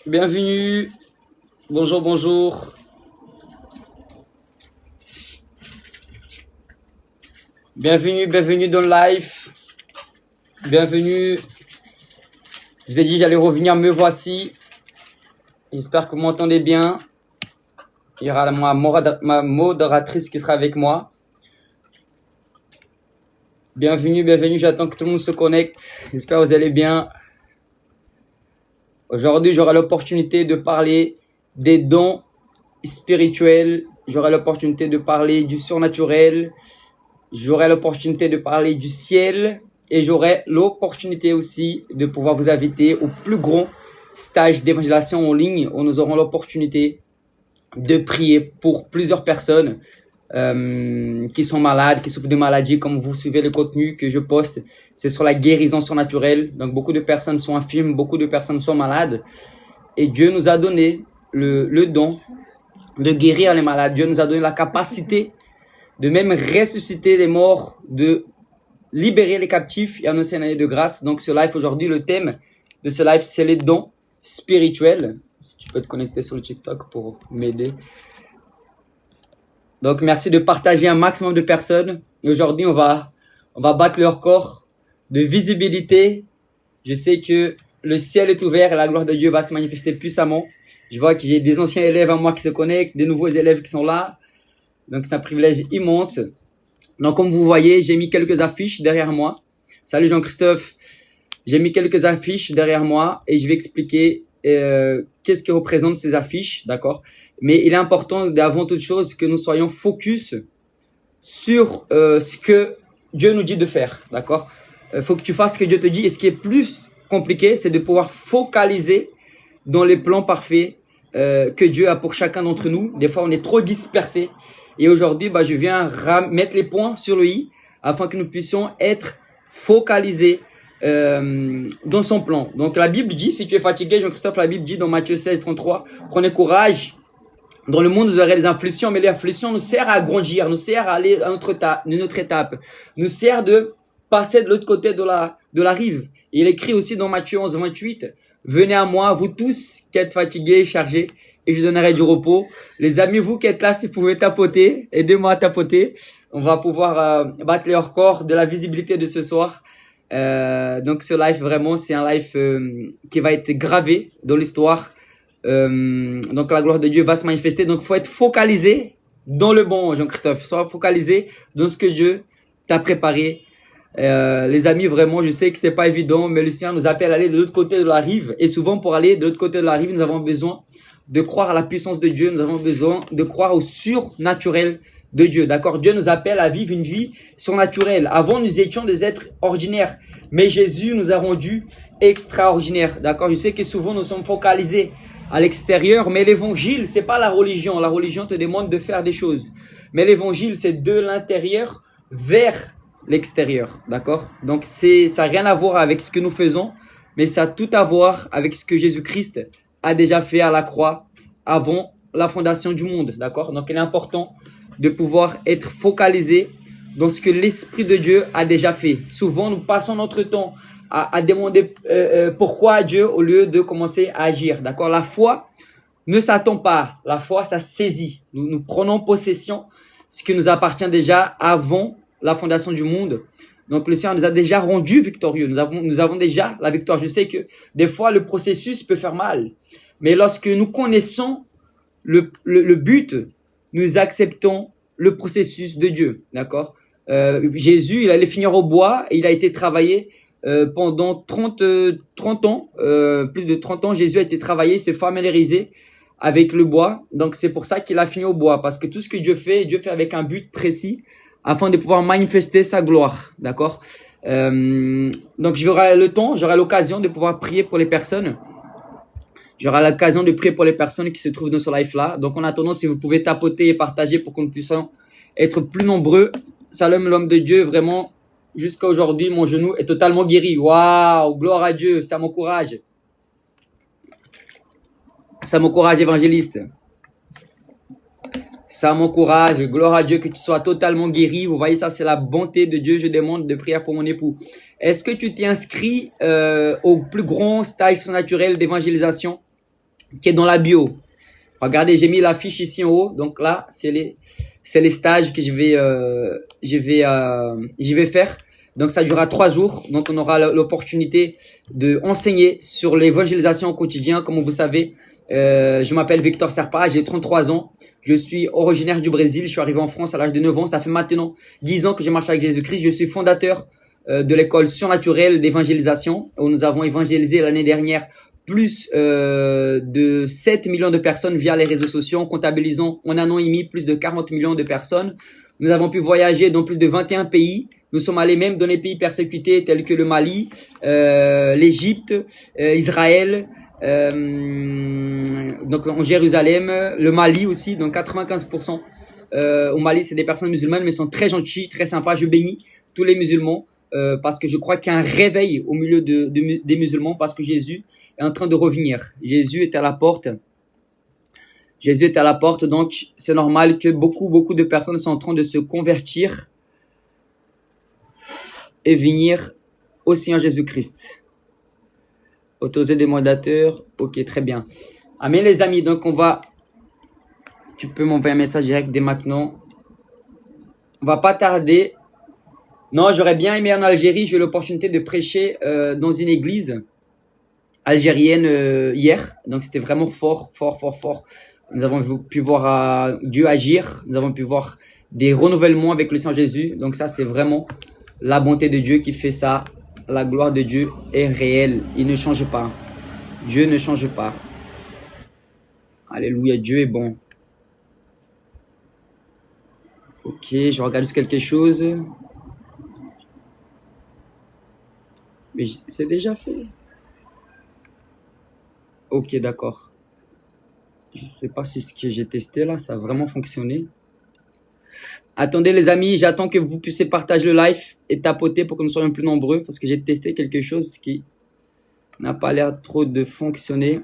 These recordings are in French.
Bienvenue. Bonjour, bonjour. Bienvenue dans le live. Bienvenue. Je vous ai dit que j'allais revenir, me voici. J'espère que vous m'entendez bien. Il y aura ma modératrice qui sera avec moi. Bienvenue. J'attends que tout le monde se connecte. J'espère que vous allez bien. Aujourd'hui, j'aurai l'opportunité de parler des dons spirituels. J'aurai l'opportunité de parler du surnaturel. J'aurai l'opportunité de parler du ciel. Et j'aurai l'opportunité aussi de pouvoir vous inviter au plus grand stage d'évangélisation en ligne où nous aurons l'opportunité de prier pour plusieurs personnes qui sont malades, qui souffrent de maladies. Comme vous suivez le contenu que je poste, c'est sur la guérison surnaturelle. Donc beaucoup de personnes sont infirmes, beaucoup de personnes sont malades. Et Dieu nous a donné le don de guérir les malades. Dieu nous a donné la capacité de même ressusciter les morts, de libérer les captifs et annoncer une année de grâce. Donc ce live aujourd'hui, le thème de ce live, c'est les dons spirituels. Si tu peux te connecter sur le TikTok pour m'aider. Donc merci de partager un maximum de personnes. Et aujourd'hui, on va battre le record de visibilité. Je sais que le ciel est ouvert et la gloire de Dieu va se manifester puissamment. Je vois que j'ai des anciens élèves à moi qui se connectent, des nouveaux élèves qui sont là. Donc c'est un privilège immense. Donc comme vous voyez, j'ai mis quelques affiches derrière moi. Salut Jean-Christophe. J'ai mis quelques affiches derrière moi et je vais expliquer qu'est-ce que représentent ces affiches, d'accord? Mais il est important d'avant toute chose que nous soyons focus sur ce que Dieu nous dit de faire, d'accord? Faut que tu fasses ce que Dieu te dit. Et ce qui est plus compliqué, c'est de pouvoir focaliser dans les plans parfaits que Dieu a pour chacun d'entre nous. Des fois, on est trop dispersé. Et aujourd'hui, je viens mettre les points sur le i afin que nous puissions être focalisés dans son plan. Donc la Bible dit, si tu es fatigué, Jean-Christophe, la Bible dit dans Matthieu 16, 33, prenez courage. Dans le monde, vous aurez des afflictions, mais les afflictions nous servent à grandir, nous servent à aller à une autre étape, nous servent de passer de l'autre côté de la rive. Et il écrit aussi dans Matthieu 11, 28, venez à moi, vous tous qui êtes fatigués, chargés, et je vous donnerai du repos. Les amis, vous qui êtes là, si vous pouvez tapoter, aidez-moi à tapoter. On va pouvoir battre les records de la visibilité de ce soir. Donc ce live, vraiment, c'est un live qui va être gravé dans l'histoire. Donc la gloire de Dieu va se manifester. Donc il faut être focalisé dans le bon, Jean-Christophe. Sois focalisé dans ce que Dieu t'a préparé. Les amis, vraiment, je sais que c'est pas évident, mais Lucien nous appelle à aller de l'autre côté de la rive. Et souvent, pour aller de l'autre côté de la rive, nous avons besoin de croire à la puissance de Dieu. Nous avons besoin de croire au surnaturel de Dieu. D'accord? Dieu nous appelle à vivre une vie surnaturelle. Avant, nous étions des êtres ordinaires. Mais Jésus nous a rendus extraordinaires. D'accord? Je sais que souvent, nous sommes focalisés à l'extérieur, mais l'évangile, c'est pas la religion. La religion te demande de faire des choses. Mais l'évangile, c'est de l'intérieur vers l'extérieur. D'accord? Donc, ça n'a rien à voir avec ce que nous faisons, mais ça a tout à voir avec ce que Jésus-Christ a déjà fait à la croix avant la fondation du monde. D'accord? Donc, il est important de pouvoir être focalisé dans ce que l'Esprit de Dieu a déjà fait. Souvent, nous passons notre temps à demander pourquoi à Dieu au lieu de commencer à agir. D'accord? La foi ne s'attend pas. La foi, ça saisit. Nous prenons possession ce qui nous appartient déjà avant la fondation du monde. Donc, le Seigneur nous a déjà rendus victorieux. Nous avons déjà la victoire. Je sais que des fois, le processus peut faire mal. Mais lorsque nous connaissons le but, nous acceptons le processus de Dieu. D'accord? Jésus, il allait finir au bois et il a été travaillé pendant 30 ans. Plus de 30 ans, Jésus a été travaillé, s'est familiarisé avec le bois. Donc, c'est pour ça qu'il a fini au bois. Parce que tout ce que Dieu fait avec un but précis afin de pouvoir manifester sa gloire. D'accord? Donc, j'aurai le temps, j'aurai l'occasion de pouvoir prier pour les personnes. J'aurai l'occasion de prier pour les personnes qui se trouvent dans ce live-là. Donc, en attendant, si vous pouvez tapoter et partager pour que nous puissions être plus nombreux. Salam, l'homme de Dieu, vraiment, jusqu'à aujourd'hui, mon genou est totalement guéri. Waouh, gloire à Dieu, ça m'encourage. Ça m'encourage, évangéliste. Ça m'encourage. Gloire à Dieu que tu sois totalement guéri. Vous voyez, ça, c'est la bonté de Dieu. Je demande de prière pour mon époux. Est-ce que tu t'es inscrit au plus grand stage surnaturel d'évangélisation qui est dans la bio? Regardez, j'ai mis l'affiche ici en haut. Donc là, c'est les stages que je vais faire. Donc ça durera 3 jours. Donc on aura l'opportunité de enseigner sur l'évangélisation au quotidien. Comme vous savez, je m'appelle Victor Serpa, j'ai 33 ans. Je suis originaire du Brésil. Je suis arrivé en France à l'âge de 9 ans. Ça fait maintenant 10 ans que je marche avec Jésus-Christ. Je suis fondateur de l'école surnaturelle d'évangélisation où nous avons évangélisé l'année dernière plus de 7 millions de personnes via les réseaux sociaux, comptabilisant en un an et demi plus de 40 millions de personnes. Nous avons pu voyager dans plus de 21 pays. Nous sommes allés même dans les pays persécutés tels que le Mali, l'Égypte, Israël, donc en Jérusalem, le Mali aussi, donc 95%. Au Mali, c'est des personnes musulmanes, mais sont très gentilles, très sympas. Je bénis tous les musulmans parce que je crois qu'il y a un réveil au milieu des musulmans parce que Jésus est en train de revenir. Jésus est à la porte. Jésus est à la porte, donc c'est normal que beaucoup de personnes sont en train de se convertir et venir au Seigneur Jésus-Christ. Autoriser des mandateurs, ok, très bien. Amen les amis, donc tu peux m'envoyer un message direct dès maintenant. On va pas tarder. Non, j'aurais bien aimé en Algérie, j'ai eu l'opportunité de prêcher dans une église algérienne hier, donc c'était vraiment fort. Nous avons pu voir Dieu agir, nous avons pu voir des renouvellements avec le Seigneur Jésus. Donc ça, c'est vraiment la bonté de Dieu qui fait ça. La gloire de Dieu est réelle, il ne change pas. Dieu ne change pas. Alléluia, Dieu est bon. Ok, je regarde juste quelque chose. Mais c'est déjà fait. Ok, d'accord. Je ne sais pas si ce que j'ai testé là, ça a vraiment fonctionné. Attendez les amis, j'attends que vous puissiez partager le live et tapoter pour que nous soyons plus nombreux parce que j'ai testé quelque chose qui n'a pas l'air trop de fonctionner.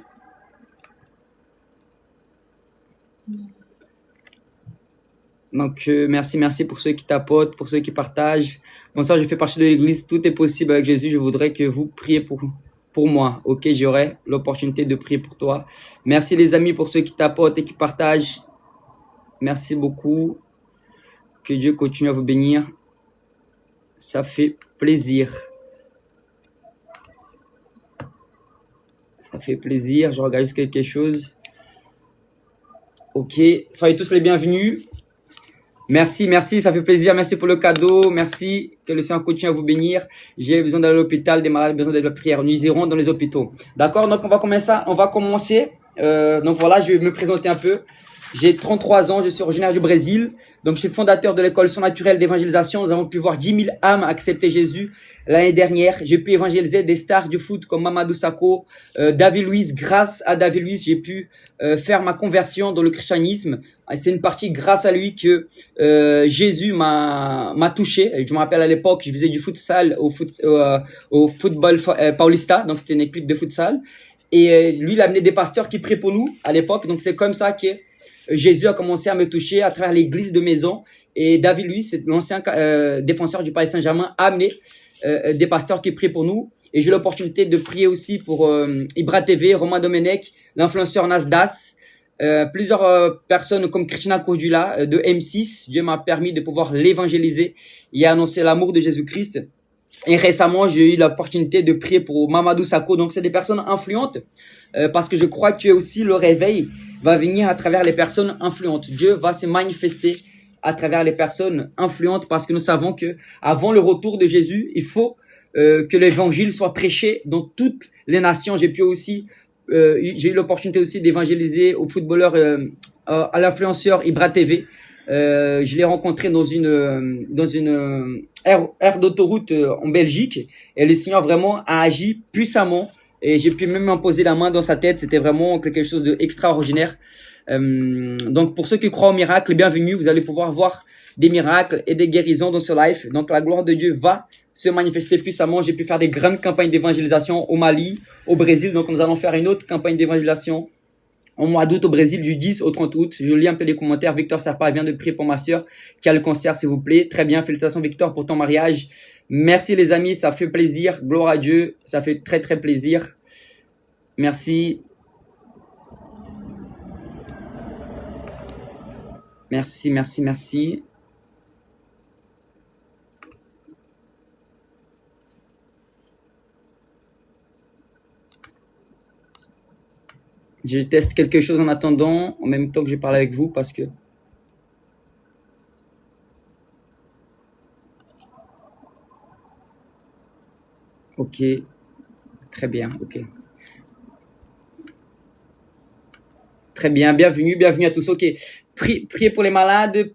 Donc merci pour ceux qui tapotent, pour ceux qui partagent. Bonsoir, je fais partie de l'église, tout est possible avec Jésus. Je voudrais que vous priez pour moi, ok, j'aurai l'opportunité de prier pour toi. Merci les amis pour ceux qui tapotent et qui partagent. Merci beaucoup. Que Dieu continue à vous bénir. Ça fait plaisir. Ça fait plaisir. Je regarde juste quelque chose. Ok, soyez tous les bienvenus. Merci, ça fait plaisir. Merci pour le cadeau. Merci. Que le Seigneur continue à vous bénir. J'ai besoin d'aller à l'hôpital, des malades, besoin de la prière. Nous irons dans les hôpitaux. D'accord, donc on va commencer. Donc voilà, je vais me présenter un peu. J'ai 33 ans, je suis originaire du Brésil. Donc je suis fondateur de l'école surnaturelle d'évangélisation. Nous avons pu voir 10 000 âmes accepter Jésus l'année dernière. J'ai pu évangéliser des stars du foot comme Mamadou Sakho, David Luiz. Grâce à David Luiz, j'ai pu faire ma conversion dans le christianisme. C'est une partie grâce à lui que Jésus m'a touché. Je me rappelle à l'époque, je faisais du futsal au football Paulista, donc c'était une équipe de futsal. Et lui, il a amené des pasteurs qui prient pour nous à l'époque. Donc c'est comme ça que Jésus a commencé à me toucher à travers l'église de maison. Et David Luiz, l'ancien défenseur du Paris Saint-Germain, a amené des pasteurs qui prient pour nous. Et j'ai eu l'opportunité de prier aussi pour Ibra TV, Romain Domenech, l'influenceur Nasdas, plusieurs personnes comme Christina Cordula de M6. Dieu m'a permis de pouvoir l'évangéliser et annoncer l'amour de Jésus-Christ. Et récemment, j'ai eu l'opportunité de prier pour Mamadou Sakho. Donc, c'est des personnes influentes parce que je crois que aussi le réveil va venir à travers les personnes influentes. Dieu va se manifester à travers les personnes influentes parce que nous savons que avant le retour de Jésus, il faut que l'évangile soit prêché dans toutes les nations. J'ai eu l'opportunité aussi d'évangéliser au footballeur, à l'influenceur Ibra TV. Je l'ai rencontré dans une aire d'autoroute en Belgique et le Seigneur vraiment a agi puissamment et j'ai pu même imposer la main dans sa tête. C'était vraiment quelque chose d'extraordinaire. Donc pour ceux qui croient au miracle, bienvenue. Vous allez pouvoir voir des miracles et des guérisons dans ce live. Donc la gloire de Dieu va se manifester puissamment. J'ai pu faire des grandes campagnes d'évangélisation au Mali, au Brésil. Donc nous allons faire une autre campagne d'évangélisation au mois d'août au Brésil, du 10 au 30 août. Je lis un peu les commentaires. Victor Sapa vient de prier pour ma sœur qui a le cancer, s'il vous plaît. Très bien, félicitations Victor pour ton mariage. Merci les amis, ça fait plaisir. Gloire à Dieu, ça fait très très plaisir. Merci. Merci, merci, merci. Je teste quelque chose en attendant, en même temps que je parle avec vous, parce que... Ok, très bien, ok. Très bien, bienvenue, bienvenue à tous. Ok, priez pour les malades,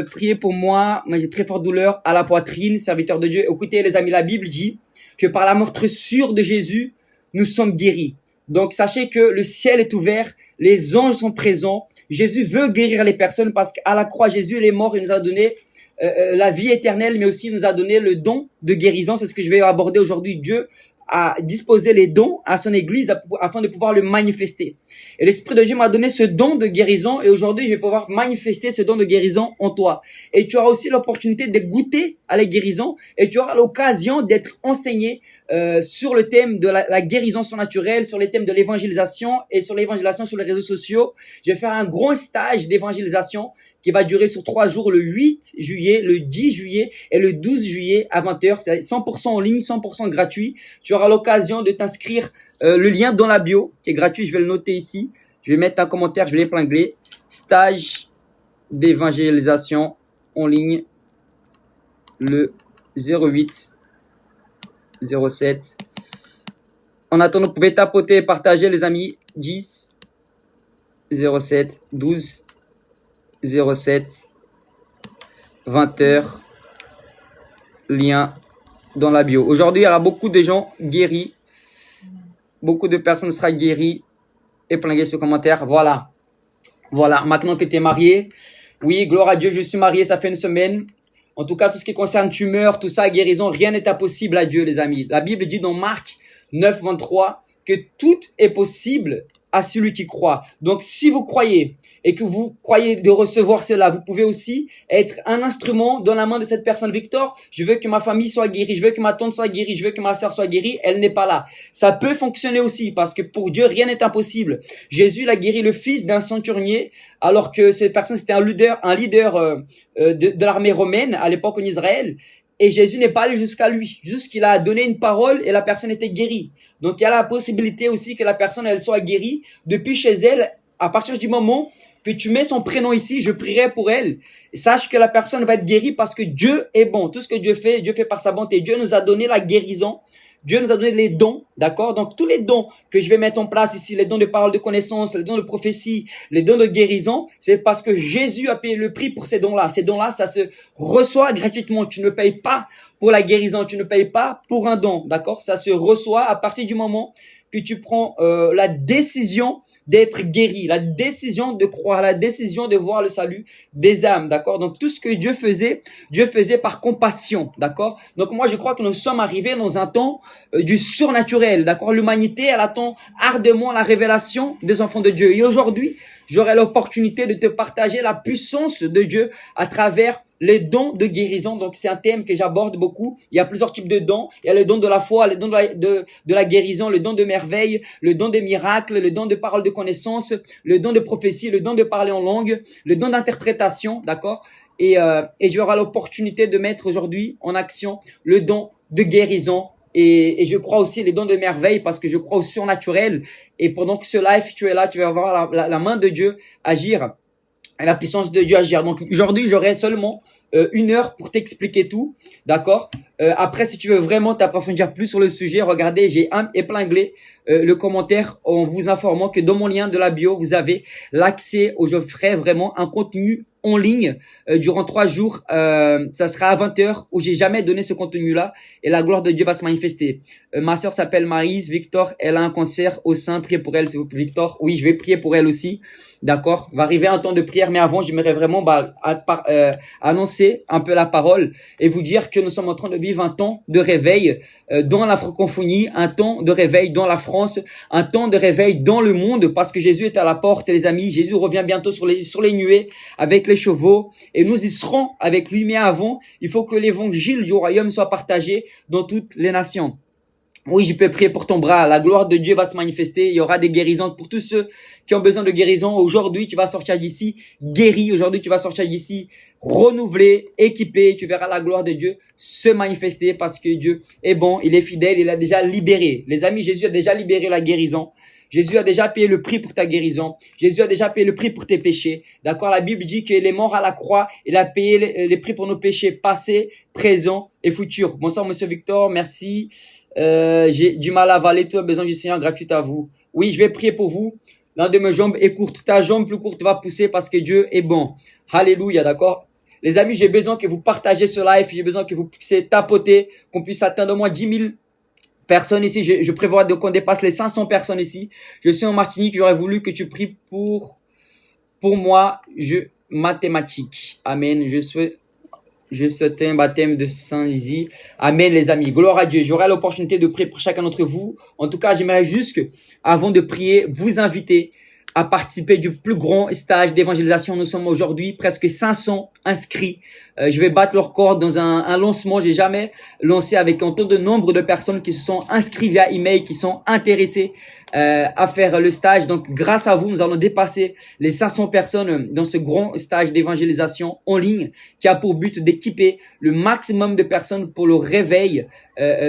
priez pour moi. Moi, j'ai très forte douleur à la poitrine, serviteur de Dieu. Écoutez, les amis, la Bible dit que par la morsure de Jésus, nous sommes guéris. Donc, sachez que le ciel est ouvert, les anges sont présents. Jésus veut guérir les personnes parce qu'à la croix, Jésus, il est mort, il nous a donné la vie éternelle, mais aussi il nous a donné le don de guérison. C'est ce que je vais aborder aujourd'hui. Dieu a disposé les dons à son église afin de pouvoir le manifester. Et l'Esprit de Dieu m'a donné ce don de guérison et aujourd'hui, je vais pouvoir manifester ce don de guérison en toi. Et tu auras aussi l'opportunité de goûter à la guérison et tu auras l'occasion d'être enseigné sur le thème de la guérison surnaturelle, sur les thèmes de l'évangélisation et sur l'évangélisation sur les réseaux sociaux. Je vais faire un grand stage d'évangélisation qui va durer sur 3 jours, le 8 juillet, le 10 juillet et le 12 juillet à 20h. C'est 100% en ligne, 100% gratuit. Tu auras l'occasion de t'inscrire. Le lien dans la bio, qui est gratuit, je vais le noter ici. Je vais mettre un commentaire, je vais l'épingler. Stage d'évangélisation en ligne, le 08 07. En attendant, vous pouvez tapoter et partager, les amis. 10 07 12 07 20h. Lien dans la bio. Aujourd'hui, il y aura beaucoup de gens guéris. Beaucoup de personnes seront guéries. Épinglez ce commentaire. Voilà. Voilà. Maintenant que tu es marié. Oui, gloire à Dieu, je suis marié, ça fait une semaine. En tout cas, tout ce qui concerne tumeur, tout ça, guérison, rien n'est impossible à Dieu, les amis. La Bible dit dans Marc 9, 23 que tout est possible à celui qui croit. Donc, si vous croyez et que vous croyez de recevoir cela, vous pouvez aussi être un instrument dans la main de cette personne. Victor, je veux que ma famille soit guérie, je veux que ma tante soit guérie, je veux que ma sœur soit guérie. Elle n'est pas là. Ça peut fonctionner aussi parce que pour Dieu, rien n'est impossible. Jésus, il a guéri le fils d'un centurier alors que cette personne, c'était un leader de l'armée romaine à l'époque en Israël. Et Jésus n'est pas allé jusqu'à lui, juste qu'il a donné une parole et la personne était guérie. Donc il y a la possibilité aussi que la personne elle soit guérie depuis chez elle. À partir du moment que tu mets son prénom ici, je prierai pour elle. Et sache que la personne va être guérie parce que Dieu est bon. Tout ce que Dieu fait par sa bonté. Dieu nous a donné la guérison. Dieu nous a donné les dons, d'accord? Donc, tous les dons que je vais mettre en place ici, les dons de parole de connaissance, les dons de prophétie, les dons de guérison, c'est parce que Jésus a payé le prix pour ces dons-là. Ces dons-là, ça se reçoit gratuitement. Tu ne payes pas pour la guérison, tu ne payes pas pour un don, d'accord? Ça se reçoit à partir du moment que tu prends la décision d'être guéri, la décision de croire, la décision de voir le salut des âmes, d'accord? Donc, tout ce que Dieu faisait par compassion, d'accord? Donc, moi, je crois que nous sommes arrivés dans un temps du surnaturel, d'accord? L'humanité, elle attend ardemment la révélation des enfants de Dieu. Et aujourd'hui, j'aurai l'opportunité de te partager la puissance de Dieu à travers les dons de guérison. Donc, c'est un thème que j'aborde beaucoup. Il y a plusieurs types de dons. Il y a le don de la foi, le don de la guérison, le don de merveille, le don de miracles, le don de parole de connaissance, le don de prophétie, le don de parler en langue, le don d'interprétation, d'accord? Et j'aurai l'opportunité de mettre aujourd'hui en action le don de guérison. Et je crois aussi les dons de merveille parce que je crois au surnaturel. Et pendant que ce live, tu es là, tu vas voir la main de Dieu agir. Et la puissance de Dieu agir. Donc aujourd'hui, j'aurai seulement 1 heure pour t'expliquer tout, d'accord? Après, si tu veux vraiment t'approfondir plus sur le sujet, regardez, j'ai épinglé le commentaire en vous informant que dans mon lien de la bio, vous avez l'accès où je ferai vraiment un contenu en ligne durant 3 jours. Ça sera à 20h où j'ai jamais donné ce contenu-là et la gloire de Dieu va se manifester. Ma sœur s'appelle Maryse Victor. Elle a un cancer au sein. Priez pour elle, s'il vous plaît, Victor. Oui, je vais prier pour elle aussi. D'accord. Va arriver un temps de prière, mais avant, j'aimerais vraiment annoncer un peu la parole et vous dire que nous sommes en train de vivre un temps de réveil dans la francophonie, un temps de réveil dans la France, un temps de réveil dans le monde parce que Jésus est à la porte, les amis. Jésus revient bientôt sur les nuées avec les chevaux et nous y serons avec lui. Mais avant, il faut que l'évangile du royaume soit partagé dans toutes les nations. Oui, je peux prier pour ton bras. La gloire de Dieu va se manifester. Il y aura des guérisons pour tous ceux qui ont besoin de guérison. Aujourd'hui, tu vas sortir d'ici guéri. Aujourd'hui, tu vas sortir d'ici renouvelé, équipé. Tu verras la gloire de Dieu se manifester parce que Dieu est bon, il est fidèle, il a déjà libéré. Les amis, Jésus a déjà libéré la guérison. Jésus a déjà payé le prix pour ta guérison. Jésus a déjà payé le prix pour tes péchés. D'accord? La Bible dit qu'il est mort à la croix. Il a payé les prix pour nos péchés passés, présents et futurs. Bonsoir, monsieur Victor. Merci. J'ai du mal à avaler. Tout a besoin du Seigneur gratuit à vous. Oui, je vais prier pour vous. L'un de mes jambes est courte. Ta jambe plus courte va pousser parce que Dieu est bon. Alléluia. D'accord? Les amis, j'ai besoin que vous partagez ce live. J'ai besoin que vous puissiez tapoter, qu'on puisse atteindre au moins 10 000 personnes ici. Je prévois qu'on dépasse les 500 personnes ici. Je suis en Martinique. J'aurais voulu que tu pries pour moi. Mathématiques. Amen. Je souhaite un baptême de Saint-Izy. Amen, les amis. Gloire à Dieu. J'aurai l'opportunité de prier pour chacun d'entre vous. En tout cas, j'aimerais juste que, avant de prier, vous inviter à participer du plus grand stage d'évangélisation. Nous sommes aujourd'hui presque 500 inscrits. Je vais battre leur record dans un lancement. J'ai jamais lancé avec autant de nombre de personnes qui se sont inscrites via email, qui sont intéressées à faire le stage. Donc, grâce à vous, nous allons dépasser les 500 personnes dans ce grand stage d'évangélisation en ligne qui a pour but d'équiper le maximum de personnes pour le réveil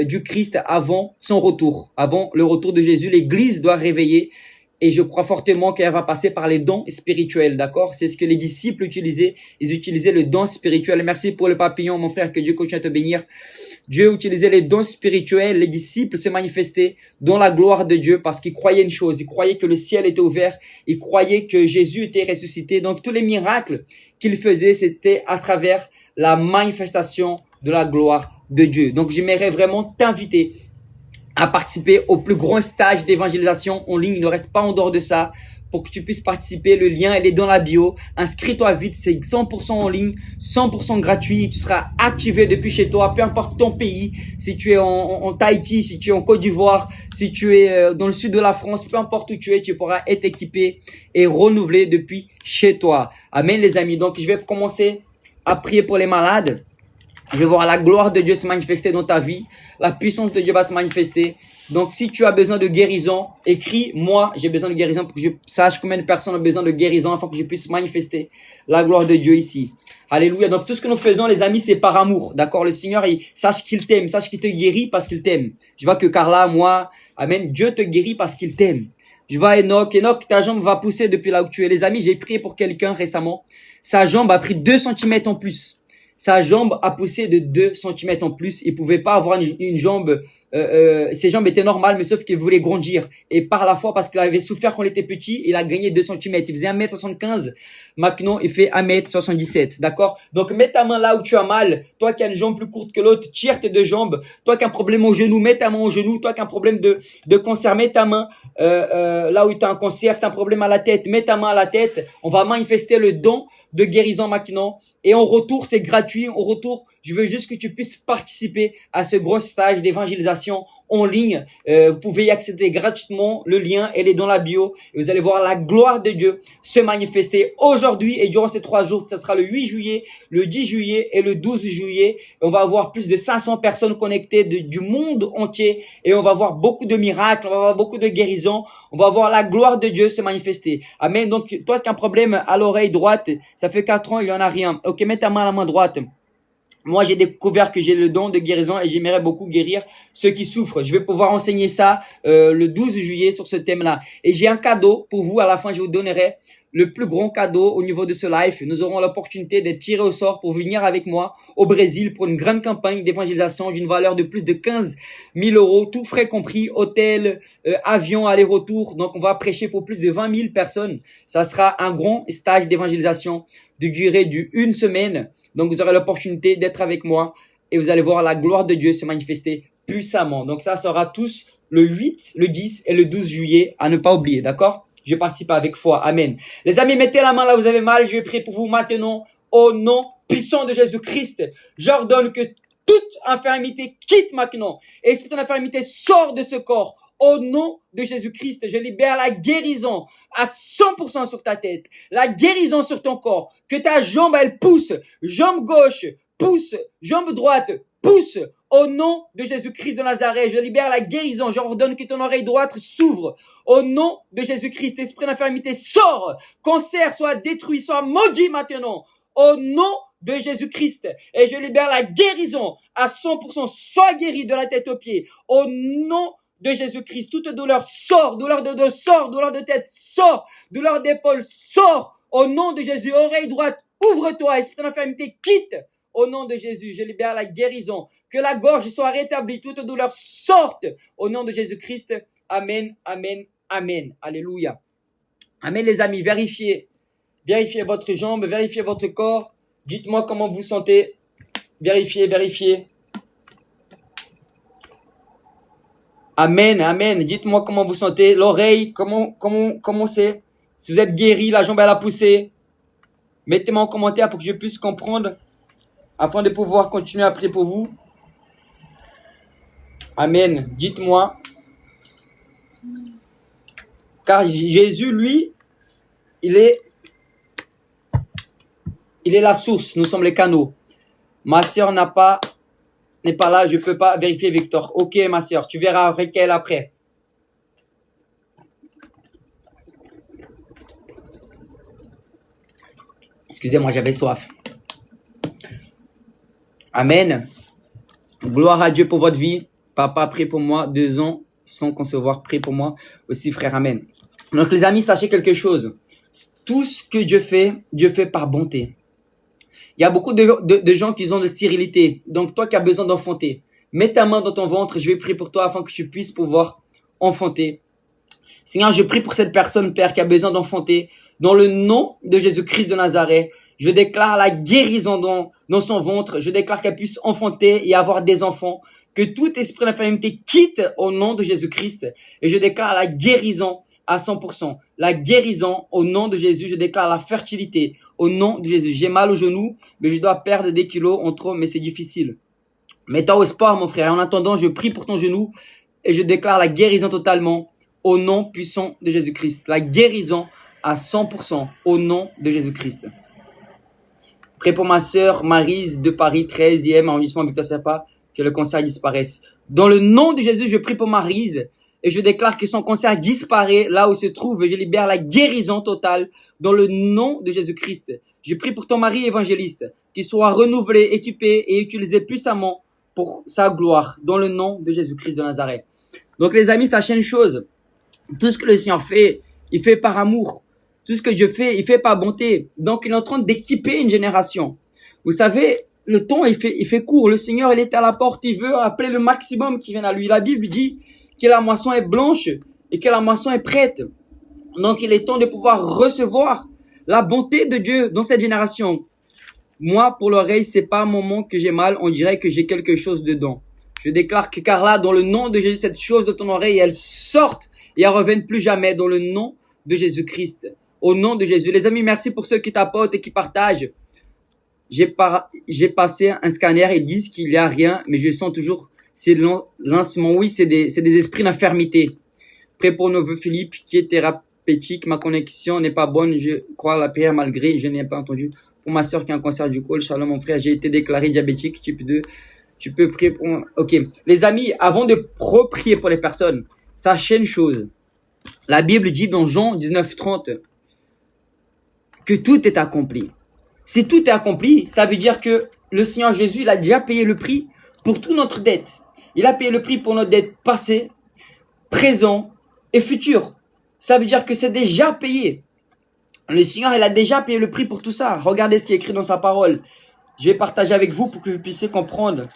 du Christ avant son retour, avant le retour de Jésus. L'Église doit réveiller. Et je crois fortement qu'elle va passer par les dons spirituels, d'accord? C'est ce que les disciples utilisaient. Ils utilisaient le don spirituel. Merci pour le papillon, mon frère, que Dieu continue à te bénir. Dieu utilisait les dons spirituels. Les disciples se manifestaient dans la gloire de Dieu parce qu'ils croyaient une chose. Ils croyaient que le ciel était ouvert. Ils croyaient que Jésus était ressuscité. Donc, tous les miracles qu'ils faisaient, c'était à travers la manifestation de la gloire de Dieu. Donc, j'aimerais vraiment t'inviter à participer au plus grand stage d'évangélisation en ligne. Ne reste pas en dehors de ça pour que tu puisses participer. Le lien, il est dans la bio. Inscris-toi vite. C'est 100% en ligne, 100% gratuit. Tu seras activé depuis chez toi, peu importe ton pays. Si tu es en Tahiti, si tu es en Côte d'Ivoire, si tu es dans le sud de la France, peu importe où tu es, tu pourras être équipé et renouvelé depuis chez toi. Amen, les amis. Donc, je vais commencer à prier pour les malades. Je vais voir la gloire de Dieu se manifester dans ta vie. La puissance de Dieu va se manifester. Donc, si tu as besoin de guérison, écris, moi, j'ai besoin de guérison pour que je sache combien de personnes ont besoin de guérison afin que je puisse manifester la gloire de Dieu ici. Alléluia. Donc, tout ce que nous faisons, les amis, c'est par amour. D'accord? Le Seigneur, sache qu'il t'aime. Sache qu'il te guérit parce qu'il t'aime. Je vois que Carla, moi, amen, Dieu te guérit parce qu'il t'aime. Je vois Enoch. Enoch, ta jambe va pousser depuis là où tu es. Les amis, j'ai prié pour quelqu'un récemment. Sa jambe a pris 2 cm en plus. Sa jambe a poussé de 2 cm en plus. Il pouvait pas avoir une jambe. Ses jambes étaient normales, mais sauf qu'il voulait grandir. Et par la foi, parce qu'il avait souffert quand il était petit, il a gagné 2 cm. Il faisait 1m75. Maintenant, il fait 1m77. D'accord? Donc, mets ta main là où tu as mal. Toi qui as une jambe plus courte que l'autre, tire tes 2 jambes. Toi qui as un problème au genou, mets ta main au genou. Toi qui as un problème de cancer, mets ta main là où tu as un cancer. C'est un problème à la tête, mets ta main à la tête. On va manifester le don de guérison maintenant. Et en retour, c'est gratuit. En retour, je veux juste que tu puisses participer à ce gros stage d'évangélisation en ligne. Vous pouvez y accéder gratuitement. Le lien, elle est dans la bio. Et vous allez voir la gloire de Dieu se manifester aujourd'hui et durant ces 3 jours. Ce sera le 8 juillet, le 10 juillet et le 12 juillet. On va avoir plus de 500 personnes connectées du monde entier. Et on va voir beaucoup de miracles. On va voir beaucoup de guérisons. On va voir la gloire de Dieu se manifester. Amen. Donc, toi qui as un problème à l'oreille droite, ça fait 4 ans, il n'y en a rien. Ok, mets ta main à la main droite. Moi, j'ai découvert que j'ai le don de guérison et j'aimerais beaucoup guérir ceux qui souffrent. Je vais pouvoir enseigner ça le 12 juillet sur ce thème-là. Et j'ai un cadeau pour vous. À la fin, je vous donnerai le plus grand cadeau au niveau de ce live. Nous aurons l'opportunité d'être tirés au sort pour venir avec moi au Brésil pour une grande campagne d'évangélisation d'une valeur de plus de 15 000 euros, tout frais compris, hôtel, avion, aller-retour. Donc, on va prêcher pour plus de 20 000 personnes. Ça sera un grand stage d'évangélisation de durée d'une semaine. Donc, vous aurez l'opportunité d'être avec moi et vous allez voir la gloire de Dieu se manifester puissamment. Donc, ça sera tous le 8, le 10 et le 12 juillet à ne pas oublier, d'accord? Je participe avec foi. Amen. Les amis, mettez la main là où vous avez mal. Je vais prier pour vous maintenant. Au nom puissant de Jésus-Christ, j'ordonne que toute infirmité quitte maintenant. Esprit d'infirmité, sort de ce corps. Au nom de Jésus-Christ, je libère la guérison à 100% sur ta tête. La guérison sur ton corps. Que ta jambe, elle pousse. Jambe gauche, pousse. Jambe droite, pousse. Au nom de Jésus-Christ de Nazareth, je libère la guérison. J'ordonne que ton oreille droite s'ouvre. Au nom de Jésus-Christ, esprit d'infirmité, sort. Cancer soit détruit, soit maudit maintenant. Au nom de Jésus-Christ. Et je libère la guérison à 100%. Sois guéri de la tête aux pieds. Au nom de Jésus-Christ. Toute douleur sort. Douleur de dos sort. Douleur de tête sort. Douleur d'épaule sort. Au nom de Jésus. Oreille droite, ouvre-toi. Esprit d'infirmité, quitte. Au nom de Jésus, je libère la guérison. Que la gorge soit rétablie. Toute douleur sorte. Au nom de Jésus-Christ. Amen, amen, amen. Alléluia. Amen les amis. Vérifiez. Vérifiez votre jambe. Vérifiez votre corps. Dites-moi comment vous sentez. Vérifiez, vérifiez. Amen, amen. Dites-moi comment vous sentez. L'oreille, comment c'est? Si vous êtes guéri, la jambe elle a poussé. Mettez-moi en commentaire pour que je puisse comprendre. Afin de pouvoir continuer à prier pour vous. Amen. Dites-moi. Car Jésus, lui, il est la source. Nous sommes les canaux. Ma soeur n'est pas là. Je ne peux pas vérifier Victor. Ok, ma soeur. Tu verras avec elle après. Excusez-moi, j'avais soif. Amen. Gloire à Dieu pour votre vie. Papa, prie pour moi. 2 ans sans concevoir. Prie pour moi aussi, frère. Amen. Donc, les amis, sachez quelque chose. Tout ce que Dieu fait par bonté. Il y a beaucoup de gens qui ont de stérilité. Donc, toi qui as besoin d'enfanter, mets ta main dans ton ventre. Je vais prier pour toi afin que tu puisses pouvoir enfanter. Seigneur, je prie pour cette personne, Père, qui a besoin d'enfanter. Dans le nom de Jésus-Christ de Nazareth, je déclare la guérison dans son ventre. Je déclare qu'elle puisse enfanter et avoir des enfants. Que tout esprit d'infirmité quitte au nom de Jésus-Christ. Et je déclare la guérison à 100%. La guérison au nom de Jésus. Je déclare la fertilité au nom de Jésus. J'ai mal au genou, mais je dois perdre des kilos en trop, mais c'est difficile. Mets-toi au sport, mon frère. En attendant, je prie pour ton genou et je déclare la guérison totalement au nom puissant de Jésus-Christ. La guérison à 100% au nom de Jésus-Christ. Prie pour ma sœur Maryse de Paris, 13e arrondissement Victor Serpa, que le cancer disparaisse. Dans le nom de Jésus, je prie pour Maryse et je déclare que son cancer disparaît là où se trouve. Je libère la guérison totale dans le nom de Jésus-Christ. Je prie pour ton mari évangéliste, qu'il soit renouvelé, équipé et utilisé puissamment pour sa gloire dans le nom de Jésus-Christ de Nazareth. Donc les amis, sachez une chose. Tout ce que le Seigneur fait, il fait par amour. Tout ce que Dieu fait, il fait par bonté. Donc, il est en train d'équiper une génération. Vous savez, le temps, il fait court. Le Seigneur, il est à la porte. Il veut appeler le maximum qui vient à lui. La Bible dit que la moisson est blanche et que la moisson est prête. Donc, il est temps de pouvoir recevoir la bonté de Dieu dans cette génération. Moi, pour l'oreille, c'est pas un moment que j'ai mal. On dirait que j'ai quelque chose dedans. Je déclare que Carla, dans le nom de Jésus, cette chose de ton oreille, elle sorte et elle ne revienne plus jamais dans le nom de Jésus-Christ. Au nom de Jésus. Les amis, merci pour ceux qui tapotent et qui partagent. J'ai passé un scanner, ils disent qu'il n'y a rien, mais je sens toujours, c'est lancement. Oui, c'est des esprits d'infirmité. Prêt pour nos vœux, Philippe, qui est thérapeutique. Ma connexion n'est pas bonne, je crois à la prière malgré, je n'ai pas entendu. Pour ma soeur qui a un cancer du col, shalom mon frère, j'ai été déclaré diabétique type 2. Tu peux prier pour moi. Ok. Les amis, avant de prier pour les personnes, sachez une chose. La Bible dit dans Jean 19:30 que tout est accompli. Si tout est accompli, ça veut dire que le Seigneur Jésus, il a déjà payé le prix pour toute notre dette. Il a payé le prix pour notre dette passée, présent et future. Ça veut dire que c'est déjà payé. Le Seigneur, il a déjà payé le prix pour tout ça. Regardez ce qui est écrit dans sa parole. Je vais partager avec vous pour que vous puissiez comprendre.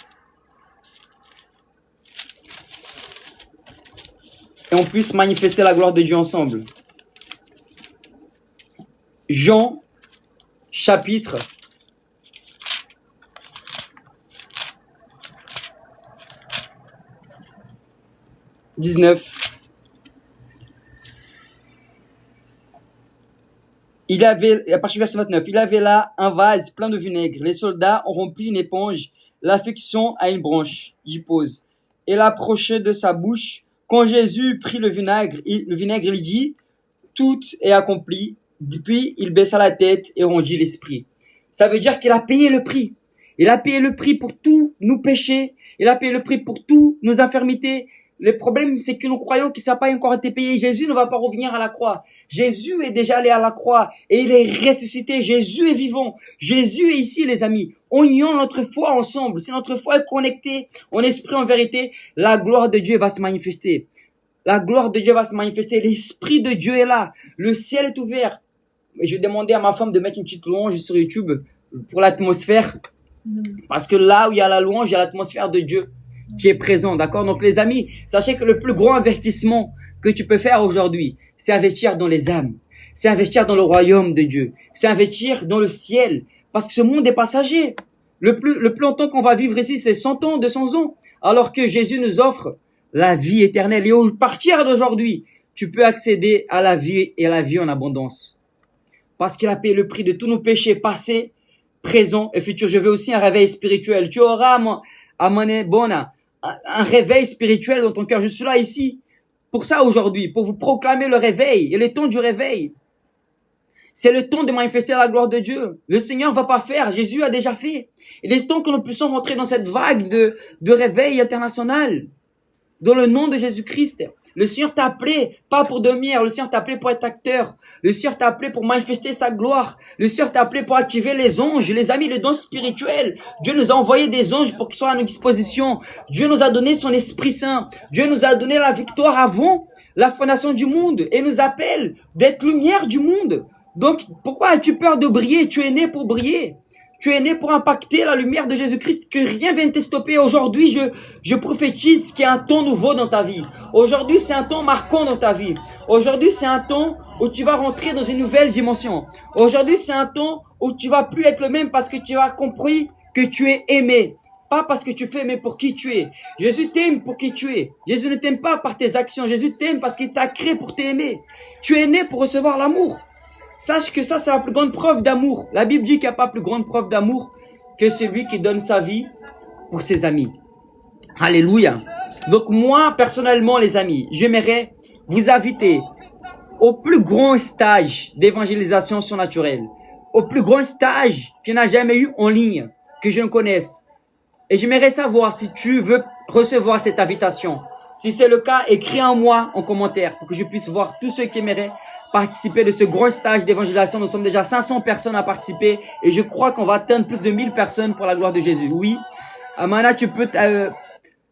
Et on puisse manifester la gloire de Dieu ensemble. Jean, chapitre 19. Il avait, à partir du verset 29, il avait là un vase plein de vinaigre. Les soldats ont rempli une éponge, l'affixant à une branche. J'y pose. Et l'approchait de sa bouche. Quand Jésus prit le vinaigre, il dit, tout est accompli. Puis il baissa la tête et rendit l'esprit. Ça veut dire qu'il a payé le prix. Il a payé le prix pour tous nos péchés. Il a payé le prix pour toutes nos infirmités. Le problème, c'est que nous croyons que ça n'a pas encore été payé. Jésus ne va pas revenir à la croix. Jésus est déjà allé à la croix et il est ressuscité. Jésus est vivant. Jésus est ici, les amis. Unions notre foi ensemble. Si notre foi est connectée en esprit, en vérité, la gloire de Dieu va se manifester. La gloire de Dieu va se manifester. L'esprit de Dieu est là. Le ciel est ouvert. Je vais demander à ma femme de mettre une petite louange sur YouTube pour l'atmosphère. Parce que là où il y a la louange, il y a l'atmosphère de Dieu qui est présent, d'accord? Donc les amis, sachez que le plus grand investissement que tu peux faire aujourd'hui, c'est investir dans les âmes, c'est investir dans le royaume de Dieu, c'est investir dans le ciel, parce que ce monde est passager. Le plus longtemps qu'on va vivre ici, c'est 100 ans, 200 ans, alors que Jésus nous offre la vie éternelle. Et au partir d'aujourd'hui, tu peux accéder à la vie et à la vie en abondance. Parce qu'il a payé le prix de tous nos péchés passés, présents et futurs. Je veux aussi un réveil spirituel. Tu auras un réveil spirituel dans ton cœur. Je suis là ici pour ça aujourd'hui, pour vous proclamer le réveil. Et le temps du réveil, c'est le temps de manifester la gloire de Dieu. Le Seigneur ne va pas faire, Jésus a déjà fait. Il est temps que nous puissions rentrer dans cette vague de réveil international. Dans le nom de Jésus-Christ. Le Seigneur t'a appelé, pas pour dormir. Le Seigneur t'a appelé pour être acteur. Le Seigneur t'a appelé pour manifester sa gloire. Le Seigneur t'a appelé pour activer les anges, les amis, les dons spirituels. Dieu nous a envoyé des anges pour qu'ils soient à nos dispositions. Dieu nous a donné son Esprit Saint. Dieu nous a donné la victoire avant la fondation du monde et nous appelle d'être lumière du monde. Donc, pourquoi as-tu peur de briller? Tu es né pour briller. Tu es né pour impacter la lumière de Jésus-Christ, que rien ne vienne te stopper. Aujourd'hui, je prophétise qu'il y a un temps nouveau dans ta vie. Aujourd'hui, c'est un temps marquant dans ta vie. Aujourd'hui, c'est un temps où tu vas rentrer dans une nouvelle dimension. Aujourd'hui, c'est un temps où tu vas plus être le même parce que tu as compris que tu es aimé. Pas parce que tu fais, mais pour qui tu es. Jésus t'aime pour qui tu es. Jésus ne t'aime pas par tes actions. Jésus t'aime parce qu'il t'a créé pour t'aimer. Tu es né pour recevoir l'amour. Sache que ça, c'est la plus grande preuve d'amour. La Bible dit qu'il n'y a pas plus grande preuve d'amour que celui qui donne sa vie pour ses amis. Alléluia. Donc moi, personnellement, les amis, j'aimerais vous inviter au plus grand stage d'évangélisation surnaturelle. Au plus grand stage qu'il n'y a jamais eu en ligne, que je ne connaisse. Et j'aimerais savoir si tu veux recevoir cette invitation. Si c'est le cas, écris-moi en commentaire pour que je puisse voir tous ceux qui aimeraient participer de ce grand stage d'évangélisation. Nous sommes déjà 500 personnes à participer et je crois qu'on va atteindre plus de 1000 personnes pour la gloire de Jésus. Oui, Amana, tu peux...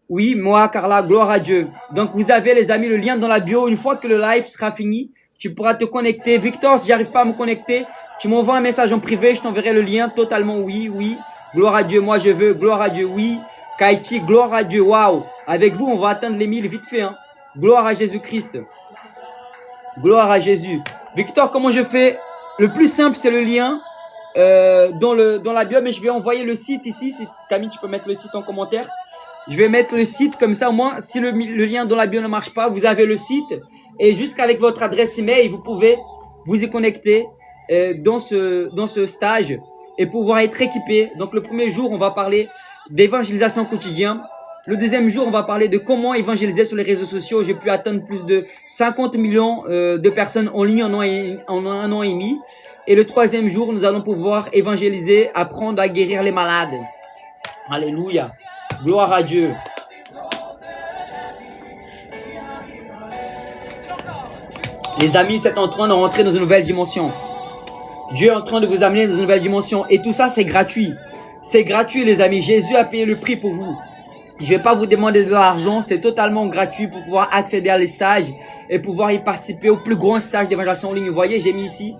oui, moi, Carla, gloire à Dieu. Donc, vous avez, les amis, le lien dans la bio. Une fois que le live sera fini, tu pourras te connecter. Victor, si j'arrive pas à me connecter, tu m'envoies un message en privé, je t'enverrai le lien totalement. Oui, oui. Gloire à Dieu, moi je veux. Gloire à Dieu, oui. Kaiti, gloire à Dieu. Waouh. Avec vous, on va atteindre les 1000 vite fait. Hein. Gloire à Jésus-Christ. Gloire à Jésus. Victor, comment je fais? Le plus simple, c'est le lien dans la bio, mais je vais envoyer le site ici. Camille, tu peux mettre le site en commentaire. Je vais mettre le site comme ça, au moins, si le lien dans la bio ne marche pas, vous avez le site. Et jusqu'avec votre adresse email, vous pouvez vous y connecter dans ce stage et pouvoir être équipé. Donc, le premier jour, on va parler d'évangélisation quotidienne. Le deuxième jour, on va parler de comment évangéliser sur les réseaux sociaux. J'ai pu atteindre plus de 50 millions de personnes en ligne en un an et demi. Et le troisième jour, nous allons pouvoir évangéliser, apprendre à guérir les malades. Alléluia. Gloire à Dieu. Les amis, c'est en train de rentrer dans une nouvelle dimension. Dieu est en train de vous amener dans une nouvelle dimension. Et tout ça, c'est gratuit. C'est gratuit, les amis. Jésus a payé le prix pour vous. Je vais pas vous demander de l'argent, c'est totalement gratuit pour pouvoir accéder à les stages et pouvoir y participer au plus grand stage d'évangélisation en ligne. Vous voyez, j'ai mis ici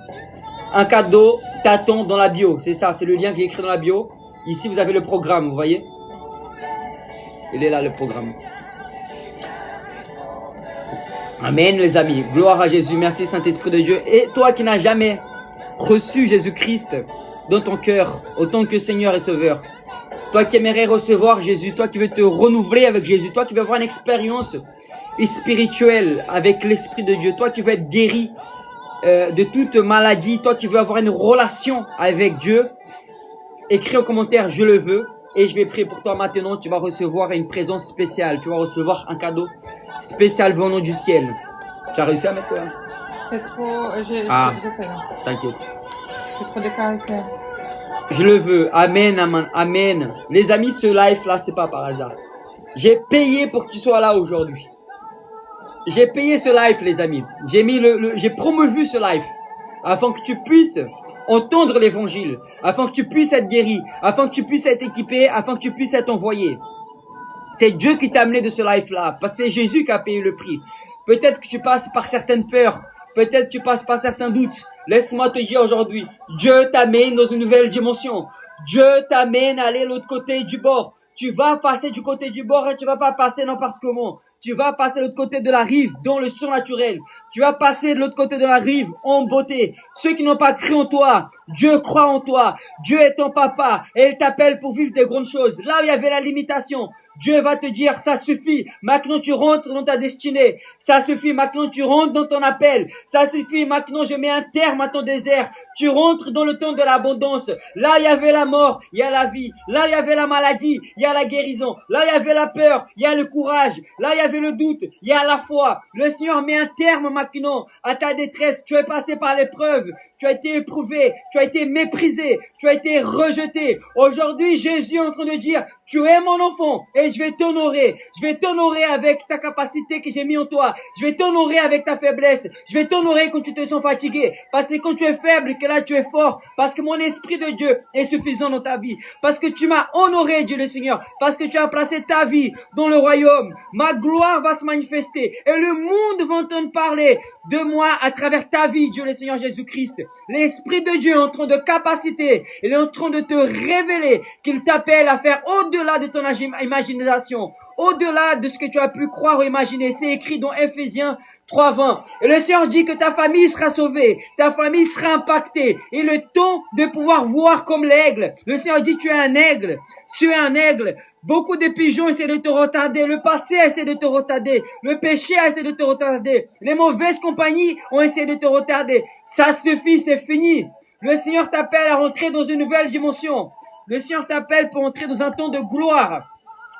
Un cadeau t'attend dans la bio. C'est ça, c'est le lien qui est écrit dans la bio. Ici, vous avez le programme, vous voyez? Il est là, le programme. Amen, les amis. Gloire à Jésus. Merci, Saint-Esprit de Dieu. Et toi qui n'as jamais reçu Jésus-Christ dans ton cœur, autant que Seigneur et Sauveur, toi qui aimerais recevoir Jésus, toi qui veux te renouveler avec Jésus, toi qui veux avoir une expérience spirituelle avec l'Esprit de Dieu, toi qui veux être guéri de toute maladie, toi qui veux avoir une relation avec Dieu, écris en commentaire « Je le veux » et je vais prier pour toi maintenant. Tu vas recevoir une présence spéciale, tu vas recevoir un cadeau spécial venant du ciel. Tu as réussi à mettre quoi? C'est trop... j'essaie. T'inquiète. C'est trop de caractères. Je le veux. Amen, amen, amen. Les amis, ce live-là, c'est pas par hasard. J'ai payé pour que tu sois là aujourd'hui. J'ai payé ce live, les amis. J'ai promovu ce live afin que tu puisses entendre l'évangile, afin que tu puisses être guéri, afin que tu puisses être équipé, afin que tu puisses être envoyé. C'est Dieu qui t'a amené de ce live-là, parce que c'est Jésus qui a payé le prix. Peut-être que tu passes par certaines peurs, peut-être que tu passes par certains doutes. Laisse-moi te dire aujourd'hui, Dieu t'amène dans une nouvelle dimension. Dieu t'amène à aller de l'autre côté du bord. Tu vas passer du côté du bord et tu vas pas passer n'importe comment. Tu vas passer de l'autre côté de la rive dans le surnaturel. Tu vas passer de l'autre côté de la rive en beauté. Ceux qui n'ont pas cru en toi, Dieu croit en toi. Dieu est ton papa et il t'appelle pour vivre des grandes choses. Là où il y avait la limitation, Dieu va te dire, ça suffit. Maintenant, tu rentres dans ta destinée. Ça suffit. Maintenant, tu rentres dans ton appel. Ça suffit. Maintenant, je mets un terme à ton désert. Tu rentres dans le temps de l'abondance. Là, il y avait la mort, il y a la vie. Là, il y avait la maladie, il y a la guérison. Là, il y avait la peur, il y a le courage. Là, il y avait le doute, il y a la foi. Le Seigneur met un terme maintenant à ta détresse. Tu es passé par l'épreuve. Tu as été éprouvé, tu as été méprisé, tu as été rejeté. Aujourd'hui, Jésus est en train de dire, tu es mon enfant et je vais t'honorer. Je vais t'honorer avec ta capacité que j'ai mis en toi. Je vais t'honorer avec ta faiblesse. Je vais t'honorer quand tu te sens fatigué. Parce que quand tu es faible, que là tu es fort. Parce que mon esprit de Dieu est suffisant dans ta vie. Parce que tu m'as honoré, Dieu le Seigneur. Parce que tu as placé ta vie dans le royaume. Ma gloire va se manifester et le monde va entendre parler de moi à travers ta vie, Dieu le Seigneur Jésus-Christ. L'Esprit de Dieu est en train de capaciter, il est en train de te révéler qu'il t'appelle à faire au-delà de ton imagination, au-delà de ce que tu as pu croire ou imaginer. C'est écrit dans Ephésiens 3:20. Et le Seigneur dit que ta famille sera sauvée, ta famille sera impactée. Et le temps de pouvoir voir comme l'aigle. Le Seigneur dit, tu es un aigle, tu es un aigle. Beaucoup de pigeons essaient de te retarder, le passé essaie de te retarder, le péché essaie de te retarder, les mauvaises compagnies ont essayé de te retarder. Ça suffit, c'est fini. Le Seigneur t'appelle à rentrer dans une nouvelle dimension. Le Seigneur t'appelle pour entrer dans un temps de gloire.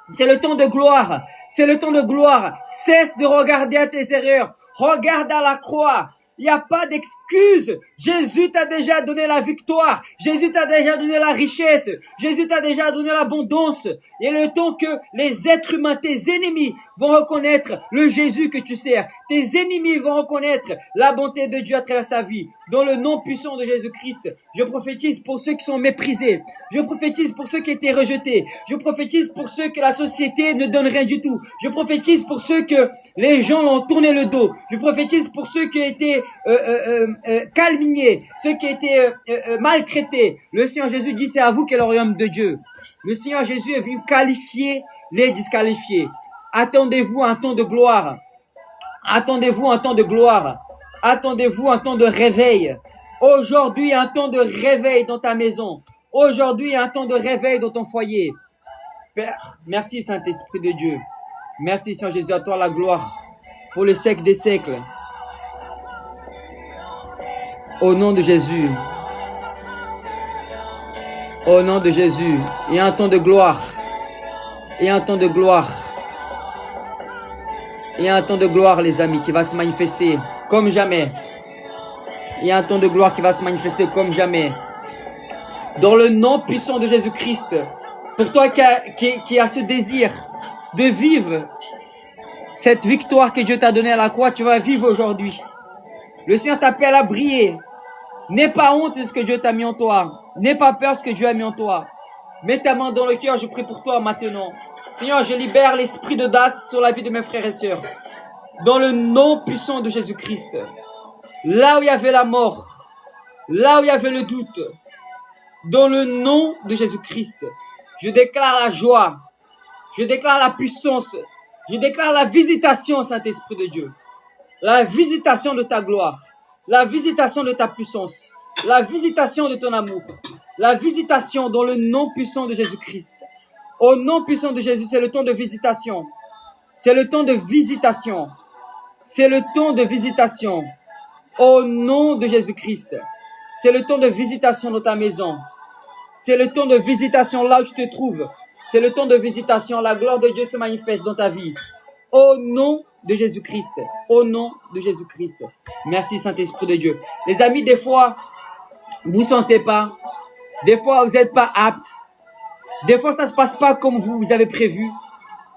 C'est le temps de gloire. C'est le temps de gloire. Cesse de regarder à tes erreurs. Regarde à la croix. Il n'y a pas d'excuse. Jésus t'a déjà donné la victoire. Jésus t'a déjà donné la richesse. Jésus t'a déjà donné l'abondance. Il est le temps que les êtres humains, tes ennemis, vont reconnaître le Jésus que tu sers. Tes ennemis vont reconnaître la bonté de Dieu à travers ta vie. Dans le nom puissant de Jésus-Christ, je prophétise pour ceux qui sont méprisés. Je prophétise pour ceux qui étaient rejetés. Je prophétise pour ceux que la société ne donne rien du tout. Je prophétise pour ceux que les gens ont tourné le dos. Je prophétise pour ceux qui ont été calminés, ceux qui étaient maltraités. Le Seigneur Jésus dit, c'est à vous qu'est le royaume de Dieu. Le Seigneur Jésus est venu qualifier les disqualifiés. Attendez-vous un temps de gloire. Attendez-vous un temps de gloire. Attendez-vous un temps de réveil. Aujourd'hui, un temps de réveil dans ta maison. Aujourd'hui, un temps de réveil dans ton foyer. Père, merci Saint-Esprit de Dieu. Merci Seigneur Jésus, à toi la gloire pour le siècle des siècles. Au nom de Jésus. Au nom de Jésus. Il y a un temps de gloire. Il y a un temps de gloire. Il y a un temps de gloire, les amis, qui va se manifester comme jamais. Il y a un temps de gloire qui va se manifester comme jamais. Dans le nom puissant de Jésus-Christ, pour toi qui a ce désir de vivre cette victoire que Dieu t'a donnée à la croix, tu vas vivre aujourd'hui. Le Seigneur t'appelle à briller. N'aie pas honte de ce que Dieu t'a mis en toi. N'aie pas peur de ce que Dieu a mis en toi. Mets ta main dans le cœur, je prie pour toi maintenant. Seigneur, je libère l'esprit d'audace sur la vie de mes frères et sœurs. Dans le nom puissant de Jésus-Christ. Là où il y avait la mort, là où il y avait le doute. Dans le nom de Jésus-Christ, je déclare la joie, je déclare la puissance, je déclare la visitation, Saint-Esprit de Dieu. La visitation de ta gloire, la visitation de ta puissance, la visitation de ton amour, la visitation dans le nom puissant de Jésus-Christ. Au nom puissant de Jésus, c'est le temps de visitation. C'est le temps de visitation. C'est le temps de visitation. Au nom de Jésus-Christ. C'est le temps de visitation dans ta maison. C'est le temps de visitation là où tu te trouves. C'est le temps de visitation. La gloire de Dieu se manifeste dans ta vie. Au nom de Jésus-Christ. Au nom de Jésus-Christ. Merci Saint-Esprit de Dieu. Les amis, des fois, vous ne sentez pas. Des fois, vous n'êtes pas apte. Des fois, ça ne se passe pas comme vous avez prévu.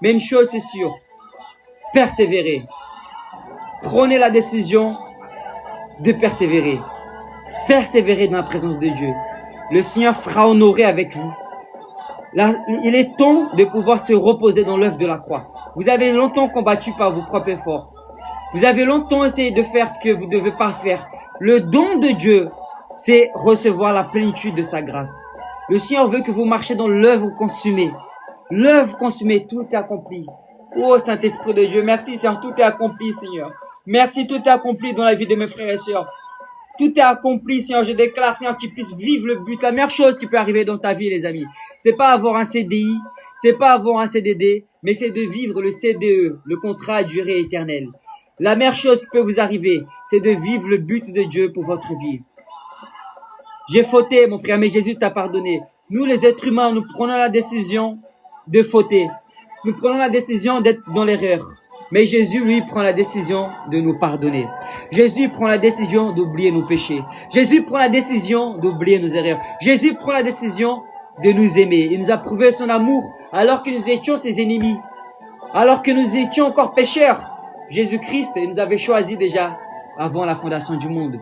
Mais une chose, c'est sûr. Persévérez. Prenez la décision de persévérer. Persévérez dans la présence de Dieu. Le Seigneur sera honoré avec vous. Là, il est temps de pouvoir se reposer dans l'œuvre de la croix. Vous avez longtemps combattu par vos propres efforts. Vous avez longtemps essayé de faire ce que vous ne devez pas faire. Le don de Dieu, c'est recevoir la plénitude de sa grâce. Le Seigneur veut que vous marchiez dans l'œuvre consumée. L'œuvre consumée, tout est accompli. Oh Saint-Esprit de Dieu, merci Seigneur, tout est accompli Seigneur. Merci, tout est accompli dans la vie de mes frères et sœurs. Tout est accompli Seigneur, je déclare Seigneur qu'ils puissent vivre le but. La meilleure chose qui peut arriver dans ta vie les amis, c'est pas avoir un CDI, c'est pas avoir un CDD, mais c'est de vivre le CDE, le contrat à durée éternelle. La meilleure chose qui peut vous arriver, c'est de vivre le but de Dieu pour votre vie. J'ai fauté, mon frère, mais Jésus t'a pardonné. Nous, les êtres humains, nous prenons la décision de fauter. Nous prenons la décision d'être dans l'erreur. Mais Jésus, lui, prend la décision de nous pardonner. Jésus prend la décision d'oublier nos péchés. Jésus prend la décision d'oublier nos erreurs. Jésus prend la décision de nous aimer. Il nous a prouvé son amour alors que nous étions ses ennemis. Alors que nous étions encore pécheurs. Jésus-Christ, il nous avait choisis déjà avant la fondation du monde.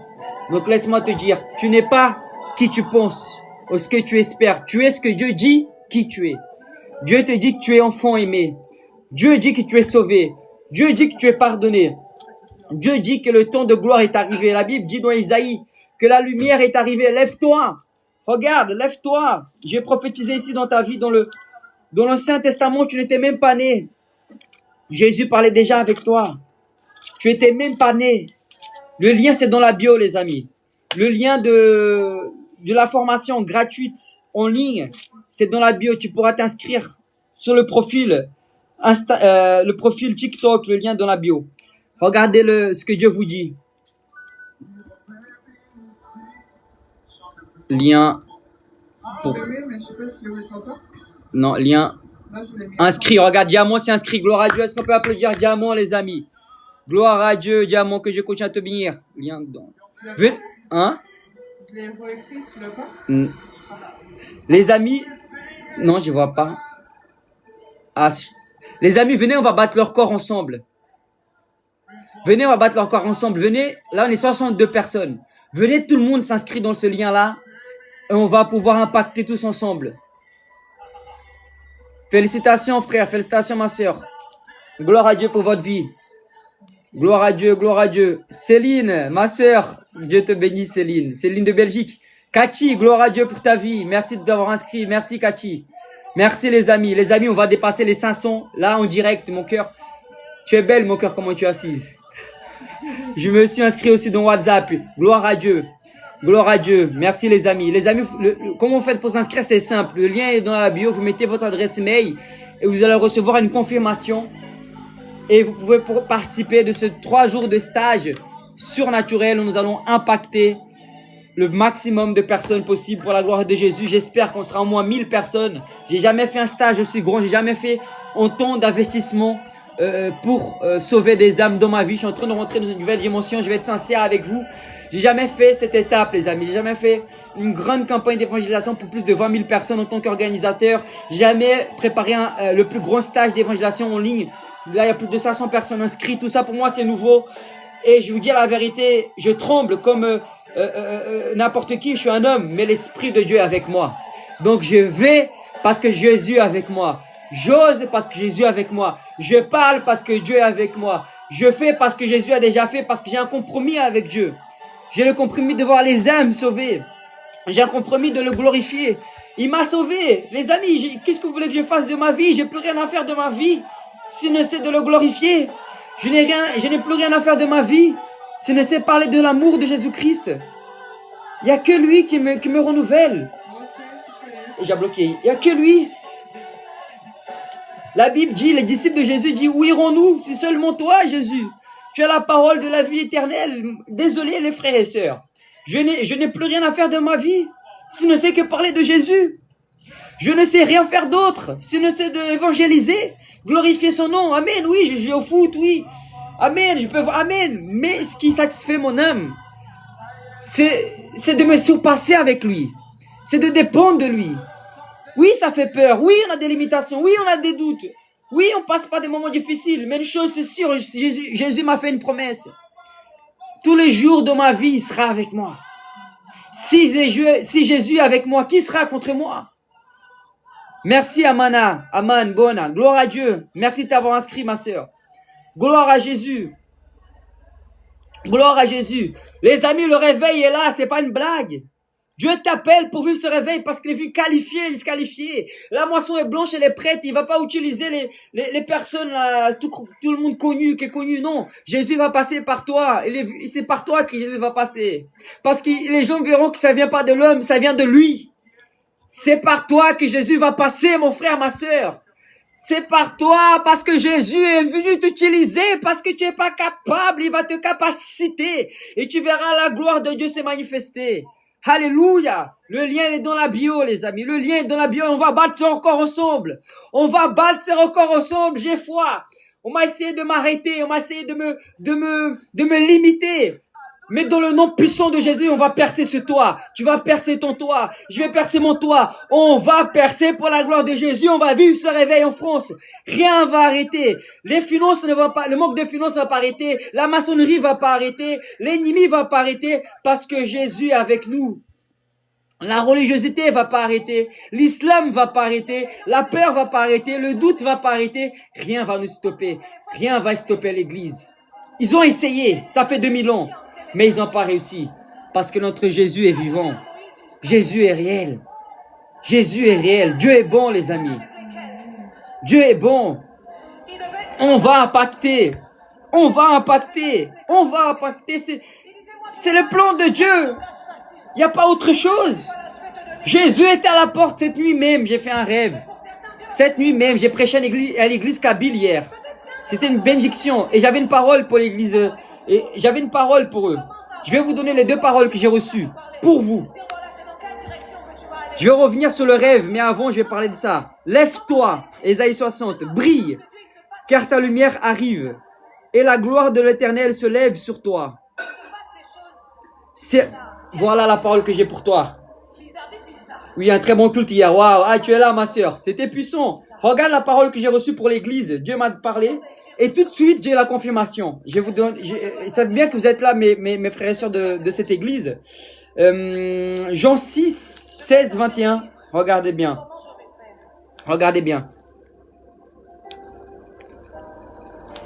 Donc laisse-moi te dire, tu n'es pas qui tu penses ou ce que tu espères. Tu es ce que Dieu dit qui tu es. Dieu te dit que tu es enfant aimé. Dieu dit que tu es sauvé. Dieu dit que tu es pardonné. Dieu dit que le temps de gloire est arrivé. La Bible dit dans Isaïe que la lumière est arrivée. Lève-toi. Regarde, lève-toi. Je vais prophétiser ici dans ta vie, dans l'Ancien Testament, tu n'étais même pas né. Jésus parlait déjà avec toi. Tu étais même pas né. Le lien, c'est dans la bio, les amis. Le lien de la formation gratuite en ligne, c'est dans la bio. Tu pourras t'inscrire sur le profil le profil TikTok, le lien dans la bio. Regardez ce que Dieu vous dit. Lien pour... Non, lien inscrit. Regarde, Diamant, c'est inscrit. Gloire à Dieu. Est-ce qu'on peut applaudir Diamant, les amis? Gloire à Dieu, Diamant, que Dieu continue à te bénir. Lien dedans. Hein? Je l'ai réécrit, tu l'as pas? Les amis, non, je vois pas. Ah, les amis, venez, on va battre leur corps ensemble. Venez, on va battre leur corps ensemble. Venez, là, on est 62 personnes. Venez, tout le monde s'inscrit dans ce lien-là et on va pouvoir impacter tous ensemble. Félicitations, frère. Félicitations, ma soeur. Gloire à Dieu pour votre vie. Gloire à Dieu, gloire à Dieu. Céline, ma soeur, Dieu te bénisse, Céline. Céline de Belgique. Cathy, gloire à Dieu pour ta vie. Merci de t'avoir inscrit. Merci, Cathy. Merci, les amis. Les amis, on va dépasser les 500. Là, en direct, mon cœur. Tu es belle, mon cœur, comment tu es assise. Je me suis inscrit aussi dans WhatsApp. Gloire à Dieu. Gloire à Dieu. Merci, les amis. Les amis, comment vous faites pour s'inscrire? C'est simple. Le lien est dans la bio. Vous mettez votre adresse mail et vous allez recevoir une confirmation. Et vous pouvez participer de ce 3 jours de stage surnaturel où nous allons impacter le maximum de personnes possible pour la gloire de Jésus. J'espère qu'on sera au moins 1000 personnes. J'ai jamais fait un stage aussi grand. J'ai jamais fait autant d'investissement pour sauver des âmes dans ma vie. Je suis en train de rentrer dans une nouvelle dimension. Je vais être sincère avec vous. J'ai jamais fait cette étape, les amis. J'ai jamais fait une grande campagne d'évangélisation pour plus de 20 000 personnes en tant qu'organisateur. J'ai jamais préparé le plus grand stage d'évangélisation en ligne. Là, il y a plus de 500 personnes inscrites. Tout ça, pour moi, c'est nouveau. Et je vous dis la vérité, je tremble comme n'importe qui. Je suis un homme, mais l'Esprit de Dieu est avec moi. Donc, je vais parce que Jésus est avec moi. J'ose parce que Jésus est avec moi. Je parle parce que Dieu est avec moi. Je fais parce que Jésus a déjà fait, parce que j'ai un compromis avec Dieu. J'ai le compromis de voir les âmes sauvées. J'ai un compromis de le glorifier. Il m'a sauvé. Les amis, qu'est-ce que vous voulez que je fasse de ma vie? J'ai plus rien à faire de ma vie si ne c'est de le glorifier. Je n'ai plus rien à faire de ma vie si ne c'est parler de l'amour de Jésus-Christ. Il n'y a que lui qui me renouvelle. Et j'ai bloqué. Il n'y a que lui. La Bible dit, les disciples de Jésus disent, où irons-nous si seulement toi, Jésus? Tu as la parole de la vie éternelle. Désolé les frères et sœurs. Je n'ai plus rien à faire de ma vie si ne c'est que parler de Jésus. Je ne sais rien faire d'autre si ne c'est d'évangéliser, glorifier son nom. Amen, oui, je joue au foot, oui. Amen, je peux voir, amen. Mais ce qui satisfait mon âme, c'est de me surpasser avec lui. C'est de dépendre de lui. Oui, ça fait peur. Oui, on a des limitations. Oui, on a des doutes. Oui, on passe par des moments difficiles. Mais une chose c'est sûre, Jésus m'a fait une promesse. Tous les jours de ma vie, il sera avec moi. Si Jésus est avec moi, qui sera contre moi? Merci Amana, Aman, Bona. Gloire à Dieu. Merci de t'avoir inscrit, ma sœur. Gloire à Jésus. Gloire à Jésus. Les amis, le réveil est là, c'est pas une blague. Dieu t'appelle pour vivre ce réveil parce qu'il est vu qualifier et disqualifier. La moisson est blanche, elle est prête. Il va pas utiliser les personnes, là, tout le monde connu, qui est connu. Non, Jésus va passer par toi. C'est par toi que Jésus va passer. Parce que les gens verront que ça vient pas de l'homme, ça vient de lui. C'est par toi que Jésus va passer, mon frère, ma sœur. C'est par toi, parce que Jésus est venu t'utiliser, parce que tu n'es pas capable, il va te capaciter. Et tu verras la gloire de Dieu se manifester. Alléluia. Le lien est dans la bio, les amis. Le lien est dans la bio. On va battre ce record ensemble. On va battre ce record ensemble. J'ai foi. On m'a essayé de m'arrêter. On m'a essayé de me limiter. Mais dans le nom puissant de Jésus, on va percer ce toit. Tu vas percer ton toit. Je vais percer mon toit. On va percer pour la gloire de Jésus. On va vivre ce réveil en France. Rien va arrêter. Les finances ne vont pas, le manque de finances ne va pas arrêter. La maçonnerie ne va pas arrêter. L'ennemi ne va pas arrêter parce que Jésus est avec nous. La religiosité ne va pas arrêter. L'islam ne va pas arrêter. La peur ne va pas arrêter. Le doute ne va pas arrêter. Rien va nous stopper. Rien va stopper l'église. Ils ont essayé. Ça fait 2000 ans. Mais ils n'ont pas réussi. Parce que notre Jésus est vivant. Jésus est réel. Jésus est réel. Dieu est bon, les amis. Dieu est bon. On va impacter. On va impacter. On va impacter. C'est le plan de Dieu. Il n'y a pas autre chose. Jésus était à la porte cette nuit même. J'ai fait un rêve. Cette nuit même, j'ai prêché à l'église Kabyle hier. C'était une bénédiction. Et j'avais une parole pour l'église. Et j'avais une parole pour eux. Je vais vous donner les 2 paroles que j'ai reçues. Pour vous. Je vais revenir sur le rêve. Mais avant, je vais parler de ça. Lève-toi. Ésaïe 60. Brille. Car ta lumière arrive. Et la gloire de l'Éternel se lève sur toi. Voilà la parole que j'ai pour toi. Oui, un très bon culte hier. Waouh, ah, tu es là, ma soeur. C'était puissant. Regarde la parole que j'ai reçue pour l'église. Dieu m'a parlé. Et tout de suite, j'ai la confirmation. Je vous donne, ça veut bien que vous êtes là, mes frères et sœurs de cette église. Jean 6, 16, 21. Regardez bien. Regardez bien.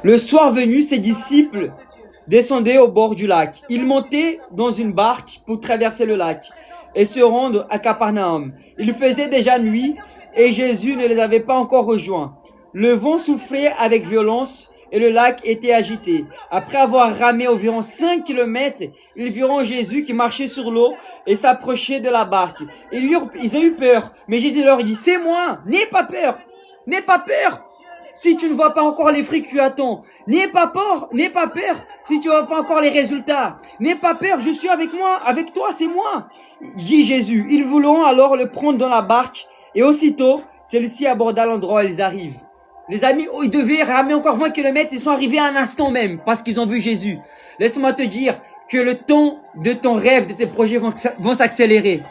Le soir venu, ses disciples descendaient au bord du lac. Ils montaient dans une barque pour traverser le lac et se rendre à Capernaum. Il faisait déjà nuit et Jésus ne les avait pas encore rejoints. Le vent soufflait avec violence et le lac était agité. Après avoir ramé environ 5 kilomètres, ils virent Jésus qui marchait sur l'eau et s'approchait de la barque. Ils ont eu peur, mais Jésus leur dit, c'est moi, n'aie pas peur, n'aie pas peur. Si tu ne vois pas encore les fruits que tu attends, n'aie pas peur si tu ne vois pas encore les résultats. N'aie pas peur, je suis avec moi, avec toi, c'est moi, dit Jésus. Ils voulurent alors le prendre dans la barque et aussitôt, celle-ci aborda l'endroit où ils arrivent. Les amis, ils devaient ramer encore 20 km, ils sont arrivés à un instant même parce qu'ils ont vu Jésus. Laisse-moi te dire que le temps de ton rêve, de tes projets vont s'accélérer.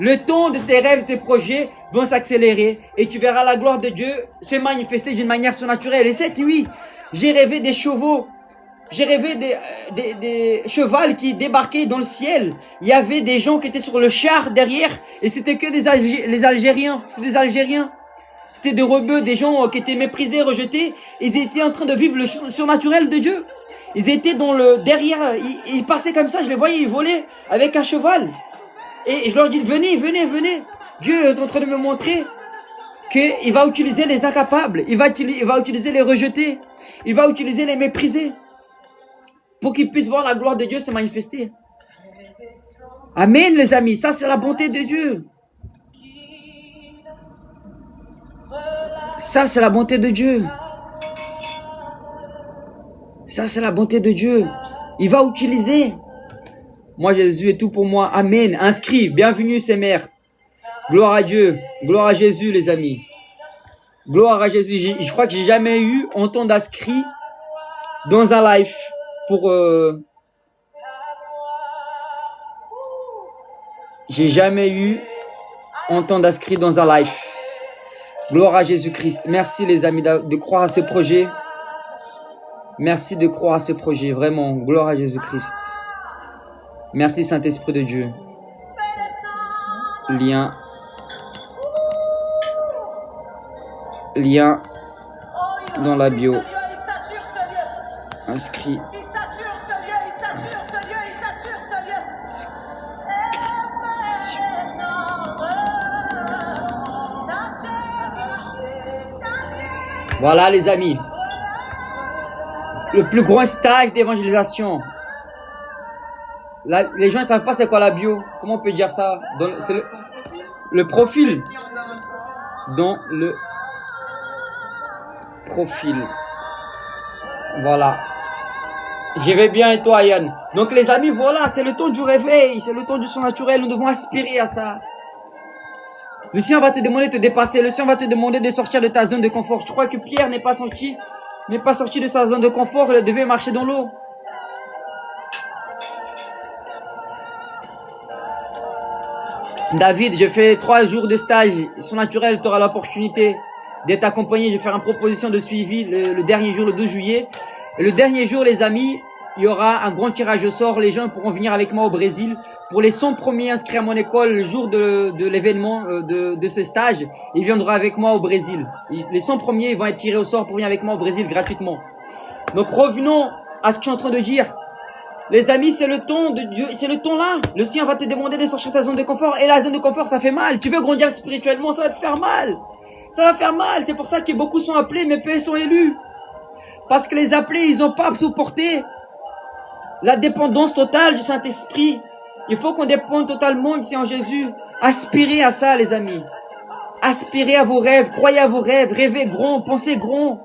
Le temps de tes rêves, de tes projets vont s'accélérer et tu verras la gloire de Dieu se manifester d'une manière surnaturelle. Et cette nuit, j'ai rêvé des chevaux. J'ai rêvé des chevals qui débarquaient dans le ciel. Il y avait des gens qui étaient sur le char derrière et c'était que les Algériens. C'était des Algériens. C'était des rebeux, des gens qui étaient méprisés, rejetés. Ils étaient en train de vivre le surnaturel de Dieu. Ils étaient dans le derrière, ils passaient comme ça, je les voyais, ils volaient avec un cheval. Et je leur dis, venez, venez, venez. Dieu est en train de me montrer qu'il va utiliser les incapables, il va utiliser les rejetés, il va utiliser les méprisés pour qu'ils puissent voir la gloire de Dieu se manifester. Amen les amis, ça c'est la bonté de Dieu. Ça c'est la bonté de Dieu. Ça c'est la bonté de Dieu. Il va utiliser. Moi Jésus est tout pour moi. Amen. Inscrit. Bienvenue ces mères. Gloire à Dieu. Gloire à Jésus les amis. Gloire à Jésus. Je crois que j'ai jamais eu autant d'inscrits dans un live pour... J'ai jamais eu autant d'inscrits dans un live. Gloire à Jésus-Christ. Merci les amis de croire à ce projet. Merci de croire à ce projet. Vraiment, gloire à Jésus-Christ. Merci Saint-Esprit de Dieu. Lien dans la bio. Inscrit. Voilà les amis. Le plus grand stage d'évangélisation. Les gens ne savent pas c'est quoi la bio. Comment on peut dire ça? C'est le profil. Dans le profil. Voilà. Je vais bien et toi Yann? Donc les amis, voilà, c'est le temps du réveil. C'est le temps du son naturel. Nous devons aspirer à ça. Le Seigneur va te demander de te dépasser. Le Seigneur va te demander de sortir de ta zone de confort. Je crois que Pierre n'est pas sorti de sa zone de confort. Il devait marcher dans l'eau. David, j'ai fait 3 jours de stage. Son naturel, tu auras l'opportunité d'être accompagné. Je vais faire une proposition de suivi le dernier jour, le 2 juillet. Et le dernier jour, les amis, il y aura un grand tirage au sort. Les gens pourront venir avec moi au Brésil. Pour les 100 premiers inscrits à mon école, le jour de l'événement de ce stage, ils viendront avec moi au Brésil. Les 100 premiers vont être tirés au sort pour venir avec moi au Brésil gratuitement. Donc revenons à ce que je suis en train de dire. Les amis, c'est le temps de Dieu, c'est le temps là. Le Seigneur va te demander de sortir de ta zone de confort. Et la zone de confort, ça fait mal. Tu veux grandir spirituellement, ça va te faire mal. Ça va faire mal. C'est pour ça que beaucoup sont appelés, mais peu sont élus. Parce que les appelés, ils n'ont pas supporté la dépendance totale du Saint-Esprit. Il faut qu'on dépende totalement ici en Jésus. Aspirez à ça, les amis. Aspirez à vos rêves, croyez à vos rêves, rêvez grand, pensez grand.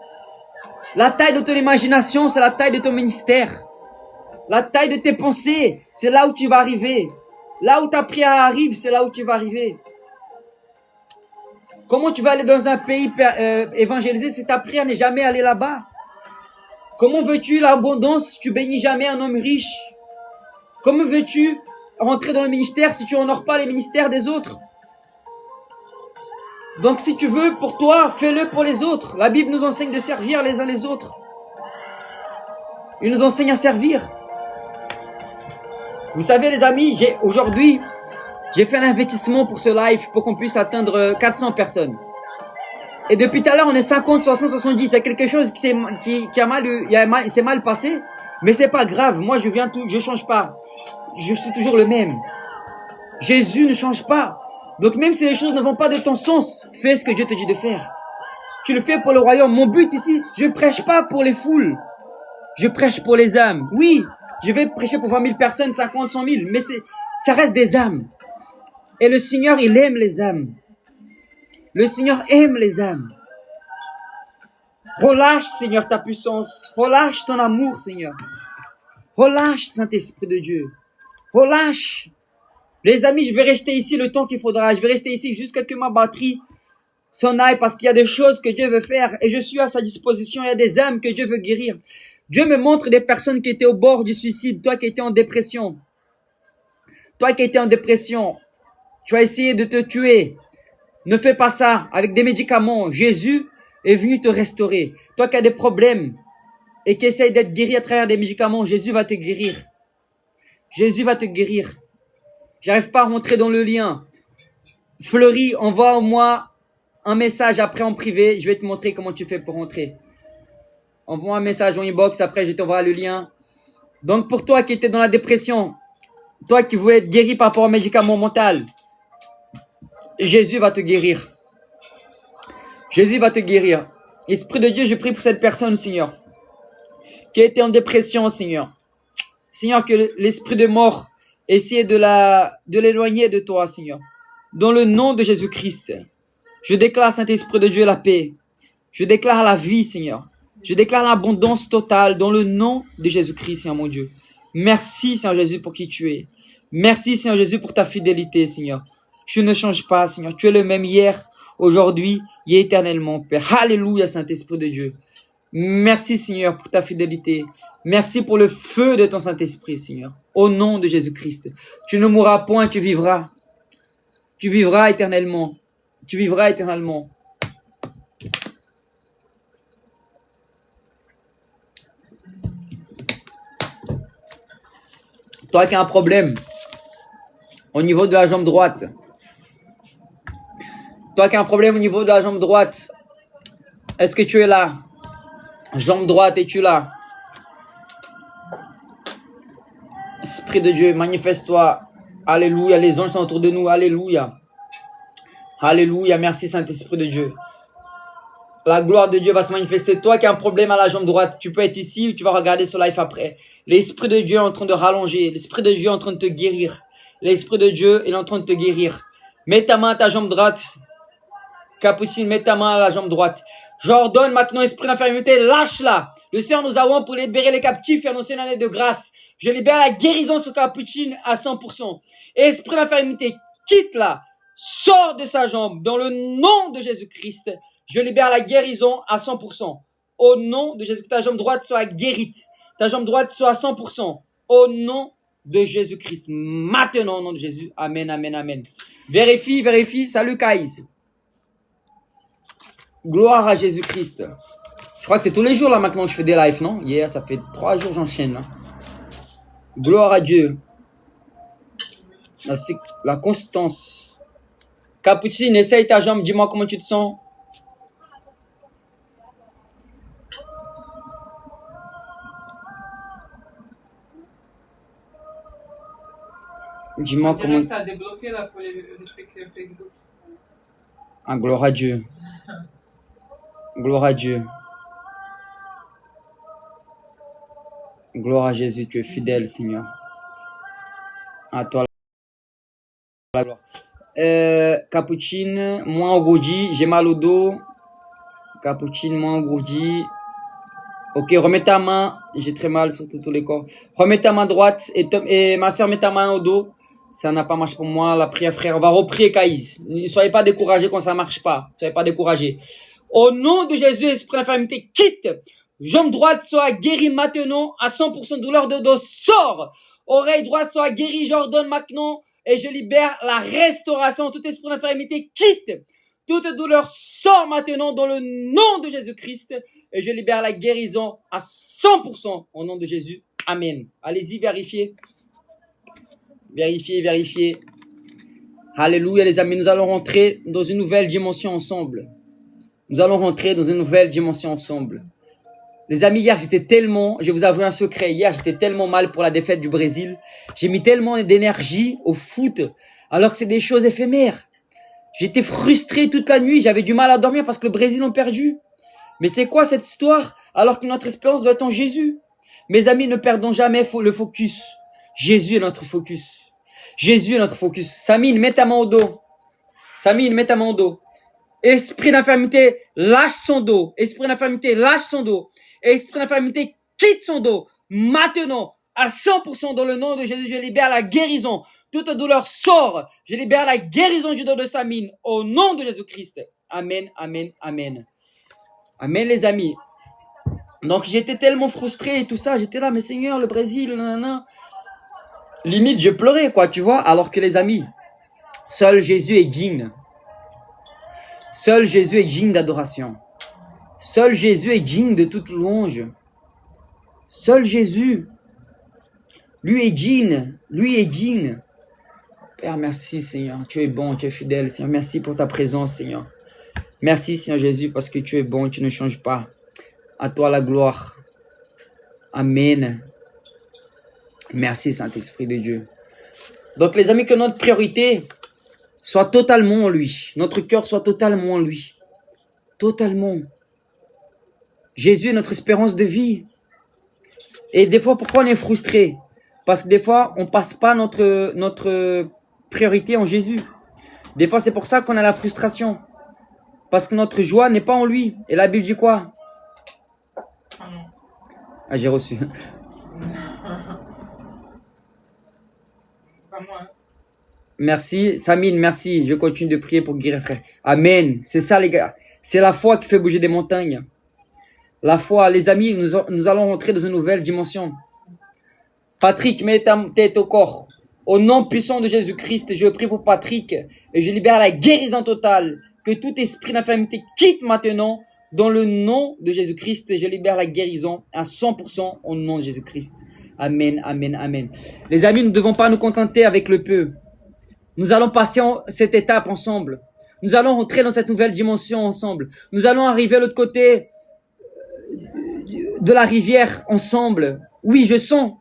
La taille de ton imagination, c'est la taille de ton ministère. La taille de tes pensées, c'est là où tu vas arriver. Là où ta prière arrive, c'est là où tu vas arriver. Comment tu vas aller dans un pays évangélisé si ta prière n'est jamais allée là-bas? Comment veux-tu l'abondance si tu bénis jamais un homme riche? Comment veux-tu rentrer dans le ministère si tu honores pas les ministères des autres? Donc si tu veux pour toi, fais-le pour les autres. La Bible nous enseigne de servir les uns les autres. Il nous enseigne à servir. Vous savez les amis, aujourd'hui, j'ai fait un investissement pour ce live pour qu'on puisse atteindre 400 personnes. Et depuis tout à l'heure, on est 50, 60, 70. Il y a quelque chose qui s'est mal passé, mais c'est pas grave. Moi, je change pas. Je suis toujours le même. Jésus ne change pas. Donc même si les choses ne vont pas de ton sens, fais ce que Dieu te dit de faire. Tu le fais pour le royaume. Mon but ici, je ne prêche pas pour les foules. Je prêche pour les âmes. Oui, je vais prêcher pour 20 000 personnes, 50, 100 000, mais ça reste des âmes. Et le Seigneur, il aime les âmes. Le Seigneur aime les âmes. Relâche, Seigneur, ta puissance. Relâche ton amour, Seigneur. Relâche, Saint-Esprit de Dieu. Relâche. Les amis, je vais rester ici le temps qu'il faudra. Je vais rester ici jusqu'à ce que ma batterie s'en aille parce qu'il y a des choses que Dieu veut faire et je suis à sa disposition. Il y a des âmes que Dieu veut guérir. Dieu me montre des personnes qui étaient au bord du suicide. Toi qui étais en dépression. Toi qui étais en dépression. Tu as essayé de te tuer. Ne fais pas ça avec des médicaments. Jésus est venu te restaurer. Toi qui as des problèmes et qui essayes d'être guéri à travers des médicaments, Jésus va te guérir. Jésus va te guérir. J'arrive pas à rentrer dans le lien. Fleury, envoie-moi un message après en privé. Je vais te montrer comment tu fais pour rentrer. Envoie un message en inbox. Après, je t'envoie le lien. Donc pour toi qui étais dans la dépression, toi qui voulais être guéri par rapport au médicament mental, Jésus va te guérir. Jésus va te guérir. Esprit de Dieu, je prie pour cette personne, Seigneur, qui a été en dépression, Seigneur. Seigneur, que l'esprit de mort essaie de l'éloigner de toi, Seigneur. Dans le nom de Jésus-Christ, je déclare, Saint-Esprit de Dieu, la paix. Je déclare la vie, Seigneur. Je déclare l'abondance totale dans le nom de Jésus-Christ, Seigneur mon Dieu. Merci, Seigneur Jésus, pour qui tu es. Merci, Seigneur Jésus, pour ta fidélité, Seigneur. Tu ne changes pas, Seigneur. Tu es le même hier, aujourd'hui et éternellement, Père. Alléluia, Saint-Esprit de Dieu. Merci, Seigneur, pour ta fidélité. Merci pour le feu de ton Saint-Esprit, Seigneur. Au nom de Jésus-Christ. Tu ne mourras point, tu vivras. Tu vivras éternellement. Tu vivras éternellement. Toi qui as un problème au niveau de la jambe droite. Toi qui as un problème au niveau de la jambe droite. Est-ce que tu es là? Jambe droite, es-tu là? Esprit de Dieu, manifeste-toi. Alléluia, les anges sont autour de nous. Alléluia. Alléluia, merci Saint-Esprit de Dieu. La gloire de Dieu va se manifester. Toi qui as un problème à la jambe droite, tu peux être ici ou tu vas regarder ce live après. L'Esprit de Dieu est en train de rallonger. L'Esprit de Dieu est en train de te guérir. L'Esprit de Dieu est en train de te guérir. Mets ta main à ta jambe droite. Capucine, mets ta main à la jambe droite. J'ordonne maintenant, esprit d'infirmité, lâche-la. Le Seigneur nous avons pour libérer les captifs et annoncer une année de grâce. Je libère la guérison sur Capucine à 100%. Esprit d'infirmité, quitte-la. Sors de sa jambe. Dans le nom de Jésus-Christ, je libère la guérison à 100%. Au nom de Jésus, que ta jambe droite soit guérite. Ta jambe droite soit à 100%. Au nom de Jésus-Christ. Maintenant, au nom de Jésus. Amen, amen, amen. Vérifie, vérifie. Salut, Kaïs. Gloire à Jésus-Christ. Je crois que c'est tous les jours là maintenant que je fais des lives, non? Hier, ça fait 3 jours j'enchaîne là. Gloire à Dieu. La constance. Capucine, essaye ta jambe, dis-moi comment tu te sens. Dis-moi comment. Ça a débloqué là pour les trucs Facebook. Ah, gloire à Dieu. Gloire à Dieu. Gloire à Jésus, tu es fidèle, Seigneur. À toi la gloire. Capucine, moi engourdi, j'ai mal au dos. Capucine, moi engourdi. Ok, remets ta main. J'ai très mal sur tous les corps. Remets ta main droite et ma soeur, mets ta main au dos. Ça n'a pas marché pour moi. La prière, frère. On va reprier, Caïs. Ne soyez pas découragés quand ça ne marche pas. Ne soyez pas découragés. Au nom de Jésus, esprit d'infirmité, quitte. Jambe droite soit guérie maintenant à 100% de douleur de dos. Sors. Oreille droite soit guérie. J'ordonne maintenant et je libère la restauration. Tout esprit d'infirmité, quitte. Toute douleur sort maintenant dans le nom de Jésus-Christ. Et je libère la guérison à 100% au nom de Jésus. Amen. Allez-y, vérifiez. Vérifiez, vérifiez. Alléluia, les amis. Nous allons rentrer dans une nouvelle dimension ensemble. Nous allons rentrer dans une nouvelle dimension ensemble. Les amis, hier, je vais vous avouer un secret. Hier, j'étais tellement mal pour la défaite du Brésil. J'ai mis tellement d'énergie au foot, alors que c'est des choses éphémères. J'étais frustré toute la nuit. J'avais du mal à dormir parce que le Brésil a perdu. Mais c'est quoi cette histoire alors que notre espérance doit être en Jésus? Mes amis, ne perdons jamais le focus. Jésus est notre focus. Jésus est notre focus. Samine, mets ta main au dos. Samine, mets ta main au dos. Esprit d'infirmité, lâche son dos. Esprit d'infirmité, lâche son dos. Esprit d'infirmité, quitte son dos. Maintenant, à 100% dans le nom de Jésus, je libère la guérison. Toute douleur sort. Je libère la guérison du dos de Samine. Au nom de Jésus-Christ. Amen, amen, amen. Amen, les amis. Donc, j'étais tellement frustré et tout ça. J'étais là, mais Seigneur, le Brésil, nanana. Limite, je pleurais, quoi, tu vois. Alors que les amis, seul Jésus est digne. Seul Jésus est digne d'adoration. Seul Jésus est digne de toute louange. Seul Jésus, lui est digne. Lui est digne. Père, merci, Seigneur. Tu es bon, tu es fidèle, Seigneur. Merci pour ta présence, Seigneur. Merci, Seigneur Jésus, parce que tu es bon et tu ne changes pas. À toi la gloire. Amen. Merci Saint-Esprit de Dieu. Donc les amis, que notre priorité soit totalement en lui. Notre cœur soit totalement en lui. Totalement. Jésus est notre espérance de vie. Et des fois, pourquoi on est frustré? Parce que des fois, on passe pas notre priorité en Jésus. Des fois, c'est pour ça qu'on a la frustration. Parce que notre joie n'est pas en lui. Et la Bible dit quoi? Ah non. Ah, j'ai reçu. Pas moi. Hein. Merci, Samine, merci. Je continue de prier pour guérir, frère. Amen. C'est ça, les gars. C'est la foi qui fait bouger des montagnes. La foi, les amis, nous allons rentrer dans une nouvelle dimension. Patrick, mets ta tête au corps. Au nom puissant de Jésus-Christ, je prie pour Patrick et je libère la guérison totale. Que tout esprit d'infirmité quitte maintenant. Dans le nom de Jésus-Christ, je libère la guérison à 100% au nom de Jésus-Christ. Amen, amen, amen. Les amis, nous ne devons pas nous contenter avec le peu. Nous allons passer cette étape ensemble. Nous allons rentrer dans cette nouvelle dimension ensemble. Nous allons arriver à l'autre côté de la rivière ensemble. Oui, je sens.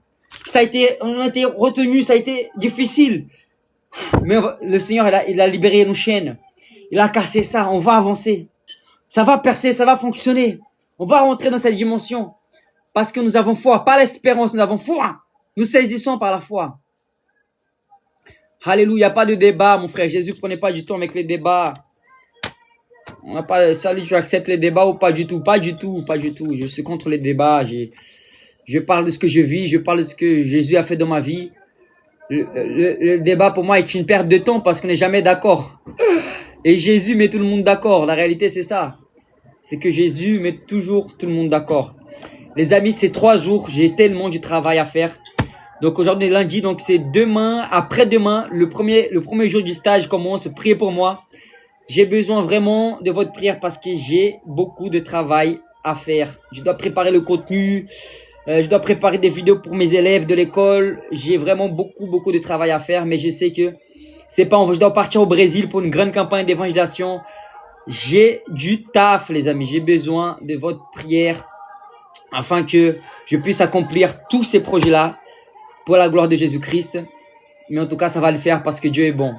On a été retenu, ça a été difficile. Mais le Seigneur, il a libéré nos chaînes. Il a cassé ça, on va avancer. Ça va percer, ça va fonctionner. On va rentrer dans cette dimension. Parce que nous avons foi, pas l'espérance, nous avons foi. Nous saisissons par la foi. Alléluia, pas de débat, mon frère. Jésus, prenez pas du temps avec les débats. On n'a pas, salut, tu acceptes les débats ou pas du tout? Pas du tout, pas du tout. Je suis contre les débats. Je parle de ce que je vis, je parle de ce que Jésus a fait dans ma vie. Le débat pour moi est une perte de temps parce qu'on n'est jamais d'accord. Et Jésus met tout le monde d'accord. La réalité, c'est ça. C'est que Jésus met toujours tout le monde d'accord. Les amis, c'est 3 jours. J'ai tellement du travail à faire. Donc aujourd'hui est lundi, donc c'est demain, après-demain, le premier jour du stage commence. Priez pour moi. J'ai besoin vraiment de votre prière parce que j'ai beaucoup de travail à faire. Je dois préparer le contenu. Je dois préparer des vidéos pour mes élèves de l'école. J'ai vraiment beaucoup de travail à faire. Mais je sais que c'est pas... Je dois partir au Brésil pour une grande campagne d'évangélisation. J'ai du taf, les amis. J'ai besoin de votre prière afin que je puisse accomplir tous ces projets-là pour la gloire de Jésus-Christ. Mais en tout cas, ça va le faire parce que Dieu est bon.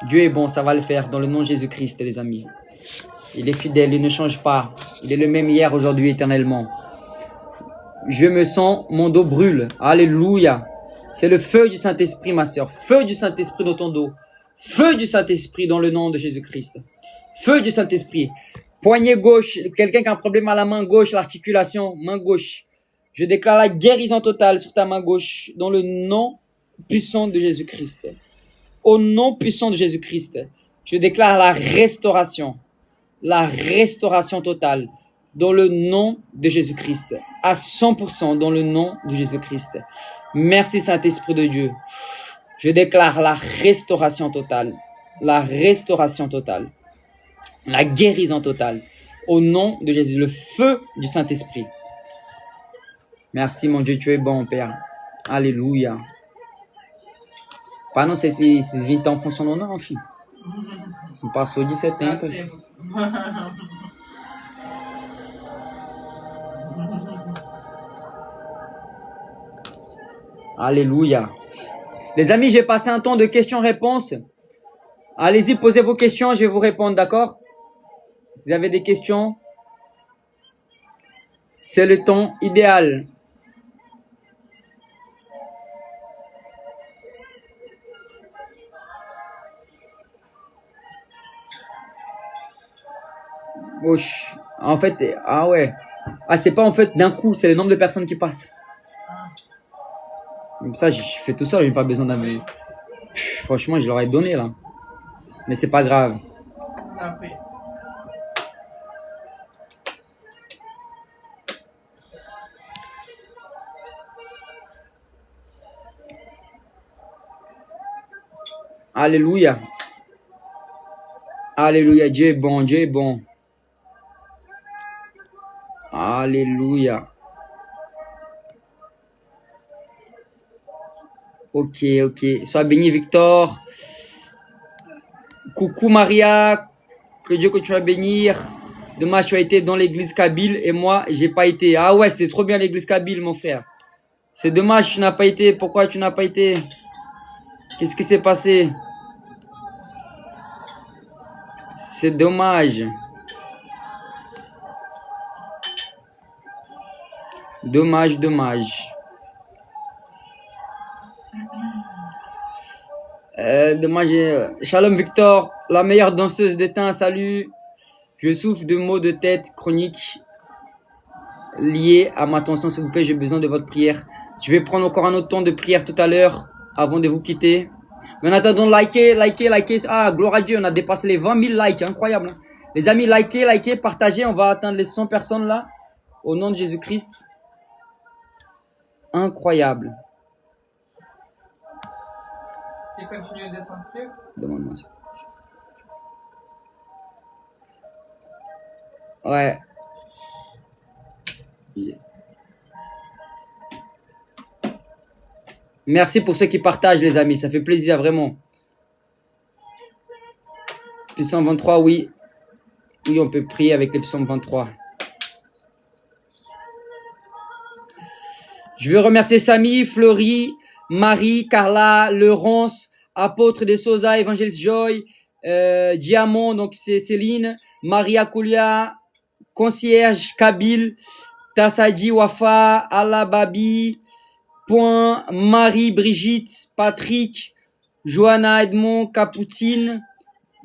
Dieu est bon, ça va le faire dans le nom de Jésus-Christ, les amis. Il est fidèle, il ne change pas. Il est le même hier, aujourd'hui, éternellement. Je me sens, mon dos brûle. Alléluia. C'est le feu du Saint-Esprit, ma soeur. Feu du Saint-Esprit dans ton dos. Feu du Saint-Esprit dans le nom de Jésus-Christ. Feu du Saint-Esprit. Poignet gauche. Quelqu'un qui a un problème à la main gauche, l'articulation, main gauche. Je déclare la guérison totale sur ta main gauche dans le nom puissant de Jésus-Christ. Au nom puissant de Jésus-Christ, je déclare la restauration totale dans le nom de Jésus-Christ, à 100% dans le nom de Jésus-Christ. Merci Saint-Esprit de Dieu. Je déclare la restauration totale, la guérison totale, au nom de Jésus, le feu du Saint-Esprit. Merci mon Dieu, tu es bon Père. Alléluia. Pai, não sei se esses 20 estão funcionando não, filho. Não passou de 70. Alléluia. Les amis, j'ai passé un temps de questions-réponses. Allez-y, posez vos questions, je vais vous répondre, d'accord? Si vous avez des questions, c'est le temps idéal. Wesh. En fait, ah ouais. Ah, c'est pas en fait d'un coup, c'est le nombre de personnes qui passent. Comme ça, je fais tout seul, j'ai pas besoin d'un... Franchement, je leur ai donné là. Mais c'est pas grave. Alléluia. Alléluia, Dieu est bon, Dieu est bon. Alléluia. Ok, ok. Sois béni, Victor. Coucou, Maria. Que Dieu continue à bénir. Dommage, tu as été dans l'église Kabyle et moi, j'ai pas été. Ah ouais, c'était trop bien l'église Kabyle, mon frère. C'est dommage, tu n'as pas été. Pourquoi tu n'as pas été? Qu'est-ce qui s'est passé? C'est dommage. Dommage, dommage. Dommage. Shalom Victor, la meilleure danseuse d'étain, salut. Je souffre de maux de tête chroniques liés à ma tension, s'il vous plaît, j'ai besoin de votre prière. Je vais prendre encore un autre temps de prière tout à l'heure avant de vous quitter. Mais en attendant, likez. Ah, gloire à Dieu, on a dépassé les 20 000 likes, incroyable. Hein. Les amis, likez, partagez, on va atteindre les 100 personnes là, au nom de Jésus-Christ. Incroyable. Et continue de s'inscrire. Demande-moi ça. Ouais. Merci pour ceux qui partagent, les amis. Ça fait plaisir, vraiment. Psaume 23, oui. Oui, on peut prier avec le psaume 23. Je veux remercier Samy, Fleury, Marie, Carla, Laurence, Apôtre de Sosa, Évangéliste Joy, Diamant, donc c'est Céline, Maria Koulia, Concierge, Kabil, Tassadi, Wafa, Alababi, Point, Marie, Brigitte, Patrick, Johanna, Edmond, Capoutine,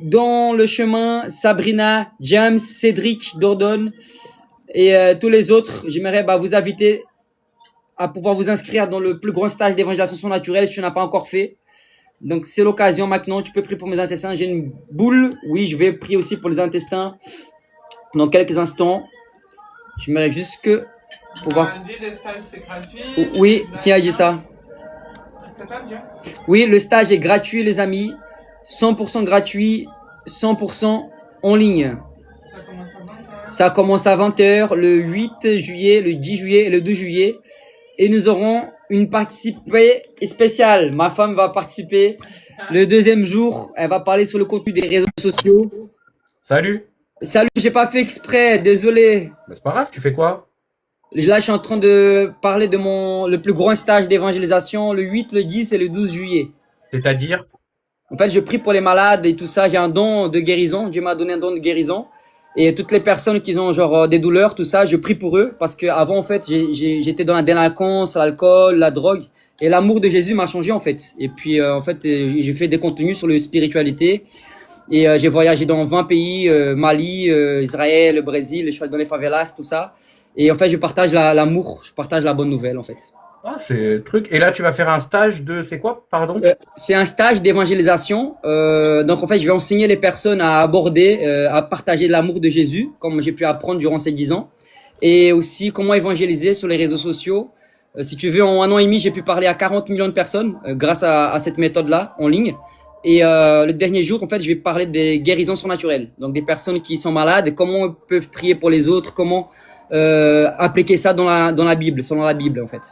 Dans le chemin, Sabrina, James, Cédric, Dordon et tous les autres. J'aimerais vous inviter à pouvoir vous inscrire dans le plus grand stage d'évangélisation surnaturelle si tu n'as pas encore fait. Donc c'est l'occasion maintenant, tu peux prier pour mes intestins. J'ai une boule, oui, je vais prier aussi pour les intestins dans quelques instants. J'aimerais juste que pouvoir... Oui, qui a dit ça? Oui, le stage est gratuit les amis, 100% gratuit, 100% en ligne. Ça commence à 20h le 8 juillet, le 10 juillet et le 2 juillet. Et nous aurons une participée spéciale. Ma femme va participer le deuxième jour. Elle va parler sur le contenu des réseaux sociaux. Salut. Salut, j'ai pas fait exprès, désolé. Mais c'est pas grave, tu fais quoi? Là, je suis en train de parler de le plus grand stage d'évangélisation, le 8, le 10 et le 12 juillet. C'est-à-dire? En fait, je prie pour les malades et tout ça. J'ai un don de guérison. Dieu m'a donné un don de guérison. Et toutes les personnes qui ont genre des douleurs, tout ça, je prie pour eux. Parce que avant, en fait, j'étais dans la délinquance, l'alcool, la drogue. Et l'amour de Jésus m'a changé, en fait. Et puis, en fait, j'ai fait des contenus sur la spiritualité. Et j'ai voyagé dans 20 pays, Mali, Israël, le Brésil, je suis allé dans les favelas, tout ça. Et en fait, je partage l'amour, je partage la bonne nouvelle, en fait. Ah, c'est le truc. Et là, tu vas faire un stage de, c'est quoi, pardon? C'est un stage d'évangélisation. Donc, en fait, je vais enseigner les personnes à aborder, à partager l'amour de Jésus, comme j'ai pu apprendre durant ces 10 ans. Et aussi, comment évangéliser sur les réseaux sociaux. Si tu veux, en 1 an et demi, j'ai pu parler à 40 millions de personnes grâce à cette méthode-là, en ligne. Et le dernier jour, en fait, je vais parler des guérisons surnaturelles. Donc, des personnes qui sont malades, comment ils peuvent prier pour les autres, comment appliquer ça dans la Bible, selon la Bible, en fait.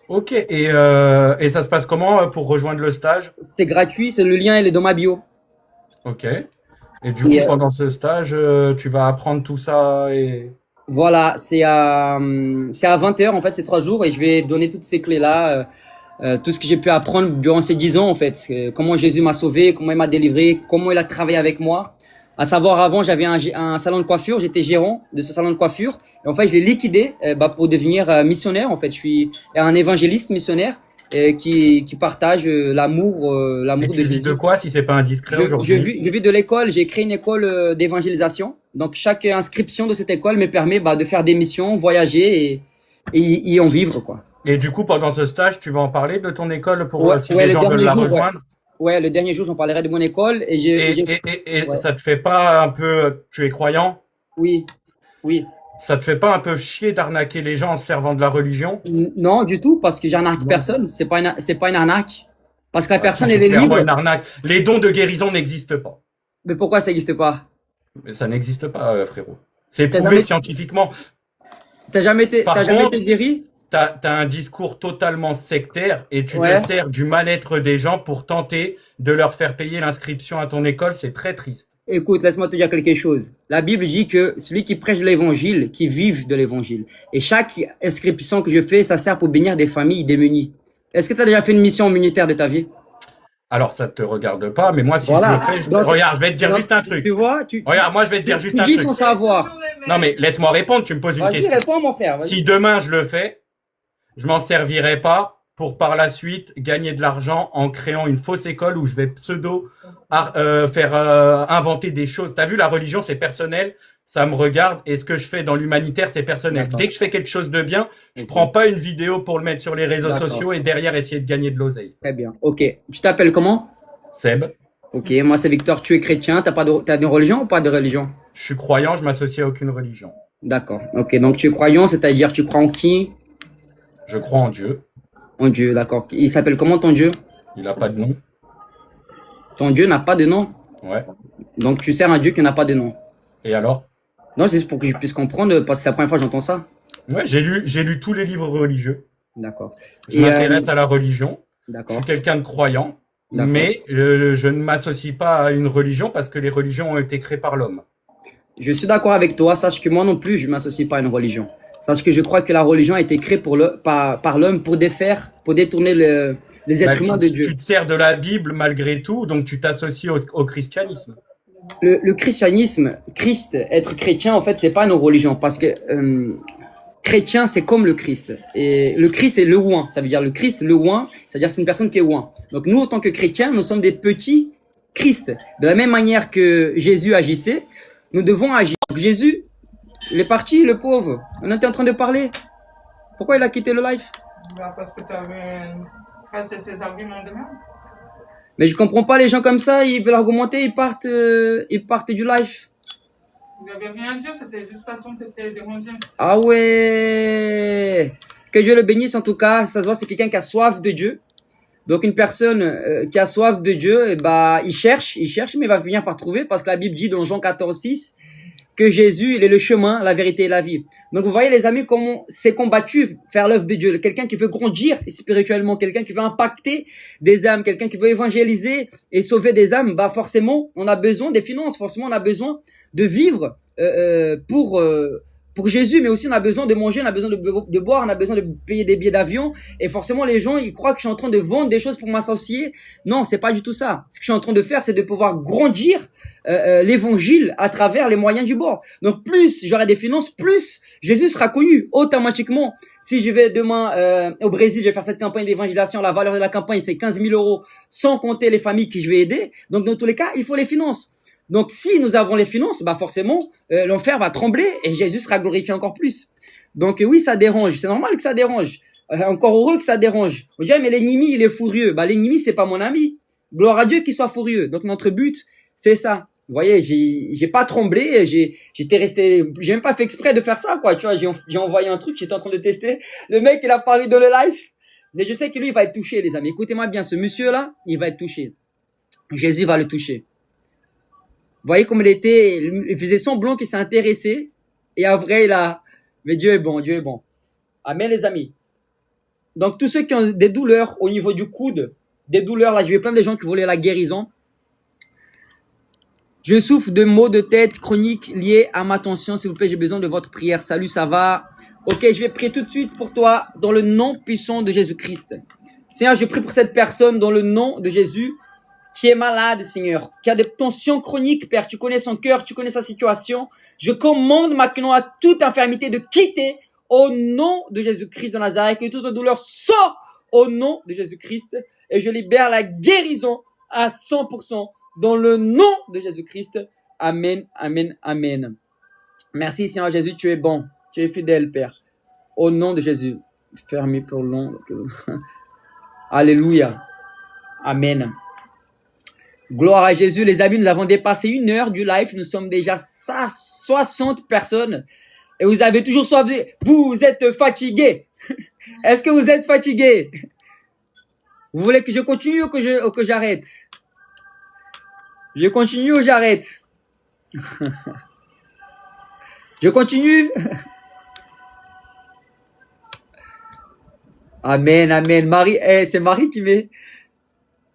Ok, et ça se passe comment pour rejoindre le stage? C'est gratuit, c'est le lien, il est dans ma bio. Ok. Et du coup, pendant ce stage, tu vas apprendre tout ça et... Voilà, c'est à 20h, en fait, c'est 3 jours et je vais donner toutes ces clés-là, tout ce que j'ai pu apprendre durant ces 10 ans, en fait. Comment Jésus m'a sauvé, comment il m'a délivré, comment il a travaillé avec moi. À savoir, avant, j'avais un salon de coiffure, j'étais gérant de ce salon de coiffure. Et en fait, je l'ai liquidé pour devenir missionnaire. En fait, je suis un évangéliste missionnaire qui partage l'amour Et de tu vis Jésus. de quoi, si c'est pas indiscret aujourd'hui? Je vis de l'école. J'ai créé une école d'évangélisation. Donc, chaque inscription de cette école me permet de faire des missions, voyager et y en vivre, quoi. Et du coup, pendant ce stage, tu vas en parler de ton école pour si ouais, les gens veulent la rejoindre? Ouais, le dernier jour, j'en parlerai de mon école. Et ça te fait pas un peu... Tu es croyant? Oui, oui. Ça te fait pas un peu chier d'arnaquer les gens en se servant de la religion? Non, du tout, parce que j'arnaque personne. C'est pas une arnaque. Parce que la personne, elle est clairement libre. Une arnaque. Les dons de guérison n'existent pas. Mais pourquoi ça n'existe pas? Mais ça n'existe pas, frérot. C'est prouvé scientifiquement. T'as jamais été guéri? T'as un discours totalement sectaire et tu te sers du mal-être des gens pour tenter de leur faire payer l'inscription à ton école. C'est très triste. Écoute, laisse-moi te dire quelque chose. La Bible dit que celui qui prêche l'évangile, qui vive de l'évangile. Et chaque inscription que je fais, ça sert pour bénir des familles démunies. Est-ce que tu as déjà fait une mission humanitaire de ta vie? Alors, ça te regarde pas, mais moi, si Voilà. je le fais, Donc, regarde, je vais te dire juste un truc. Tu vois, Regarde, moi, je vais te dire juste tu un dis truc. sans savoir. Non, mais laisse-moi répondre, tu me poses une Vas-y, question. réponds, mon frère. Vas-y. Si demain je le fais, je m'en servirai pas pour par la suite gagner de l'argent en créant une fausse école où je vais faire inventer des choses. T'as vu, la religion, c'est personnel, ça me regarde, et ce que je fais dans l'humanitaire, c'est personnel. Dès que je fais quelque chose de bien, je prends pas une vidéo pour le mettre sur les réseaux sociaux et derrière essayer de gagner de l'oseille. Très bien. Ok. Tu t'appelles comment? Seb. Ok, moi c'est Victor, tu es chrétien, t'as de religion ou pas de religion? Je suis croyant, je m'associe à aucune religion. D'accord. Ok, donc tu es croyant, c'est-à-dire tu crois en qui? Je crois en Dieu. En Dieu, d'accord. Il s'appelle comment ton Dieu? Il n'a pas de nom. Ton Dieu n'a pas de nom? Ouais. Donc tu sers un Dieu qui n'a pas de nom. Et alors? Non, c'est juste pour que je puisse comprendre, parce que c'est la première fois que j'entends ça. Ouais, j'ai lu tous les livres religieux. D'accord. Je m'intéresse à la religion. Je D'accord. suis quelqu'un de croyant. Mais je ne m'associe pas à une religion parce que les religions ont été créées par l'homme. Je suis d'accord avec toi. Sache que moi non plus, je ne m'associe pas à une religion. Sache que je crois que la religion a été créée par l'homme pour détourner les êtres humains de Dieu. Tu te sers de la Bible malgré tout, donc tu t'associes au christianisme. Le christianisme, être chrétien, en fait, c'est pas une religion. Parce que chrétien, c'est comme le Christ. Et le Christ est le oint. Ça veut dire le Christ, le oint, c'est-à-dire c'est une personne qui est oint. Donc nous, en tant que chrétiens, nous sommes des petits Christ. De la même manière que Jésus agissait, nous devons agir. Donc, Jésus, il est parti, le pauvre. On était en train de parler. Pourquoi il a quitté le live? Bah, parce que tu avais ces arguments de merde. Mais je comprends pas les gens comme ça, ils veulent argumenter, ils partent du live. Il n'y avait rien à dire, c'était juste Satan qui était dérangé. Ah ouais. Que Dieu le bénisse en tout cas. Ça se voit, c'est quelqu'un qui a soif de Dieu. Donc une personne qui a soif de Dieu, et bah, il cherche, mais il va finir par trouver parce que la Bible dit dans Jean 14:6 que Jésus, il est le chemin, la vérité et la vie. Donc vous voyez les amis comment c'est combattu faire l'œuvre de Dieu. Quelqu'un qui veut grandir spirituellement, quelqu'un qui veut impacter des âmes, quelqu'un qui veut évangéliser et sauver des âmes, bah forcément on a besoin des finances, forcément on a besoin de vivre pour Jésus, mais aussi on a besoin de manger, on a besoin de boire, on a besoin de payer des billets d'avion. Et forcément les gens ils croient que je suis en train de vendre des choses pour m'associer. Non, c'est pas du tout ça. Ce que je suis en train de faire, c'est de pouvoir grandir l'évangile à travers les moyens du bord. Donc plus j'aurai des finances, plus Jésus sera connu automatiquement. Si je vais demain au Brésil, je vais faire cette campagne d'évangélisation, la valeur de la campagne c'est 15 000 € sans compter les familles que je vais aider. Donc dans tous les cas, il faut les finances. Donc si nous avons les finances, bah forcément l'enfer va trembler et Jésus sera glorifié encore plus. Donc oui, ça dérange, c'est normal que ça dérange. Encore heureux que ça dérange. On dirait mais l'ennemi il est furieux. Bah l'ennemi c'est pas mon ami. Gloire à Dieu qu'il soit furieux. Donc notre but c'est ça. Vous voyez, j'ai pas tremblé, j'étais resté, j'ai même pas fait exprès de faire ça quoi. Tu vois, j'ai envoyé un truc, j'étais en train de tester. Le mec il a paru dans le live, mais je sais que lui il va être touché les amis. Écoutez-moi bien, ce monsieur là, il va être touché. Jésus va le toucher. Vous voyez comme il faisait semblant qu'il s'est intéressé. Et en vrai, mais Dieu est bon, Dieu est bon. Amen, les amis. Donc, tous ceux qui ont des douleurs au niveau du coude, des douleurs, là, j'ai vu plein de gens qui voulaient la guérison. Je souffre de maux de tête chroniques liés à ma tension. S'il vous plaît, j'ai besoin de votre prière. Salut, ça va? Ok, je vais prier tout de suite pour toi dans le nom puissant de Jésus-Christ. Seigneur, je prie pour cette personne dans le nom de Jésus qui est malade, Seigneur, qui a des tensions chroniques, Père. Tu connais son cœur, tu connais sa situation. Je commande maintenant à toute infirmité de quitter au nom de Jésus-Christ de Nazareth, que toute douleur sort au nom de Jésus-Christ et je libère la guérison à 100% dans le nom de Jésus-Christ. Amen, amen, amen. Merci, Seigneur Jésus, tu es bon, tu es fidèle, Père. Au nom de Jésus, fermé pour long. Alléluia. Amen. Gloire à Jésus, les amis, nous avons dépassé 1 heure du live, nous sommes déjà 60 personnes et vous avez toujours soif. Vous êtes fatigués. Est-ce que vous êtes fatigués? Vous voulez que je continue ou que j'arrête? Je continue ou j'arrête? Je continue? Amen, amen. Marie, c'est Marie qui met.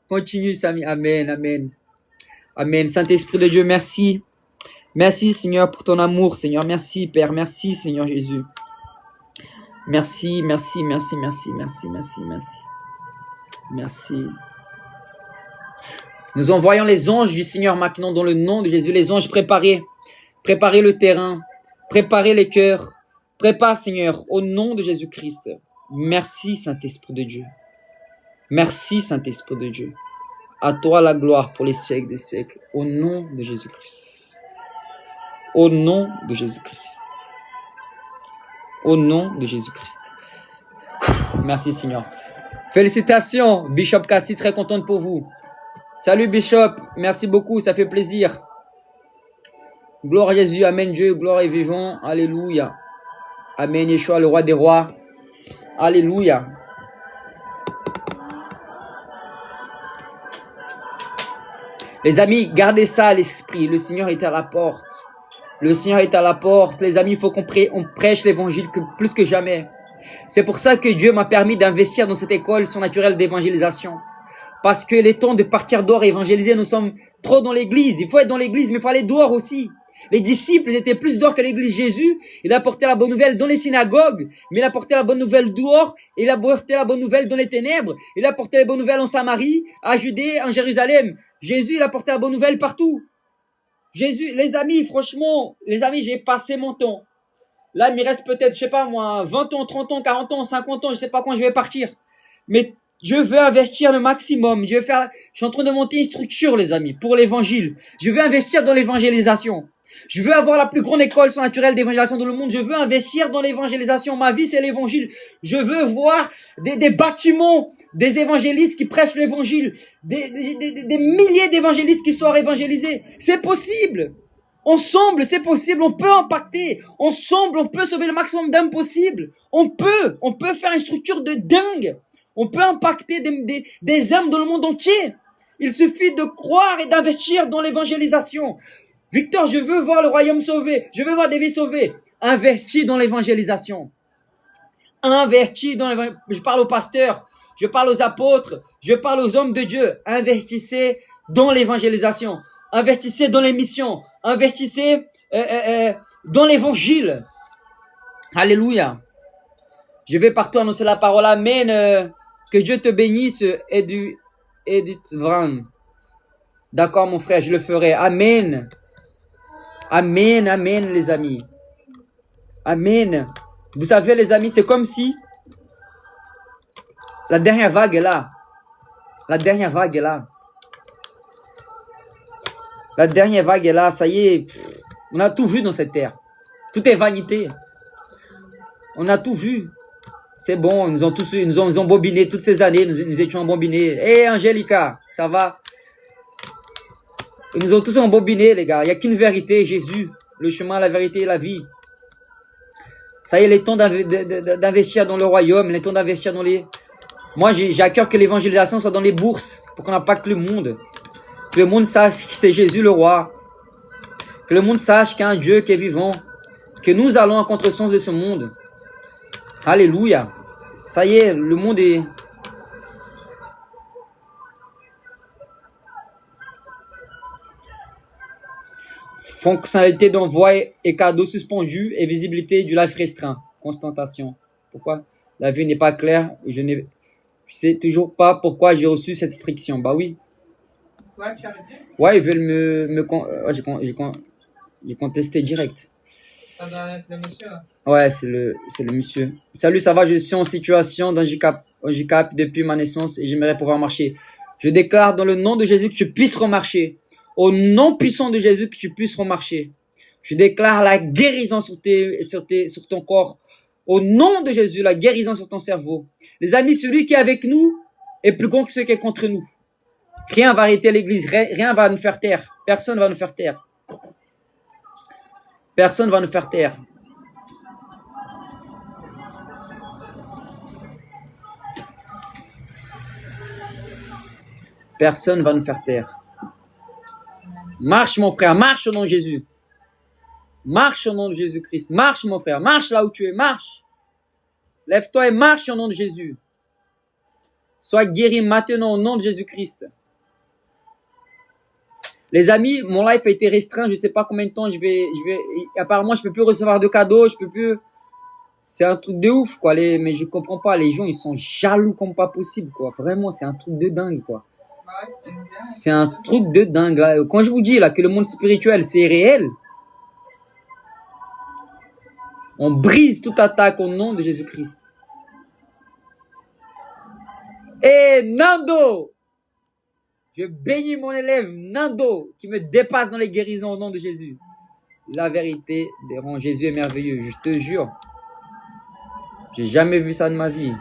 Continue, Samy. Amen, amen. Amen. Saint-Esprit de Dieu, merci. Merci, Seigneur, pour ton amour, Seigneur. Merci, Père. Merci, Seigneur Jésus. Merci, merci, merci, merci, merci, merci, merci. Merci. Nous envoyons les anges du Seigneur maintenant dans le nom de Jésus. Les anges préparés. Préparez le terrain. Préparez les cœurs. Prépare, Seigneur, au nom de Jésus-Christ. Merci, Saint-Esprit de Dieu. Merci, Saint-Esprit de Dieu. À toi la gloire pour les siècles des siècles. Au nom de Jésus-Christ. Au nom de Jésus-Christ. Au nom de Jésus-Christ. Merci, Seigneur. Félicitations, Bishop Cassie, très contente pour vous. Salut, Bishop. Merci beaucoup, ça fait plaisir. Gloire à Jésus. Amen, Dieu. Gloire et vivant. Alléluia. Amen, Yeshua, le roi des rois. Alléluia. Les amis, gardez ça à l'esprit. Le Seigneur est à la porte. Le Seigneur est à la porte. Les amis, il faut qu'on prêche l'évangile plus que jamais. C'est pour ça que Dieu m'a permis d'investir dans cette école surnaturelle d'évangélisation. Parce que les temps de partir dehors et évangéliser, nous sommes trop dans l'église. Il faut être dans l'église, mais il faut aller dehors aussi. Les disciples, ils étaient plus dehors que l'église. Jésus, il a porté la bonne nouvelle dans les synagogues, mais il a porté la bonne nouvelle dehors, et il a porté la bonne nouvelle dans les ténèbres. Il a porté la bonne nouvelle en Samarie, à Judée, en Jérusalem. Jésus, il a porté la bonne nouvelle partout. Jésus, les amis, franchement, les amis, j'ai passé mon temps. Là, il me reste peut-être, je sais pas moi, 20 ans, 30 ans, 40 ans, 50 ans, je sais pas quand je vais partir. Mais je veux investir le maximum. Je suis en train de monter une structure, les amis, pour l'évangile. Je veux investir dans l'évangélisation. Je veux avoir la plus grande école surnaturelle d'évangélisation dans le monde. Je veux investir dans l'évangélisation. Ma vie, c'est l'évangile. Je veux voir des bâtiments, des évangélistes qui prêchent l'évangile, des milliers d'évangélistes qui soient évangélisés. C'est possible. Ensemble, c'est possible. On peut impacter. Ensemble, on peut sauver le maximum d'âmes possible. On peut faire une structure de dingue. On peut impacter des âmes dans le monde entier. Il suffit de croire et d'investir dans l'évangélisation. Victor, je veux voir le royaume sauvé. Je veux voir des vies sauvées. Investis dans l'évangélisation. Investis dans l'évangélisation. Je parle aux pasteurs. Je parle aux apôtres. Je parle aux hommes de Dieu. Investissez dans l'évangélisation. Investissez dans les missions. Investissez dans l'évangile. Alléluia. Je vais partout annoncer la parole. Amen. Que Dieu te bénisse, Edith Vran. D'accord, mon frère, je le ferai. Amen. Amen, amen, les amis. Amen. Vous savez, les amis, c'est comme si la dernière vague est là. La dernière vague est là. La dernière vague est là. Ça y est, on a tout vu dans cette terre. Tout est vanité. On a tout vu. C'est bon, ils nous ont bobiné toutes ces années. Nous étions embobinés. Hé, Angélica, ça va? Ils nous ont tous embobinés, les gars. Il n'y a qu'une vérité, Jésus. Le chemin, la vérité et la vie. Ça y est, il est temps d'investir dans le royaume. Il est temps d'investir dans les... Moi, j'ai à cœur que l'évangélisation soit dans les bourses. Pour qu'on impacte le monde. Que le monde sache que c'est Jésus le roi. Que le monde sache qu'il y a un Dieu qui est vivant. Que nous allons en contresens de ce monde. Alléluia. Ça y est, le monde est... Fonctionnalité d'envoi et cadeau suspendu et visibilité du live restreint. Constatation. Pourquoi? La vue n'est pas claire. Je ne sais toujours pas pourquoi j'ai reçu cette restriction. Bah oui. Toi, tu as reçu? Ouais, ils veulent j'ai contesté direct. Ça doit être le monsieur, là. Ouais, c'est le monsieur. Salut, ça va? Je suis en situation d'handicap depuis ma naissance et j'aimerais pouvoir marcher. Je déclare dans le nom de Jésus que tu puisses remarcher. Au nom puissant de Jésus, que tu puisses remarcher. Je déclare la guérison sur ton corps. Au nom de Jésus, la guérison sur ton cerveau. Les amis, celui qui est avec nous est plus grand que celui qui est contre nous. Rien va arrêter l'église. Rien va nous faire taire. Personne va nous faire taire. Personne va nous faire taire. Personne va nous faire taire. Marche, mon frère, marche au nom de Jésus. Marche au nom de Jésus-Christ. Marche, mon frère, marche là où tu es, marche. Lève-toi et marche au nom de Jésus. Sois guéri maintenant au nom de Jésus-Christ. Les amis, mon live a été restreint. Je sais pas combien de temps apparemment, je peux plus recevoir de cadeaux. Je peux plus. C'est un truc de ouf, quoi. Mais je comprends pas. Les gens, ils sont jaloux comme pas possible, quoi. Vraiment, c'est un truc de dingue, quoi. C'est un truc de dingue, là. Quand je vous dis, là, que le monde spirituel, c'est réel, on brise toute attaque au nom de Jésus-Christ. Et Nando! Je bénis mon élève Nando qui me dépasse dans les guérisons au nom de Jésus. La vérité rend Jésus est merveilleux, je te jure. J'ai jamais vu ça de ma vie.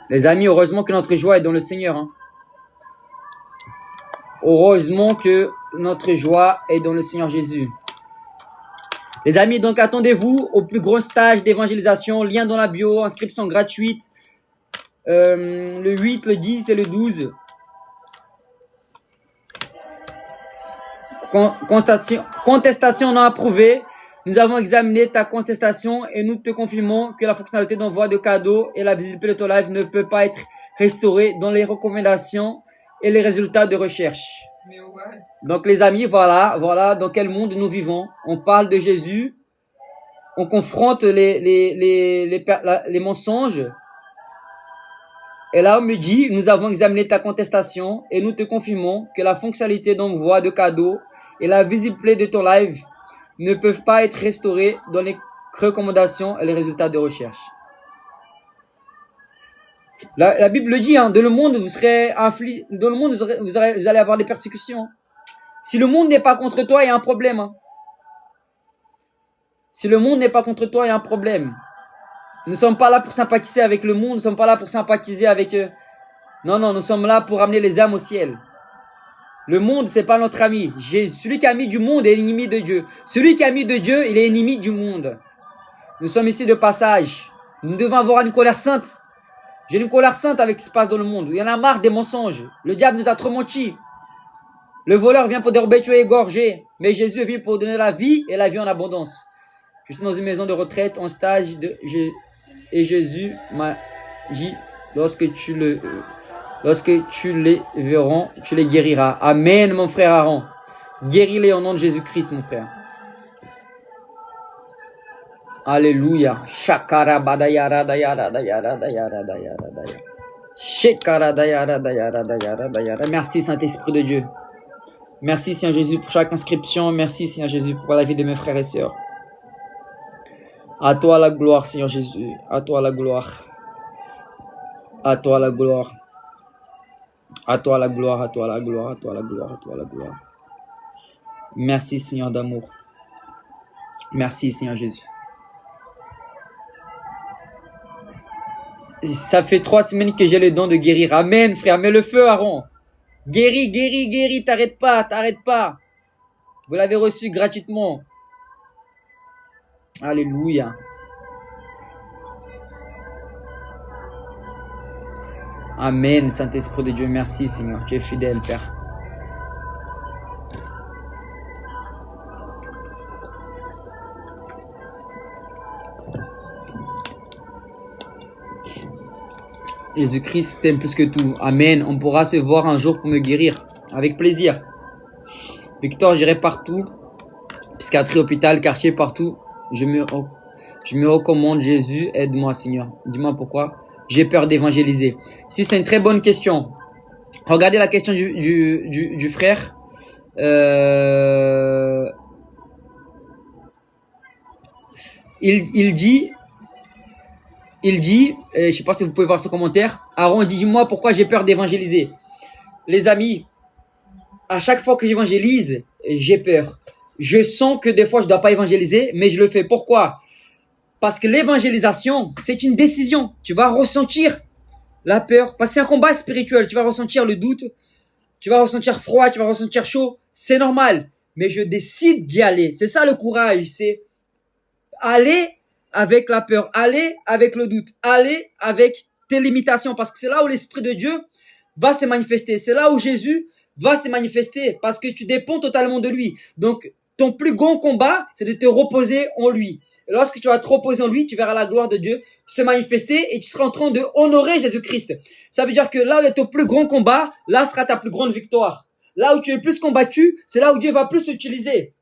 Les amis, heureusement que notre joie est dans le Seigneur. Hein. Heureusement que notre joie est dans le Seigneur Jésus. Les amis, donc attendez-vous au plus grand stage d'évangélisation. Lien dans la bio, inscription gratuite. Le 8, le 10 et le 12. Contestation non approuvée. Nous avons examiné ta contestation et nous te confirmons que la fonctionnalité d'envoi de cadeaux et la visibilité de ton live ne peut pas être restaurée dans les recommandations et les résultats de recherche. Donc les amis, voilà dans quel monde nous vivons. On parle de Jésus, on confronte les mensonges. Et là, on me dit, nous avons examiné ta contestation et nous te confirmons que la fonctionnalité d'envoi de cadeaux et la visibilité de ton live ne peuvent pas être restaurées dans les recommandations et les résultats de recherche. La Bible le dit, hein, dans le monde, vous serez affligés, dans le monde, vous allez avoir des persécutions. Si le monde n'est pas contre toi, il y a un problème. Hein. Si le monde n'est pas contre toi, il y a un problème. Nous ne sommes pas là pour sympathiser avec le monde, nous ne sommes pas là pour sympathiser avec eux. Non, nous sommes là pour amener les âmes au ciel. Le monde, c'est pas notre ami. Celui qui a mis du monde est l'ennemi de Dieu. Celui qui a mis de Dieu, il est ennemi du monde. Nous sommes ici de passage. Nous devons avoir une colère sainte. J'ai une colère sainte avec ce qui se passe dans le monde. Il y en a marre des mensonges. Le diable nous a trop menti. Le voleur vient pour dérober, tuer et égorger. Mais Jésus est venu pour donner la vie et la vie en abondance. Je suis dans une maison de retraite en stage et Jésus m'a dit, lorsque tu les verras, tu les guériras. Amen, mon frère Aaron. Guéris-les au nom de Jésus-Christ, mon frère. Alléluia. Shakara badayara dayara dayara dayara dayara dayara. Shekara dayara dayara dayara dayara. Merci, Saint-Esprit de Dieu. Merci, Seigneur Jésus, pour chaque inscription. Merci, Seigneur Jésus, pour la vie de mes frères et sœurs. À toi la gloire, Seigneur Jésus. À toi la gloire. À toi la gloire. À toi la gloire, à toi la gloire, à toi la gloire, à toi la gloire. Merci, Seigneur d'amour. Merci, Seigneur Jésus. Ça fait 3 semaines que j'ai le don de guérir. Amen, frère. Mets le feu, Aaron. Guéris, guéris, guéris. T'arrêtes pas, t'arrêtes pas. Vous l'avez reçu gratuitement. Alléluia. Amen, Saint-Esprit de Dieu. Merci, Seigneur. Tu es fidèle, Père. Jésus-Christ t'aime plus que tout. Amen. On pourra se voir un jour pour me guérir. Avec plaisir. Victor, j'irai partout. Psychiatrie, hôpital, quartier, partout. Je me recommande, Jésus, aide-moi, Seigneur. Dis-moi pourquoi. J'ai peur d'évangéliser. Si c'est une très bonne question. Regardez la question du frère. Il dit, je sais pas si vous pouvez voir ce commentaire. Aaron dit, dis-moi pourquoi j'ai peur d'évangéliser. Les amis, à chaque fois que j'évangélise, j'ai peur. Je sens que des fois, je dois pas évangéliser, mais je le fais. Pourquoi? Parce que l'évangélisation, c'est une décision. Tu vas ressentir la peur. Parce que c'est un combat spirituel. Tu vas ressentir le doute. Tu vas ressentir froid. Tu vas ressentir chaud. C'est normal. Mais je décide d'y aller. C'est ça le courage. C'est aller avec la peur. Aller avec le doute. Aller avec tes limitations. Parce que c'est là où l'Esprit de Dieu va se manifester. C'est là où Jésus va se manifester. Parce que tu dépends totalement de lui. Donc, ton plus grand combat, c'est de te reposer en lui. lorsque tu vas te reposer en lui, tu verras la gloire de Dieu se manifester et tu seras en train de honorer Jésus-Christ. Ça veut dire que là où il y a ton plus grand combat, là sera ta plus grande victoire. Là où tu es le plus combattu, c'est là où Dieu va plus t'utiliser.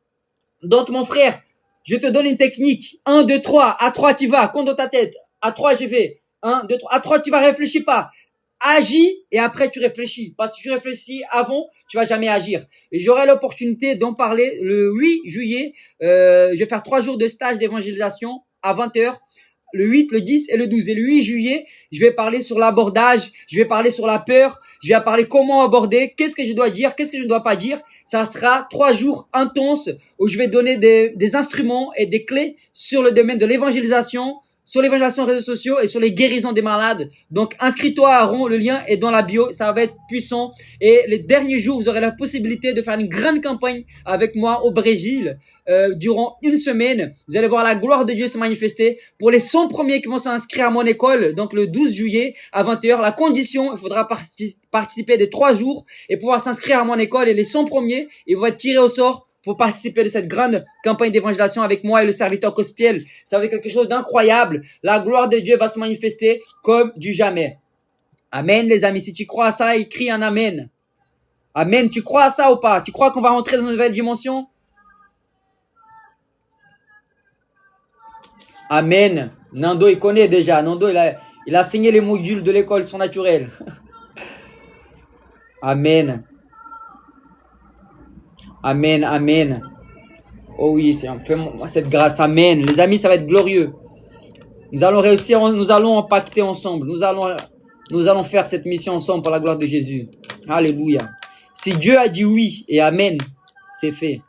Donc, mon frère, je te donne une technique. 1, 2, 3. À 3, tu vas. Compte dans ta tête. À 3, j'y vais. 1, 2, 3. À 3, tu vas. Réfléchis pas. Agis et après, tu réfléchis. Parce que si tu réfléchis avant, tu vas jamais agir. Et j'aurai l'opportunité d'en parler le 8 juillet. Je vais faire 3 jours de stage d'évangélisation à 20h. Le 8, le 10 et le 12. Et le 8 juillet, je vais parler sur l'abordage, je vais parler sur la peur, je vais parler comment aborder, qu'est-ce que je dois dire, qu'est-ce que je ne dois pas dire. Ça sera 3 jours intenses où je vais donner des instruments et des clés sur le domaine de l'évangélisation, sur l'évangélisation réseaux sociaux et sur les guérisons des malades. Donc, inscris-toi à Aaron, le lien est dans la bio, ça va être puissant. Et les derniers jours, vous aurez la possibilité de faire une grande campagne avec moi au Brésil durant une semaine. Vous allez voir la gloire de Dieu se manifester. Pour les 100 premiers qui vont s'inscrire à mon école, donc le 12 juillet à 20h, la condition, il faudra participer des 3 jours et pouvoir s'inscrire à mon école. Et les 100 premiers, ils vont être tirés au sort pour participer de cette grande campagne d'évangélisation avec moi et le serviteur Cospiel. Ça va être quelque chose d'incroyable. La gloire de Dieu va se manifester comme du jamais. Amen, les amis. Si tu crois à ça, écris un amen. Amen. Tu crois à ça ou pas? Tu crois qu'on va rentrer dans une nouvelle dimension? Amen. Nando, il connaît déjà. Nando, il a signé les modules de l'école surnaturelle. Amen. Amen, amen. Oh oui, c'est un peu cette grâce. Amen. Les amis, ça va être glorieux. Nous allons réussir, nous allons impacter ensemble. Nous allons faire cette mission ensemble pour la gloire de Jésus. Alléluia. Si Dieu a dit oui et amen, c'est fait.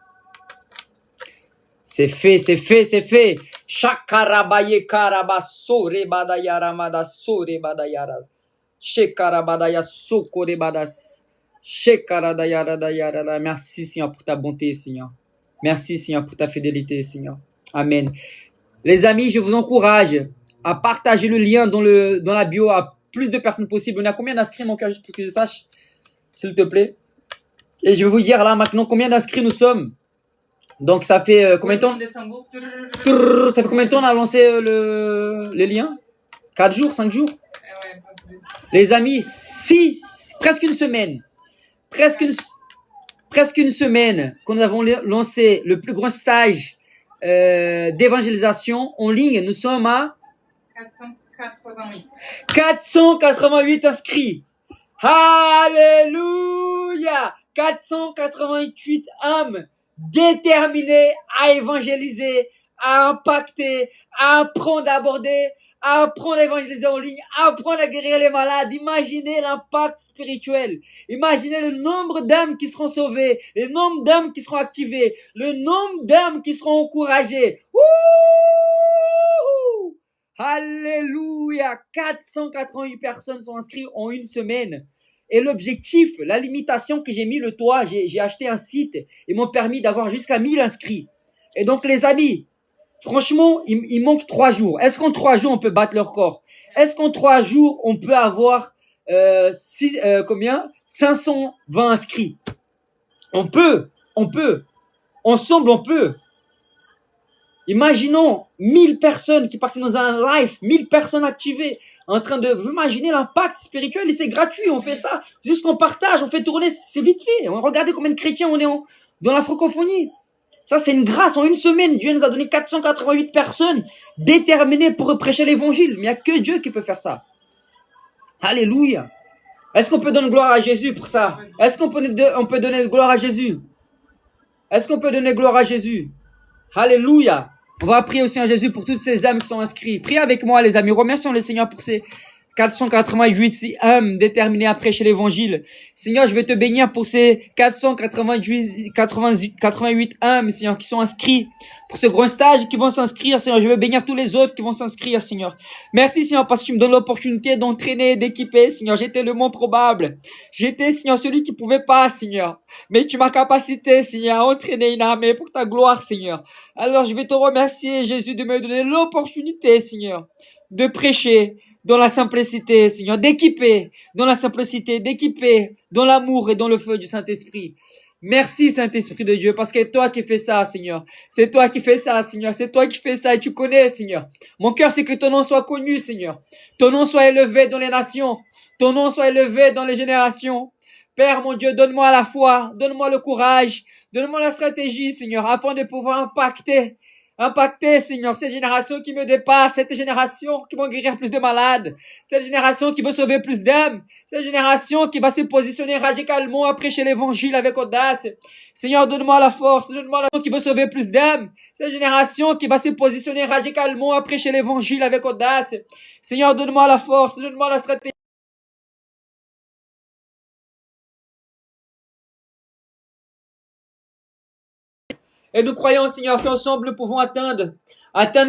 C'est fait, c'est fait, c'est fait. Shakarabaye karabaso rebadaya ramada so rebadayara. Shekarabadaya soko rebadas. Merci Seigneur pour ta bonté, Seigneur. Merci Seigneur pour ta fidélité, Seigneur. Amen. Les amis, je vous encourage à partager le lien dans la bio à plus de personnes possible. On a combien d'inscrits, mon cœur, juste pour que je sache, s'il te plaît. Et je vais vous dire là maintenant combien d'inscrits nous sommes. Donc ça fait combien de temps? Ça fait combien de temps on a lancé les liens? 4 jours, 5 jours? Les amis, presque une semaine. Presque une semaine que nous avons lancé le plus grand stage d'évangélisation en ligne. Nous sommes à 488 inscrits. Alléluia! 488 âmes déterminées à évangéliser, à impacter, à apprendre à aborder, à apprendre à évangéliser en ligne, à apprendre à guérir les malades. Imaginez l'impact spirituel. Imaginez le nombre d'âmes qui seront sauvées, le nombre d'âmes qui seront activées, le nombre d'âmes qui seront encouragées. Wouhou! Alléluia! 488 personnes sont inscrites en une semaine. Et l'objectif, la limitation que j'ai mis le toit, j'ai acheté un site et m'ont permis d'avoir jusqu'à 1000 inscrits. Et donc les amis, franchement, il manque 3 jours. Est-ce qu'en 3 jours, on peut battre leur corps? Est-ce qu'en 3 jours, on peut avoir 520 inscrits? On peut. Ensemble, on peut. Imaginons 1000 personnes qui partent dans un live, 1000 personnes activées, en train de... Vous imaginez l'impact spirituel et c'est gratuit, on fait ça. Juste qu'on partage, on fait tourner, c'est vite fait. Regardez combien de chrétiens on est dans la francophonie. Ça, c'est une grâce. En une semaine, Dieu nous a donné 488 personnes déterminées pour prêcher l'évangile. Mais il n'y a que Dieu qui peut faire ça. Alléluia. Est-ce qu'on peut donner gloire à Jésus pour ça? Est-ce qu'on peut donner gloire à Jésus? Est-ce qu'on peut donner gloire à Jésus? Alléluia. On va prier aussi à Jésus pour toutes ces âmes qui sont inscrites. Priez avec moi, les amis. Remercions le Seigneur pour ces 488 âmes déterminées à prêcher l'évangile. Seigneur, je vais te bénir pour ces 488 âmes, Seigneur, qui sont inscrits pour ce grand stage, qui vont s'inscrire, Seigneur. Je vais bénir tous les autres qui vont s'inscrire, Seigneur. Merci, Seigneur, parce que tu me donnes l'opportunité d'entraîner, d'équiper, Seigneur. J'étais le moins probable. J'étais, Seigneur, celui qui pouvait pas, Seigneur. Mais tu m'as capacité, Seigneur, à entraîner une armée pour ta gloire, Seigneur. Alors, je vais te remercier, Jésus, de me donner l'opportunité, Seigneur, de prêcher dans la simplicité, Seigneur, d'équiper dans la simplicité, d'équiper dans l'amour et dans le feu du Saint-Esprit. Merci, Saint-Esprit de Dieu, parce que c'est toi qui fais ça, Seigneur. C'est toi qui fais ça, Seigneur. C'est toi qui fais ça et tu connais, Seigneur. Mon cœur, c'est que ton nom soit connu, Seigneur. Ton nom soit élevé dans les nations. Ton nom soit élevé dans les générations. Père, mon Dieu, donne-moi la foi, donne-moi le courage, donne-moi la stratégie, Seigneur, afin de pouvoir impacter, Seigneur, cette génération qui me dépasse, cette génération qui va guérir plus de malades, cette génération qui veut sauver plus d'âmes, cette génération qui va se positionner radicalement à prêcher l'évangile avec audace. Seigneur, donne-moi la force, donne-moi la force qui veut sauver plus d'âmes, cette génération qui va se positionner radicalement à prêcher l'évangile avec audace. Seigneur, donne-moi la force, donne-moi la stratégie. Et nous croyons, Seigneur, qu'ensemble nous pouvons atteindre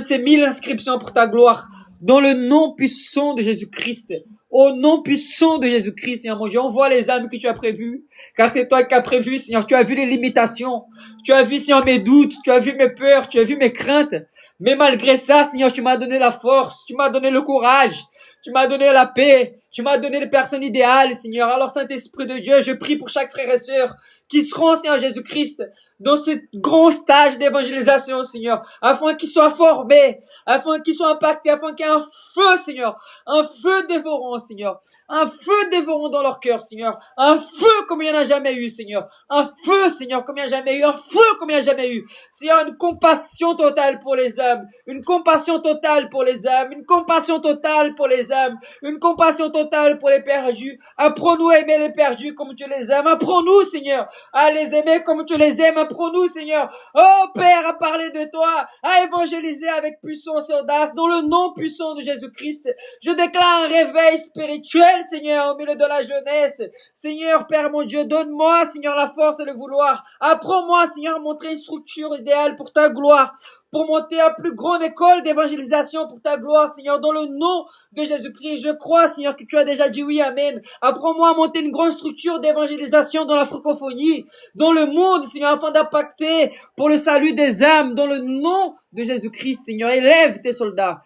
ces 1000 inscriptions pour ta gloire. Dans le nom puissant de Jésus-Christ. Au nom puissant de Jésus-Christ, Seigneur mon Dieu, on voit les âmes que tu as prévues. Car c'est toi qui as prévu, Seigneur. Tu as vu les limitations. Tu as vu, Seigneur, mes doutes. Tu as vu mes peurs. Tu as vu mes craintes. Mais malgré ça, Seigneur, tu m'as donné la force. Tu m'as donné le courage. Tu m'as donné la paix. Tu m'as donné les personnes idéales, Seigneur. Alors, Saint-Esprit de Dieu, je prie pour chaque frère et sœur qui seront, Seigneur Jésus-Christ, dans ce grand stage d'évangélisation, Seigneur, afin qu'ils soient formés, afin qu'ils soient impactés, afin qu'il y ait un feu, Seigneur, un feu dévorant, Seigneur, un feu dévorant dans leur cœur, Seigneur, un feu comme il n'y en a jamais eu, Seigneur, un feu, Seigneur, comme il n'y a jamais eu, un feu comme il n'y a jamais eu, Seigneur, une compassion totale pour les âmes, une compassion totale pour les âmes, une compassion totale pour les âmes, une compassion totale pour les perdus. Apprends-nous à aimer les perdus comme tu les aimes, apprends-nous, Seigneur, à les aimer comme tu les aimes, apprends-nous, Seigneur, oh Père, à parler de toi, à évangéliser avec puissance et audace, dans le nom puissant de Jésus-Christ. Je déclare un réveil spirituel, Seigneur, au milieu de la jeunesse. Seigneur, Père mon Dieu, donne-moi, Seigneur, la force et le vouloir. Apprends-moi, Seigneur, à montrer une structure idéale pour ta gloire, pour monter à plus grande école d'évangélisation pour ta gloire, Seigneur, dans le nom de Jésus-Christ. Je crois, Seigneur, que tu as déjà dit oui, amen. Apprends-moi à monter une grande structure d'évangélisation dans la francophonie, dans le monde, Seigneur, afin d'impacter pour le salut des âmes, dans le nom de Jésus-Christ, Seigneur. Élève tes soldats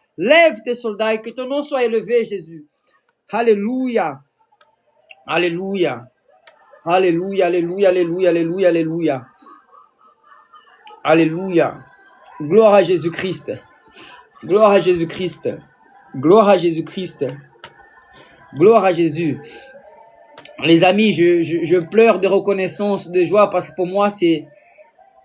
et que ton nom soit élevé, Jésus. Alléluia. Alléluia. Alléluia, alléluia, alléluia, alléluia, alléluia. Alléluia. Gloire à Jésus-Christ. Gloire à Jésus-Christ. Gloire à Jésus-Christ. Gloire à Jésus. Les amis, je pleure de reconnaissance, de joie, parce que pour moi, c'est...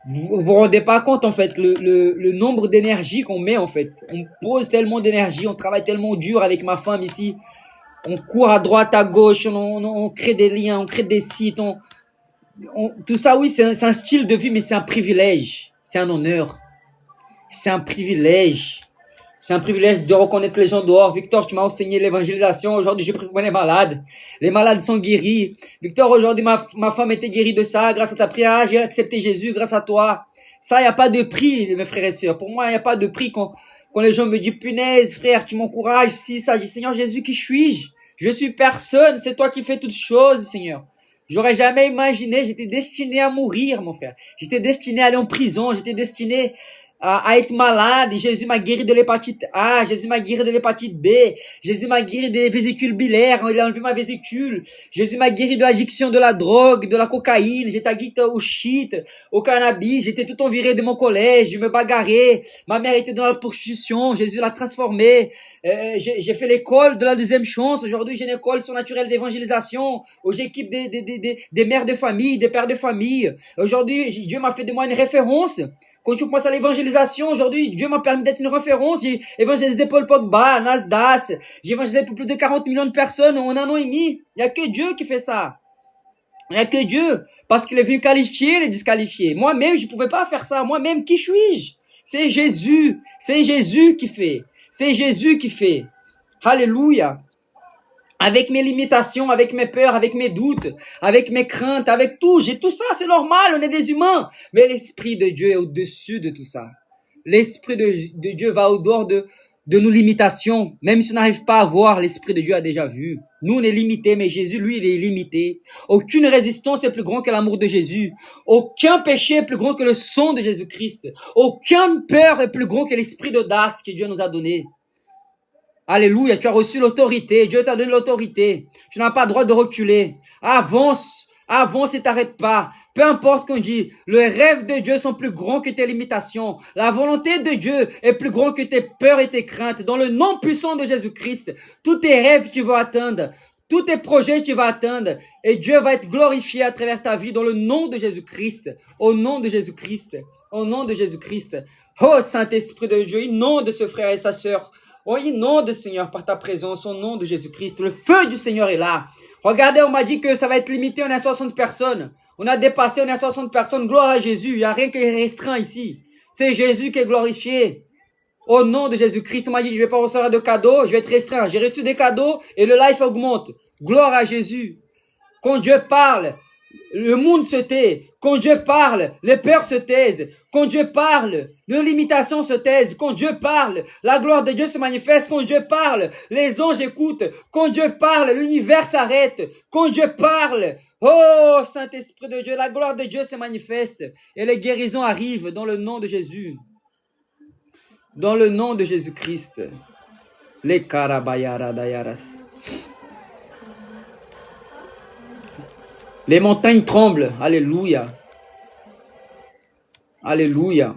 Vous vous rendez pas compte, en fait, le nombre d'énergie qu'on met, en fait. On pose tellement d'énergie, on travaille tellement dur avec ma femme ici. On court à droite, à gauche, on crée des liens, on crée des sites. Tout ça, oui, c'est un style de vie, mais c'est un privilège. C'est un honneur. C'est un privilège. C'est un privilège de reconnaître les gens dehors. Victor, tu m'as enseigné l'évangélisation. Aujourd'hui, je prie pour les malades. Les malades sont guéris. Victor, aujourd'hui, ma femme était guérie de ça. Grâce à ta prière, j'ai accepté Jésus grâce à toi. Ça, il n'y a pas de prix, mes frères et sœurs. Pour moi, il n'y a pas de prix quand les gens me disent, punaise, frère, tu m'encourages. Si, ça, je dis, Seigneur Jésus, qui suis-je? Je suis personne. C'est toi qui fais toutes choses, Seigneur. J'aurais jamais imaginé. J'étais destiné à mourir, mon frère. J'étais destiné à aller en prison. J'étais destiné à être malade. Jésus m'a guéri de l'hépatite A, Jésus m'a guéri de l'hépatite B, Jésus m'a guéri des vésicules biliaires, il a enlevé ma vésicule, Jésus m'a guéri de l'addiction de la drogue, de la cocaïne, j'étais addict au shit, au cannabis, j'étais tout enviré de mon collège, je me bagarrais, ma mère était dans la prostitution, Jésus l'a transformé, j'ai fait l'école de la deuxième chance, aujourd'hui j'ai une école surnaturelle d'évangélisation, où j'équipe des mères de famille, des pères de famille, aujourd'hui Dieu m'a fait de moi une référence. Quand tu penses à l'évangélisation, aujourd'hui, Dieu m'a permis d'être une référence. J'ai évangélisé Paul Pogba, Nasdas. J'ai évangélisé pour plus de 40 millions de personnes en un an et demi. Il n'y a que Dieu qui fait ça. Il n'y a que Dieu. Parce qu'il est venu qualifier les disqualifiés. Moi-même, je ne pouvais pas faire ça. Moi-même, qui suis-je? C'est Jésus. C'est Jésus qui fait. C'est Jésus qui fait. Alléluia. Avec mes limitations, avec mes peurs, avec mes doutes, avec mes craintes, avec tout. J'ai tout ça, c'est normal, on est des humains. Mais l'Esprit de Dieu est au-dessus de tout ça. L'Esprit de Dieu va au-dehors de nos limitations. Même si on n'arrive pas à voir, l'Esprit de Dieu a déjà vu. Nous, on est limités, mais Jésus, lui, il est illimité. Aucune résistance est plus grande que l'amour de Jésus. Aucun péché est plus grand que le sang de Jésus-Christ. Aucune peur est plus grand que l'esprit d'audace que Dieu nous a donné. Alléluia, tu as reçu l'autorité. Dieu t'a donné l'autorité. Tu n'as pas le droit de reculer. Avance. Avance et t'arrête pas. Peu importe qu'on dit, les rêves de Dieu sont plus grands que tes limitations. La volonté de Dieu est plus grande que tes peurs et tes craintes. Dans le nom puissant de Jésus-Christ, tous tes rêves tu vas atteindre. Tous tes projets tu vas atteindre. Et Dieu va être glorifié à travers ta vie dans le nom de Jésus-Christ. Au nom de Jésus-Christ. Au nom de Jésus-Christ. Oh Saint-Esprit de Dieu, inonde ce frère et sa sœur. Oh, inonde, Seigneur, par ta présence, au nom de Jésus-Christ. Le feu du Seigneur est là. Regardez, on m'a dit que ça va être limité, on est à 60 personnes. On a dépassé, on est à 60 personnes. Gloire à Jésus, il n'y a rien qui est restreint ici. C'est Jésus qui est glorifié. Au nom de Jésus-Christ, on m'a dit, je ne vais pas recevoir de cadeaux, je vais être restreint. J'ai reçu des cadeaux et le life augmente. Gloire à Jésus. Quand Dieu parle, le monde se tait. Quand Dieu parle, les peurs se taisent. Quand Dieu parle, les limitations se taisent. Quand Dieu parle, la gloire de Dieu se manifeste. Quand Dieu parle, les anges écoutent. Quand Dieu parle, l'univers s'arrête. Quand Dieu parle, oh Saint-Esprit de Dieu, la gloire de Dieu se manifeste. Et les guérisons arrivent dans le nom de Jésus. Dans le nom de Jésus-Christ. Les karabayara dayaras. Les montagnes tremblent. Alléluia. Alléluia.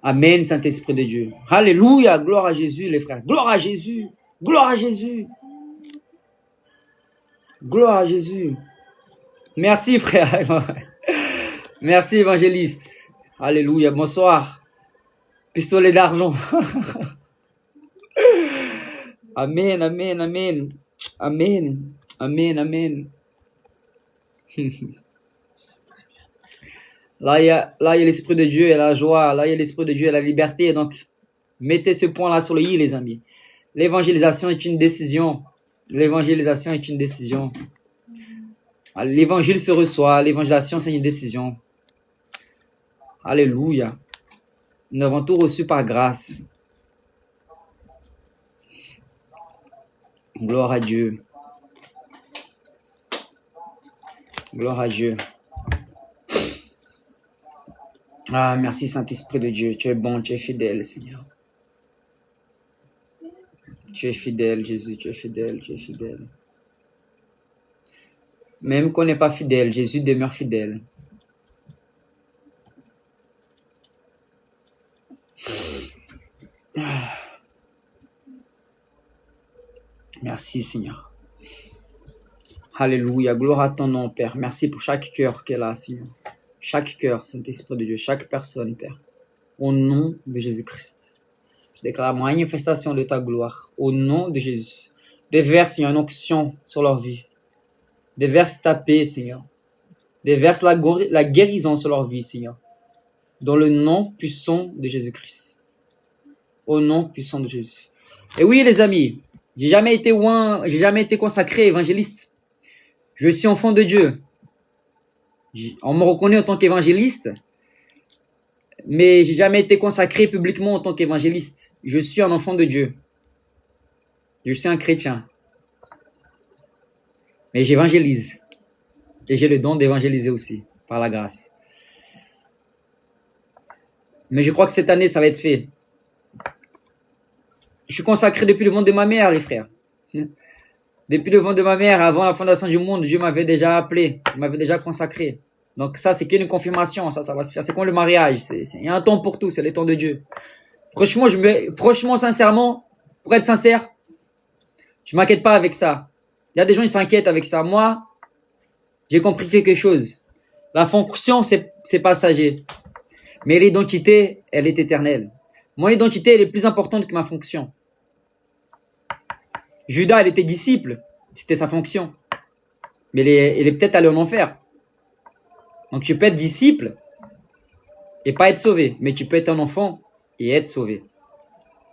Amen, Saint-Esprit de Dieu. Alléluia. Gloire à Jésus, les frères. Gloire à Jésus. Gloire à Jésus. Gloire à Jésus. Merci, frère. Merci, évangéliste. Alléluia. Bonsoir. Pistolet d'argent. Amen, amen, amen. Amen. Amen, amen. Là, il y a l'Esprit de Dieu et la joie. Là, il y a l'Esprit de Dieu et la liberté. Donc, mettez ce point-là sur le i, les amis. L'évangélisation est une décision. L'évangélisation est une décision. L'évangile se reçoit. L'évangélisation, c'est une décision. Alléluia. Nous avons tout reçu par grâce. Gloire à Dieu. Gloire à Dieu. Ah, merci Saint-Esprit de Dieu. Tu es bon, tu es fidèle, Seigneur. Tu es fidèle, Jésus, tu es fidèle, tu es fidèle. Même qu'on n'est pas fidèle, Jésus demeure fidèle. Merci, Seigneur. Alléluia. Gloire à ton nom, Père. Merci pour chaque cœur qui est là, Seigneur. Chaque cœur, Saint-Esprit de Dieu. Chaque personne, Père. Au nom de Jésus-Christ. Je déclare la manifestation de ta gloire. Au nom de Jésus. Déverse, Seigneur, une onction sur leur vie. Déverse ta paix, Seigneur. Déverse la guérison sur leur vie, Seigneur. Dans le nom puissant de Jésus-Christ. Au nom puissant de Jésus. Et oui, les amis, j'ai jamais été consacré évangéliste. Je suis enfant de Dieu. On me reconnaît en tant qu'évangéliste, mais j'ai jamais été consacré publiquement en tant qu'évangéliste. Je suis un enfant de Dieu. Je suis un chrétien. Mais j'évangélise. Et j'ai le don d'évangéliser aussi, par la grâce. Mais je crois que cette année, ça va être fait. Je suis consacré depuis le ventre de ma mère, les frères. Depuis le ventre de ma mère, avant la fondation du monde, Dieu m'avait déjà appelé, il m'avait déjà consacré. Donc ça, c'est qu'une confirmation, ça va se faire. C'est comme le mariage, il y a un temps pour tout, c'est le temps de Dieu. Franchement, sincèrement, pour être sincère, je m'inquiète pas avec ça. Il y a des gens qui s'inquiètent avec ça. Moi, j'ai compris quelque chose. La fonction, c'est passager. Mais l'identité, elle est éternelle. Mon identité, elle est plus importante que ma fonction. Judas, il était disciple. C'était sa fonction. Mais il est peut-être allé en enfer. Donc tu peux être disciple et pas être sauvé. Mais tu peux être un enfant et être sauvé.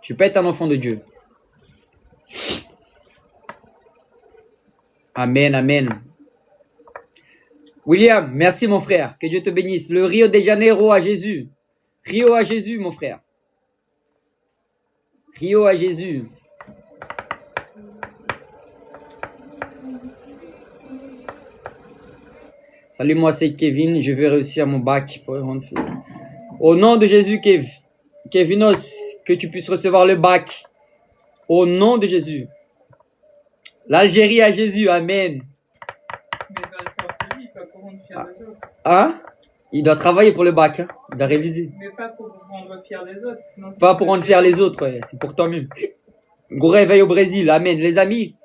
Tu peux être un enfant de Dieu. Amen, amen. William, merci mon frère. Que Dieu te bénisse. Le Rio de Janeiro à Jésus. Rio à Jésus, mon frère. Rio à Jésus. Salut, moi c'est Kevin. Je vais réussir mon bac. Au nom de Jésus, Kevinos, que tu puisses recevoir le bac. Au nom de Jésus. L'Algérie à Jésus. Amen. Hein? Il doit travailler pour le bac, hein. Il doit réviser. Mais pas pour rendre fier des autres. Sinon, c'est Pas pour rendre fier les autres, ouais. C'est pour toi-même. Gros réveil au Brésil, amen. Les amis,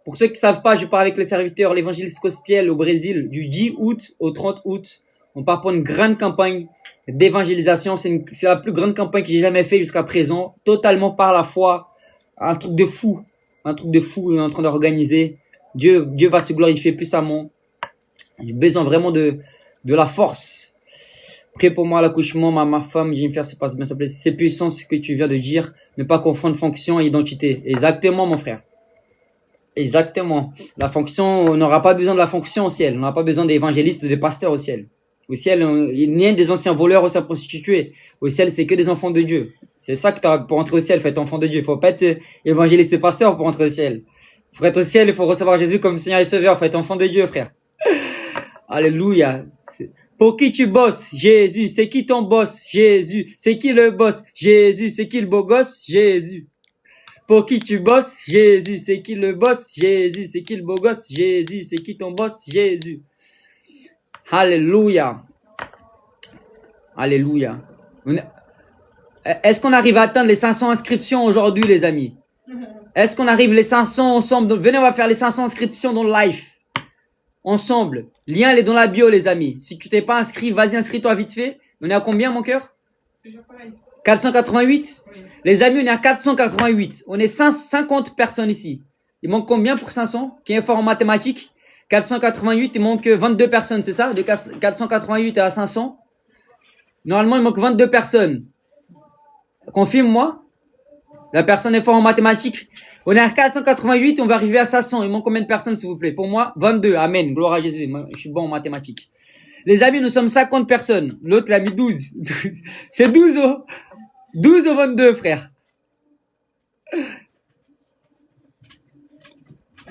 pour ceux qui ne savent pas, je parle avec les serviteurs, l'évangéliste Cospiel au Brésil, du 10 août au 30 août. On part pour une grande campagne d'évangélisation. C'est la plus grande campagne que j'ai jamais fait jusqu'à présent. Totalement par la foi. Un truc de fou. Un truc de fou, on est en train d'organiser. Dieu va se glorifier puissamment. J'ai besoin vraiment de la force. Prie pour moi à l'accouchement, ma femme, Jennifer, se passe bien, s'il te plaît. C'est puissant ce que tu viens de dire, ne pas confondre fonction et identité. Exactement, mon frère. Exactement. La fonction, on n'aura pas besoin de la fonction au ciel. On n'aura pas besoin d'évangélistes, de pasteurs au ciel. Au ciel, il n'y a des anciens voleurs, anciens prostitués. Au ciel, c'est que des enfants de Dieu. C'est ça que tu as pour entrer au ciel, faut être enfant de Dieu. Il faut pas être évangéliste et pasteur pour entrer au ciel. Pour être au ciel, il faut recevoir Jésus comme Seigneur et Sauveur. Il faut être enfant de Dieu, frère. Alléluia. Pour qui tu bosses? Jésus. C'est qui ton boss? Jésus. C'est qui le boss? Jésus. C'est qui le beau gosse? Jésus. Pour qui tu bosses? Jésus. C'est qui le boss? Jésus. C'est qui le beau gosse? Jésus. C'est qui ton boss? Jésus. Alléluia. Alléluia. Est-ce qu'on arrive à atteindre les 500 inscriptions aujourd'hui, les amis? Est-ce qu'on arrive les 500 ensemble? Donc, venez, on va faire les 500 inscriptions dans le live. Ensemble. Lien, il est dans la bio, les amis. Si tu t'es pas inscrit, vas-y, inscris-toi vite fait. On est à combien, mon cœur? toujours pareil. 488? Oui. Les amis, on est à 488. On est 50 personnes ici. Il manque combien pour 500? Qui est fort en mathématiques? 488, il manque 22 personnes, c'est ça? De 488 à 500. Normalement, il manque 22 personnes. Confirme-moi. La personne est fort en mathématiques. On est à 488, on va arriver à 500. Il manque combien de personnes, s'il vous plaît? Pour moi, 22. Amen. Gloire à Jésus. Moi, je suis bon en mathématiques. Les amis, nous sommes 50 personnes. L'autre, il a mis 12. C'est 12 au 22, frère.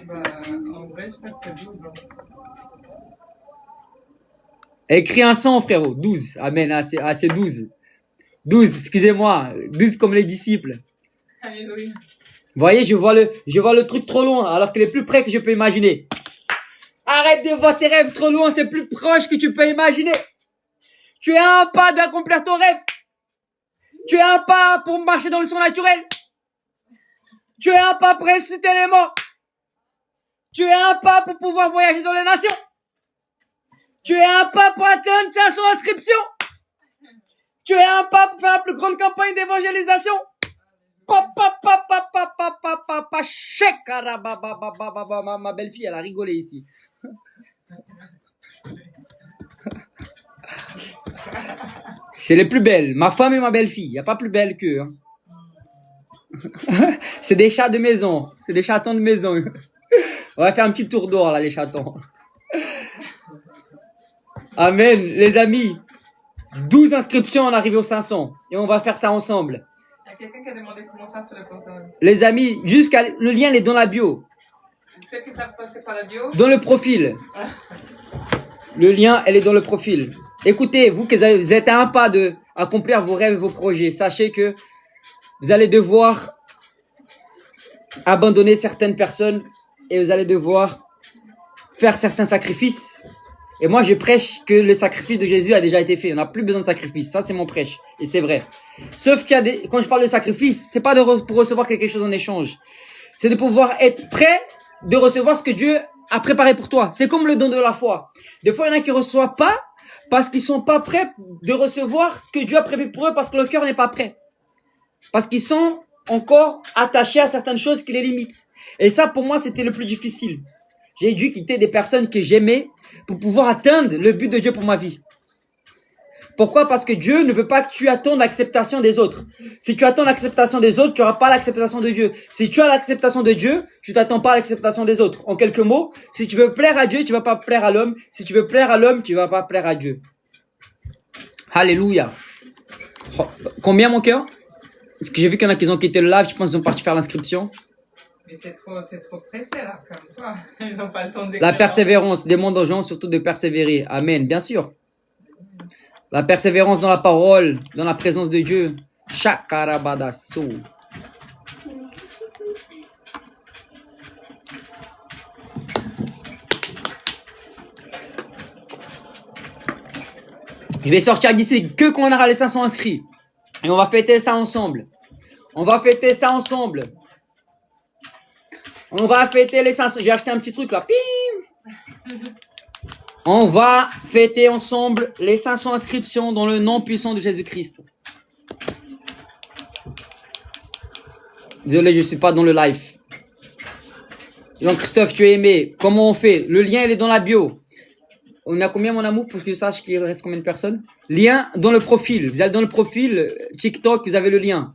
Bah, en vrai, je crois que c'est 12 ans. Écris un 100, frérot. 12. Amen. Ah, c'est 12. 12, excusez-moi. 12 comme les disciples. Alléluia. Vous voyez, je vois le truc trop loin, alors qu'il est plus près que je peux imaginer. Arrête de voir tes rêves trop loin, c'est plus proche que tu peux imaginer. Tu es un pas d'accomplir ton rêve. Tu es un pas pour marcher dans le surnaturel. Tu es un pas pour ressusciter les morts. Tu es un pas pour pouvoir voyager dans les nations. Tu es un pas pour atteindre 500 inscriptions. Tu es un pas pour faire la plus grande campagne d'évangélisation. Ma belle-fille, elle a rigolé ici. C'est les plus belles. Ma femme et ma belle-fille. Il n'y a pas plus belle qu'eux. Hein. C'est des chats de maison. C'est des chatons de maison. On va faire un petit tour d'or là, les chatons. Amen. Les amis, 12 inscriptions, on arrive aux 500. Et on va faire ça ensemble. Il y a quelqu'un qui a demandé comment faire sur le portable. Les amis, le lien il est dans la bio. Ceux qui savent passer par la bio. Dans le profil. Le lien, elle est dans le profil. Écoutez, vous êtes à un pas de accomplir vos rêves et vos projets. Sachez que vous allez devoir abandonner certaines personnes et vous allez devoir faire certains sacrifices. Et moi, je prêche que le sacrifice de Jésus a déjà été fait. On n'a plus besoin de sacrifice. Ça, c'est mon prêche. Et c'est vrai. Sauf quand je parle de sacrifice, c'est pas pour recevoir quelque chose en échange. C'est de pouvoir être prêt de recevoir ce que Dieu a préparé pour toi. C'est comme le don de la foi. Des fois, il y en a qui ne reçoivent pas parce qu'ils sont pas prêts de recevoir ce que Dieu a prévu pour eux parce que le cœur n'est pas prêt. Parce qu'ils sont encore attachés à certaines choses qui les limitent. Et ça, pour moi, c'était le plus difficile. J'ai dû quitter des personnes que j'aimais pour pouvoir atteindre le but de Dieu pour ma vie. Pourquoi? Parce que Dieu ne veut pas que tu attendes l'acceptation des autres. Si tu attends l'acceptation des autres, tu n'auras pas l'acceptation de Dieu. Si tu as l'acceptation de Dieu, tu t'attends pas à l'acceptation des autres. En quelques mots, si tu veux plaire à Dieu, tu vas pas plaire à l'homme. Si tu veux plaire à l'homme, tu vas pas plaire à Dieu. Alléluia. Combien, mon cœur? Est-ce que j'ai vu qu'il y en a qui ont quitté le live, je pense qu'ils sont partis faire l'inscription. Mais t'es trop pressé là, comme toi. Ils ont pas le temps de La persévérance demande aux gens surtout de persévérer. Amen, bien sûr. La persévérance dans la parole, dans la présence de Dieu. Shakarabadaso. Je vais sortir d'ici que quand on aura les 500 inscrits. Et on va fêter ça ensemble. On va fêter ça ensemble. On va fêter les 500. J'ai acheté un petit truc là. Pim. On va fêter ensemble les 500 inscriptions dans le nom puissant de Jésus-Christ. Désolé, je ne suis pas dans le live. Jean-Christophe, tu es aimé. Comment on fait? Le lien, il est dans la bio. On a combien, mon amour, pour que je sache qu'il reste combien de personnes? Lien dans le profil. Vous allez dans le profil TikTok, vous avez le lien.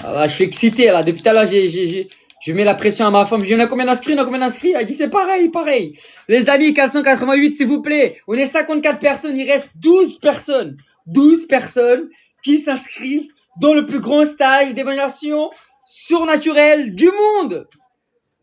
Ah, je suis excité là. Depuis tout à l'heure, je mets la pression à ma femme. Je dis, on a combien d'inscrits? On a combien d'inscrits? Elle dit, c'est pareil, pareil. Les amis, 488, s'il vous plaît. On est 54 personnes. Il reste 12 personnes. 12 personnes qui s'inscrivent dans le plus grand stage d'évaluation surnaturelle du monde.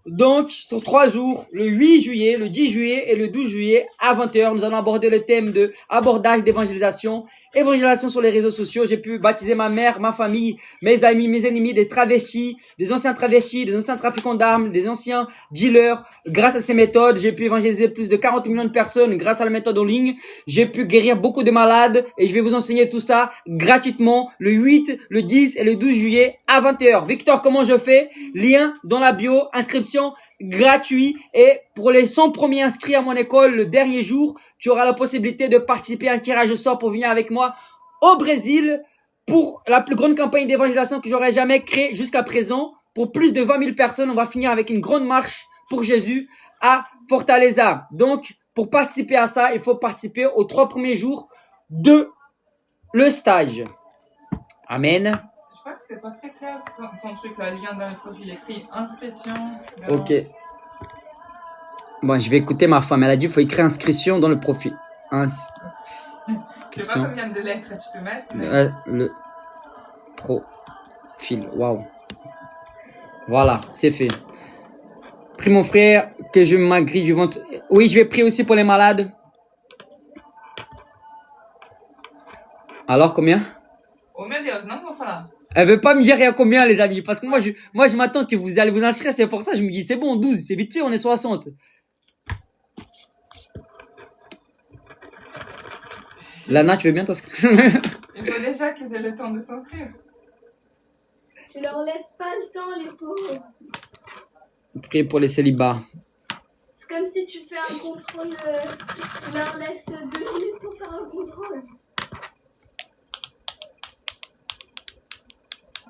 Donc, sur 3 jours, le 8 juillet, le 10 juillet et le 12 juillet, à 20h, nous allons aborder le thème de abordage d'évangélisation. Évangélisation sur les réseaux sociaux. J'ai pu baptiser ma mère, ma famille, mes amis, mes ennemis, des travestis, des anciens trafiquants d'armes, des anciens dealers. Grâce à ces méthodes, j'ai pu évangéliser plus de 40 millions de personnes grâce à la méthode en ligne. J'ai pu guérir beaucoup de malades et je vais vous enseigner tout ça gratuitement le 8, le 10 et le 12 juillet à 20h. Victor, comment je fais? Lien dans la bio, inscription gratuit, et pour les 100 premiers inscrits à mon école le dernier jour, tu auras la possibilité de participer à un tirage au sort pour venir avec moi au Brésil pour la plus grande campagne d'évangélisation que j'aurais jamais créée jusqu'à présent. Pour plus de 20 000 personnes, on va finir avec une grande marche pour Jésus à Fortaleza. Donc, pour participer à ça, il faut participer aux 3 premiers jours de le stage. Amen. Je crois que c'est pas très clair ton truc là, lien dans le profil écrit inscription. Ok. Bon, je vais écouter ma femme. Elle a dit qu'il faut écrire inscription dans le profil. Je sais pas combien de lettres tu peux mettre. Mais... le profil. Waouh. Voilà, c'est fait. Prie mon frère que je m'agrille du ventre. Oui, je vais prier aussi pour les malades. Alors, combien? Oh meu Deus, não vou falar. Elle veut pas me dire à combien, les amis. Parce que moi, je m'attends que vous allez vous inscrire. C'est pour ça que je me dis, c'est bon, 12. C'est vite fait, on est 60. Lana, tu veux bien t'inscrire? Il faut déjà qu'ils aient le temps de s'inscrire. Tu leur laisses pas le temps, les pauvres. Priez pour les célibats. C'est comme si tu fais un contrôle, tu leur laisses 2 minutes pour faire un contrôle.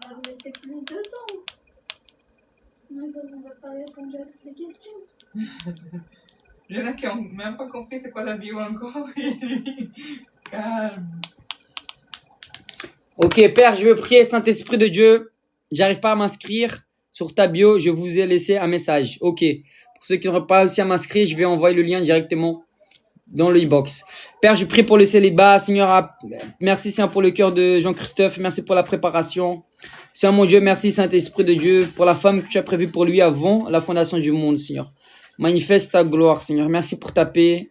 Alors laissez plus de temps. Sinon ils n'ont pas répondu à toutes les questions. Il y en a qui n'ont même pas compris c'est quoi la bio encore. Calme. Ok, Père, je veux prier, Saint-Esprit de Dieu. J'arrive pas à m'inscrire. Sur ta bio, je vous ai laissé un message. Ok. Pour ceux qui n'auraient pas réussi à m'inscrire, je vais envoyer le lien directement dans le e-box. Père, je prie pour le célibat. Seigneur, merci Seigneur pour le cœur de Jean-Christophe. Merci pour la préparation. Seigneur mon Dieu, merci Saint-Esprit de Dieu pour la femme que tu as prévue pour lui avant la fondation du monde, Seigneur. Manifeste ta gloire, Seigneur. Merci pour ta paix.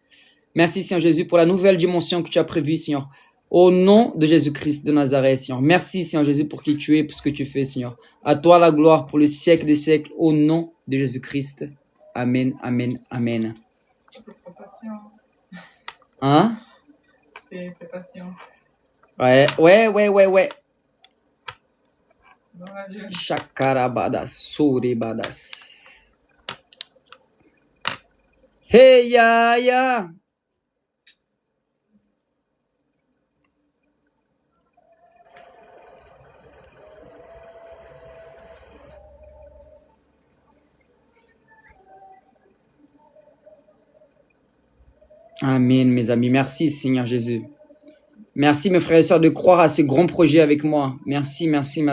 Merci Seigneur Jésus pour la nouvelle dimension que tu as prévue, Seigneur. Au nom de Jésus-Christ de Nazareth, Seigneur. Merci, Seigneur Jésus, pour qui tu es, pour ce que tu fais, Seigneur. À toi la gloire pour le siècle des siècles, au nom de Jésus-Christ. Amen, amen, amen. T'es trop patient. Hein? T'es patient. Ouais. Bon, adieu. Shakarabadas, Sorebadas. Hey, ya. Amen, mes amis. Merci, Seigneur Jésus. Merci, mes frères et sœurs, de croire à ce grand projet avec moi. Merci. Merci,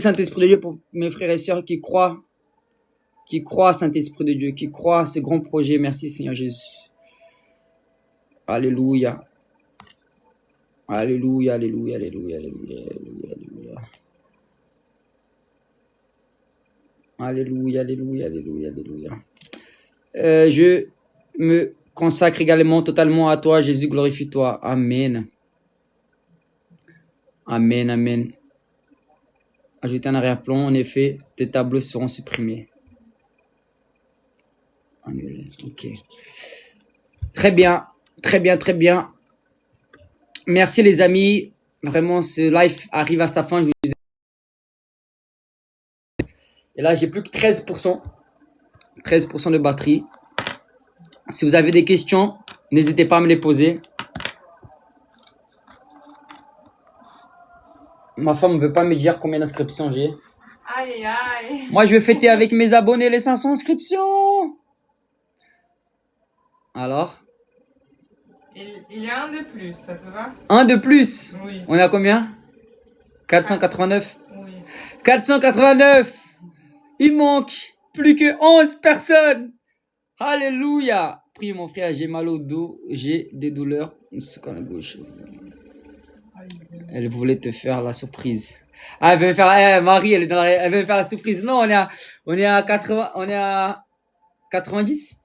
Saint-Esprit de Dieu, pour mes frères et sœurs qui croient, Saint-Esprit de Dieu, qui croient à ce grand projet. Merci, Seigneur Jésus. Alléluia. Alléluia. Je me consacre également totalement à toi, Jésus, glorifie-toi. Amen. Ajoutez un arrière-plan, en effet, tes tableaux seront supprimés. Annulé. Ok. Très bien. Très bien, très bien. Merci les amis. Vraiment, ce live arrive à sa fin. Et là, j'ai plus que 13%. 13% de batterie. Si vous avez des questions, n'hésitez pas à me les poser. Ma femme ne veut pas me dire combien d'inscriptions j'ai. Aïe, aïe. Moi, je vais fêter avec mes abonnés les 500 inscriptions. Alors, Il y a un de plus, ça te va? un de plus. Oui. On est à combien? 489. Oui. 489. Il manque plus que 11 personnes. Alléluia. Prie mon frère, j'ai mal au dos, j'ai des douleurs. À la gauche. Elle voulait te faire la surprise. Ah, elle veut me faire, Marie, elle est elle veut me faire la surprise. Non, on est à 80, on est à 90.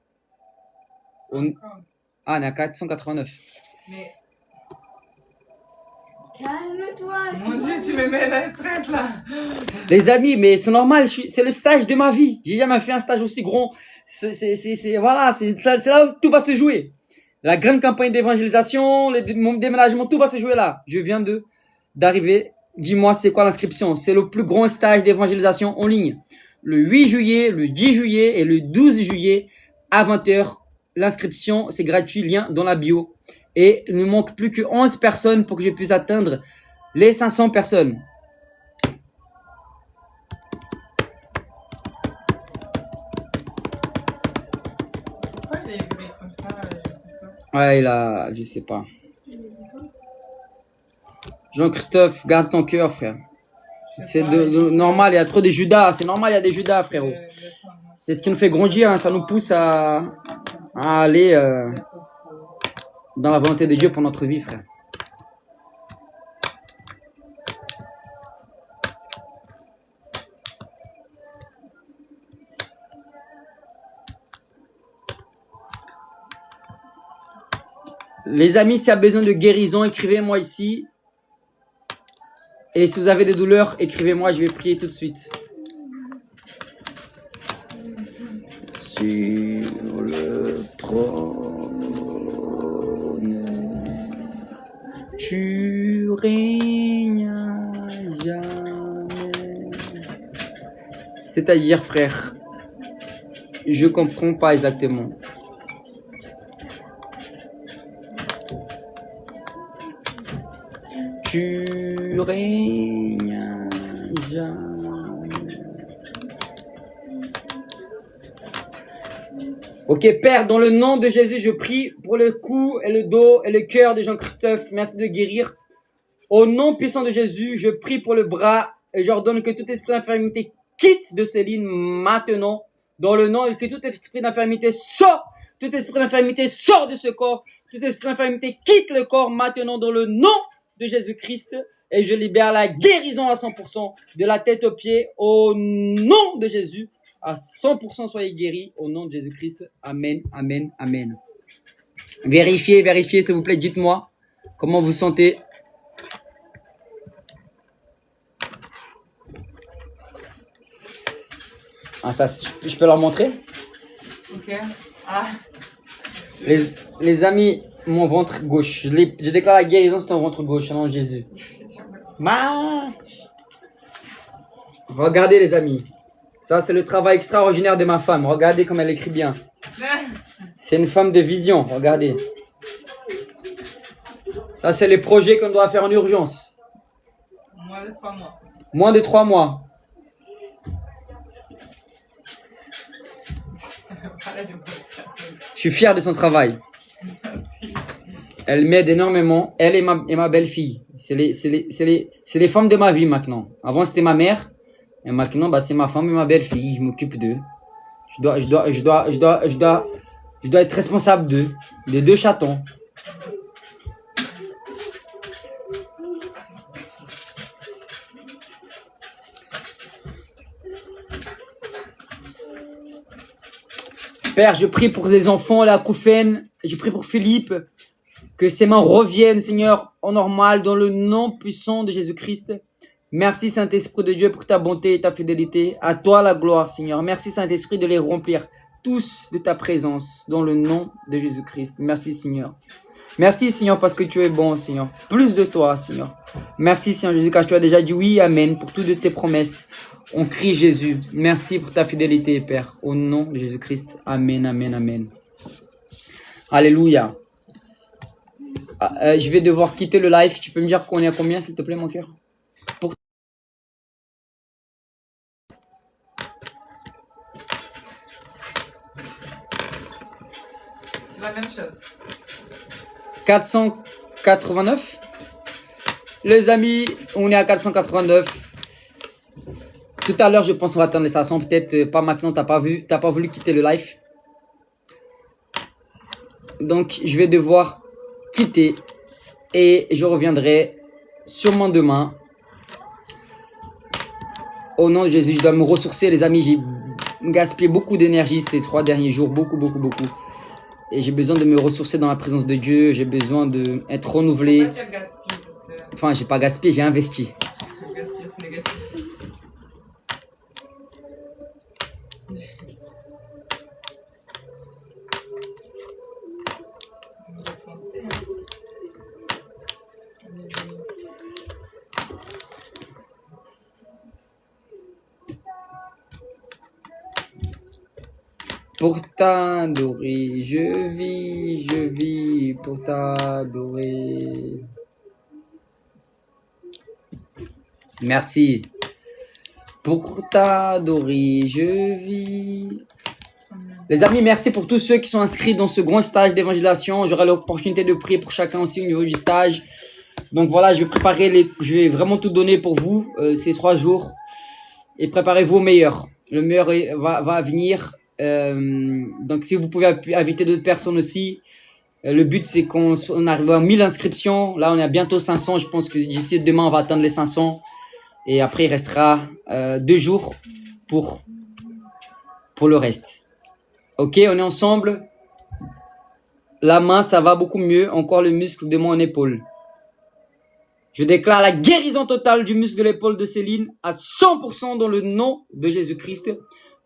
On est à 489. Mais, Calme-toi. mon Dieu, tu me mets dans le stress là. Les amis, mais c'est normal, c'est le stage de ma vie. J'ai jamais fait un stage aussi grand. Voilà, c'est là où tout va se jouer. La grande campagne d'évangélisation, mon déménagement, tout va se jouer là. Je viens d'arriver. Dis-moi, c'est quoi l'inscription? C'est le plus grand stage d'évangélisation en ligne. Le 8 juillet, le 10 juillet et le 12 juillet à 20h. L'inscription, c'est gratuit, lien dans la bio. Et il ne manque plus que 11 personnes pour que je puisse atteindre les 500 personnes. Pourquoi il est bruit comme ça, Christophe? Ouais, je sais pas. Jean-Christophe, garde ton cœur, frère. C'est normal, il y a trop de Judas. C'est normal, il y a des Judas, frérot. C'est ce qui nous fait grandir, hein. Ça nous pousse à aller dans la volonté de Dieu pour notre vie, frère. Les amis, s'il y a besoin de guérison, écrivez-moi ici. Et si vous avez des douleurs, écrivez-moi, je vais prier tout de suite. Sur le trône, tu règnes à jamais. C'est-à-dire, frère, je comprends pas exactement. Tu règnes à jamais. Ok, Père, dans le nom de Jésus, je prie pour le cou et le dos et le cœur de Jean-Christophe. Merci de guérir. Au nom puissant de Jésus, je prie pour le bras et j'ordonne que tout esprit d'infirmité quitte de Céline maintenant. Dans le nom, que tout esprit d'infirmité sort. Tout esprit d'infirmité sort de ce corps. Tout esprit d'infirmité quitte le corps maintenant dans le nom de Jésus-Christ. Et je libère la guérison à 100%, de la tête aux pieds, au nom de Jésus. À 100% soyez guéris, au nom de Jésus-Christ. Amen, amen, amen. Vérifiez, s'il vous plaît, dites-moi comment vous sentez. Ah, ça, je peux leur montrer? Ok. Ah. Les amis, mon ventre gauche. Je déclare la guérison sur ton ventre gauche, au nom de Jésus. Regardez les amis. Ça, c'est le travail extraordinaire de ma femme. Regardez comme elle écrit bien. C'est une femme de vision. Regardez. Ça, c'est les projets qu'on doit faire en urgence. Moins de 3 mois. Moins de 3 mois. Je suis fier de son travail. Elle m'aide énormément. Elle et ma belle-fille. C'est les femmes de ma vie maintenant. Avant, c'était ma mère. Et maintenant, bah, c'est ma femme et ma belle-fille. Je m'occupe d'eux. Je dois être responsable d'eux. Des 2 chatons. Père, je prie pour les enfants, la Koufen. Je prie pour Philippe. Que ses mains reviennent, Seigneur, en normal, dans le nom puissant de Jésus-Christ. Merci, Saint-Esprit de Dieu, pour ta bonté et ta fidélité. À toi la gloire, Seigneur. Merci, Saint-Esprit, de les remplir tous de ta présence dans le nom de Jésus-Christ. Merci Seigneur. Merci Seigneur parce que tu es bon Seigneur. Plus de toi Seigneur. Merci Seigneur Jésus car tu as déjà dit oui, amen pour toutes tes promesses. On crie Jésus. Merci pour ta fidélité Père. Au nom de Jésus-Christ. Amen, amen, amen. Alléluia. Je vais devoir quitter le live. Tu peux me dire qu'on est à combien s'il te plaît mon cœur? La même chose. 489. Les amis, on est à 489. Tout à l'heure, je pense qu'on va atteindre les 500. Peut-être pas maintenant, t'as pas voulu quitter le live. Donc, je vais devoir quitter. Et je reviendrai sûrement demain. Au nom de Jésus, je dois me ressourcer, les amis. J'ai gaspillé beaucoup d'énergie ces 3 derniers jours. Beaucoup. Et j'ai besoin de me ressourcer dans la présence de Dieu. J'ai besoin d'être renouvelé. Pourquoi tu as gaspillé parce que Enfin, j'ai pas gaspillé, j'ai investi. gaspiller, c'est négatif. On va penser, hein. Pour t'adorer, je vis pour t'adorer. Merci. Pour t'adorer, je vis. Les amis, merci pour tous ceux qui sont inscrits dans ce grand stage d'évangélisation. J'aurai l'opportunité de prier pour chacun aussi au niveau du stage. Donc voilà, je vais vraiment tout donner pour vous ces 3 jours. Et préparez-vous au meilleur. Le meilleur va venir. Donc si vous pouvez inviter d'autres personnes aussi. Le but c'est qu'on arrive à 1000 inscriptions. Là on est à bientôt 500. Je pense que d'ici demain on va atteindre les 500. Et après il restera 2 jours pour le reste. Ok, on est ensemble. La main ça va beaucoup mieux. Encore le muscle de mon épaule. Je déclare la guérison totale du muscle de l'épaule de Céline à 100% dans le nom de Jésus-Christ.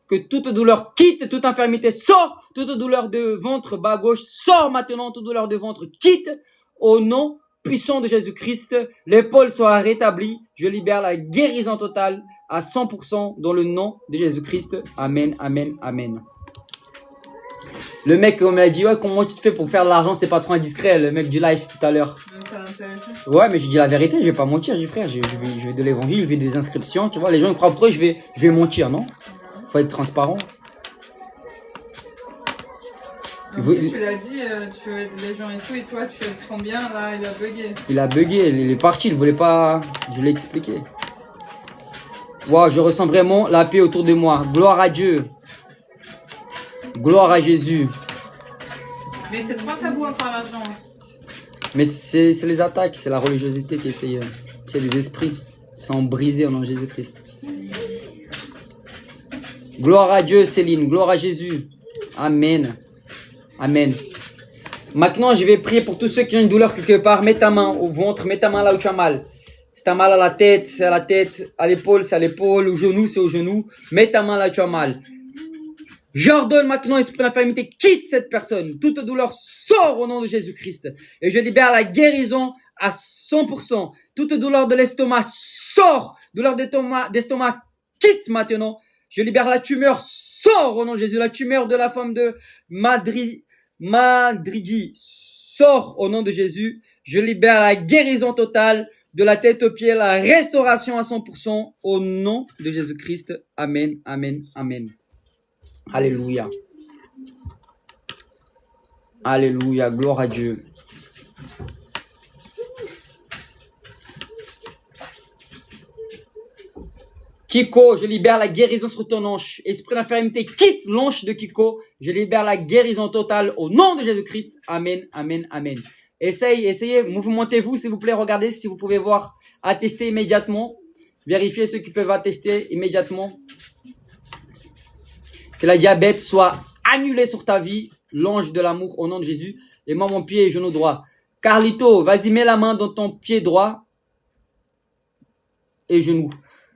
Que toute douleur quitte, toute infirmité sort, toute douleur de ventre bas gauche sort maintenant, toute douleur de ventre quitte au nom puissant de Jésus-Christ. L'épaule soit rétablie, je libère la guérison totale à 100% dans le nom de Jésus-Christ. Amen, amen, amen. Le mec, on m'a dit, ouais, comment tu te fais pour faire de l'argent, c'est pas trop indiscret, le mec du live tout à l'heure. Ouais, mais je dis la vérité, je vais pas mentir, je dis frère, je vais de l'évangile, je vais des inscriptions, tu vois, les gens ils croient trop, je vais mentir, non? Faut être transparent. En plus, tu l'as dit, tu aides les gens et tout, et toi tu aides combien, là il a bugué. Il a bugué, il est parti, il voulait pas, je l'ai expliqué. Wow, je ressens vraiment la paix autour de moi, gloire à Dieu. Gloire à Jésus. Mais c'est trop tabou à faire l'argent. Mais c'est les attaques, c'est la religiosité qui essaye. C'est les esprits qui sont brisés au nom de Jésus-Christ. Gloire à Dieu, Céline. Gloire à Jésus. Amen. Amen. Maintenant, je vais prier pour tous ceux qui ont une douleur quelque part. Mets ta main au ventre, mets ta main là où tu as mal. Si tu as mal à la tête, c'est à la tête. À l'épaule, c'est à l'épaule. Au genou, c'est au genou. Mets ta main là où tu as mal. J'ordonne maintenant, esprit d'infirmité, quitte cette personne. Toute douleur sort au nom de Jésus-Christ. Et je libère la guérison à 100%. Toute douleur de l'estomac sort. Douleur d'estomac quitte maintenant. Je libère la tumeur, sort au nom de Jésus. La tumeur de la femme de Madridi sort au nom de Jésus. Je libère la guérison totale de la tête aux pieds, la restauration à 100% au nom de Jésus-Christ. Amen, amen, amen. Alléluia. Alléluia, gloire à Dieu. Kiko, je libère la guérison sur ton hanche. Esprit d'infirmité, quitte l'hanche de Kiko. Je libère la guérison totale au nom de Jésus-Christ. Amen, amen, amen. Essayez, mouvementez-vous s'il vous plaît. Regardez si vous pouvez voir, attester immédiatement. Vérifiez ceux qui peuvent attester immédiatement. Que la diabète soit annulée sur ta vie. L'ange de l'amour au nom de Jésus. Et moi, mon pied et genou droit. Carlito, vas-y, mets la main dans ton pied droit et genou.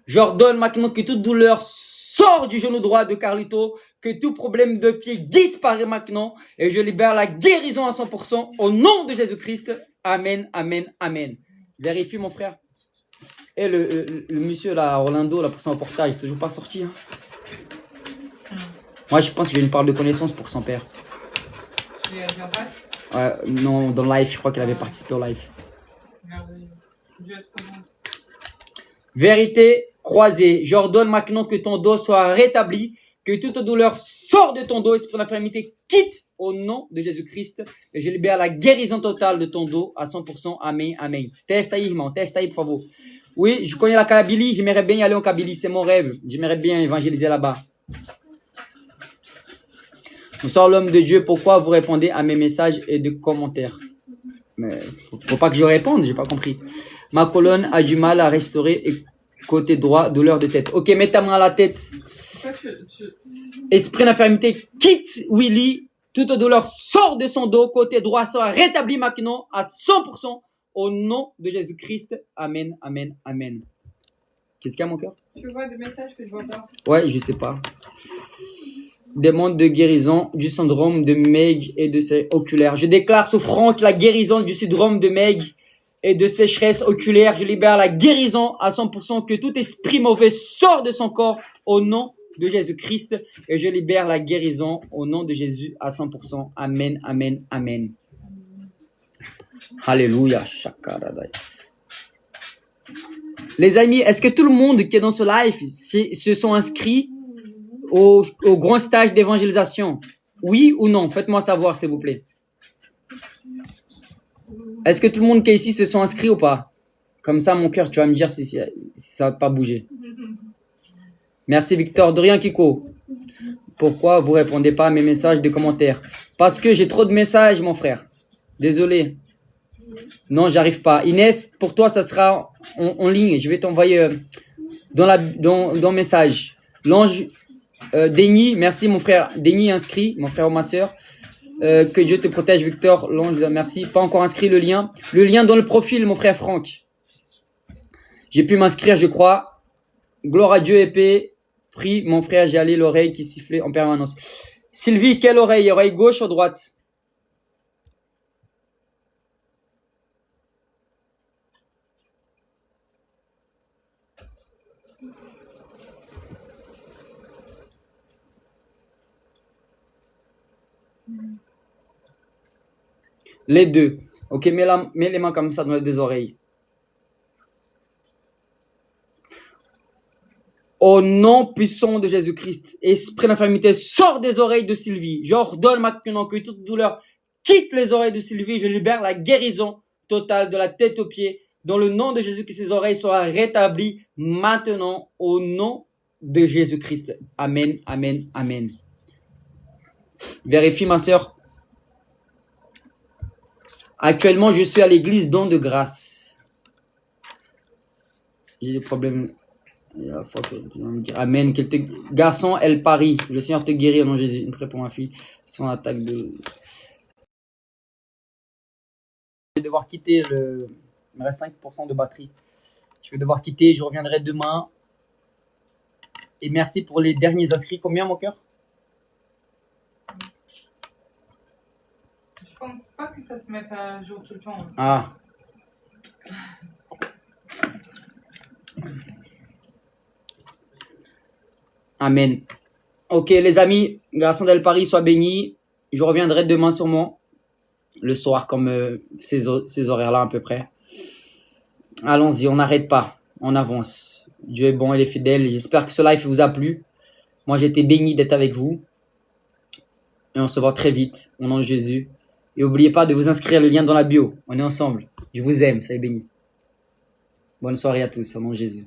J'ordonne maintenant que toute douleur sort du genou droit de Carlito, que tout problème de pied disparaît maintenant et je libère la guérison à 100% au nom de Jésus-Christ. Amen, amen, amen. Vérifie mon frère. Et le monsieur là, Orlando, là, pour son reportage, toujours pas sorti. Hein. Moi je pense que j'ai une part de connaissance pour son père. Non, dans le live, je crois qu'il avait participé au live. Vérité croisée. J'ordonne maintenant que ton dos soit rétabli, que toute douleur sort de ton dos, esprit d'infirmité quitte au nom de Jésus-Christ. Et je libère la guérison totale de ton dos à 100%. Amen, amen. Teste aí, irmão. Teste aí, por favor. Oui, je connais la Kabylie. J'aimerais bien y aller en Kabylie. C'est mon rêve. J'aimerais bien évangéliser là-bas. Bonsoir l'homme de Dieu. Pourquoi vous répondez à mes messages et de commentaires? Mais faut pas que je réponde, j'ai pas compris. Ma colonne a du mal à restaurer et côté droit, douleur de tête. Ok, mets ta main à la tête. Esprit d'infirmité, quitte Willy. Toute douleur sort de son dos. Côté droit sera rétabli maintenant à 100% au nom de Jésus-Christ. Amen, amen, amen. Qu'est-ce qu'il y a mon cœur? Tu vois des messages que je vois pas. Ouais, je sais pas. Demande de guérison du syndrome de Meg et de ses oculaires. Je déclare sur Franck la guérison du syndrome de Meg et de sécheresse oculaire. Je libère la guérison à 100%, que tout esprit mauvais sort de son corps au nom de Jésus-Christ. Et je libère la guérison au nom de Jésus à 100%. Amen, amen, amen. Alléluia. Les amis, est-ce que tout le monde qui est dans ce live se sont inscrits au grand stage d'évangélisation? Oui ou non? Faites-moi savoir, s'il vous plaît. Est-ce que tout le monde qui est ici se sont inscrits ou pas? Comme ça, mon cœur, tu vas me dire si ça va pas bouger. Merci, Victor. De rien, Kiko. Pourquoi vous répondez pas à mes messages de commentaires? Parce que j'ai trop de messages, mon frère. Désolé. Non, j'arrive pas. Inès, pour toi, ça sera en ligne. Je vais t'envoyer dans message. L'ange Denis, merci mon frère. Denis inscrit, mon frère ou ma soeur. Que Dieu te protège, Victor. L'ange, merci. Pas encore inscrit le lien. Le lien dans le profil, mon frère Franck. J'ai pu m'inscrire, je crois. Gloire à Dieu, épée. Prie, mon frère, j'ai allé l'oreille qui sifflait en permanence. Sylvie, quelle oreille? Oreille gauche ou droite? Les deux. Ok, mets les mains comme ça dans les deux oreilles. Au nom puissant de Jésus-Christ, esprit d'infirmité, sors des oreilles de Sylvie. J'ordonne maintenant que toute douleur quitte les oreilles de Sylvie. Je libère la guérison totale de la tête aux pieds. Dans le nom de Jésus, que ses oreilles soient rétablies maintenant au nom de Jésus-Christ. Amen, amen, amen. Vérifie ma soeur. Actuellement, je suis à l'église Don de Grâce. J'ai des problèmes. Amen. Garçon, elle parie. Le Seigneur te guérit au nom de Jésus. Une prière pour ma fille. Son attaque de. Je vais devoir quitter le. Il me reste 5% de batterie. Je vais devoir quitter. Je reviendrai demain. Et merci pour les derniers inscrits. Combien, mon cœur? Je pense pas que ça se mette à jour tout le temps. Ah. Amen. Ok, les amis, garçon d'El Paris, sois bénis. Je reviendrai demain sûrement, le soir, comme ces horaires-là à peu près. Allons-y, on n'arrête pas, on avance. Dieu est bon, il est fidèle. J'espère que ce live vous a plu. Moi, j'ai été béni d'être avec vous. Et on se voit très vite, au nom de Jésus. Et n'oubliez pas de vous inscrire, le lien dans la bio. On est ensemble. Je vous aime, soyez bénis. Bonne soirée à tous, au nom de Jésus.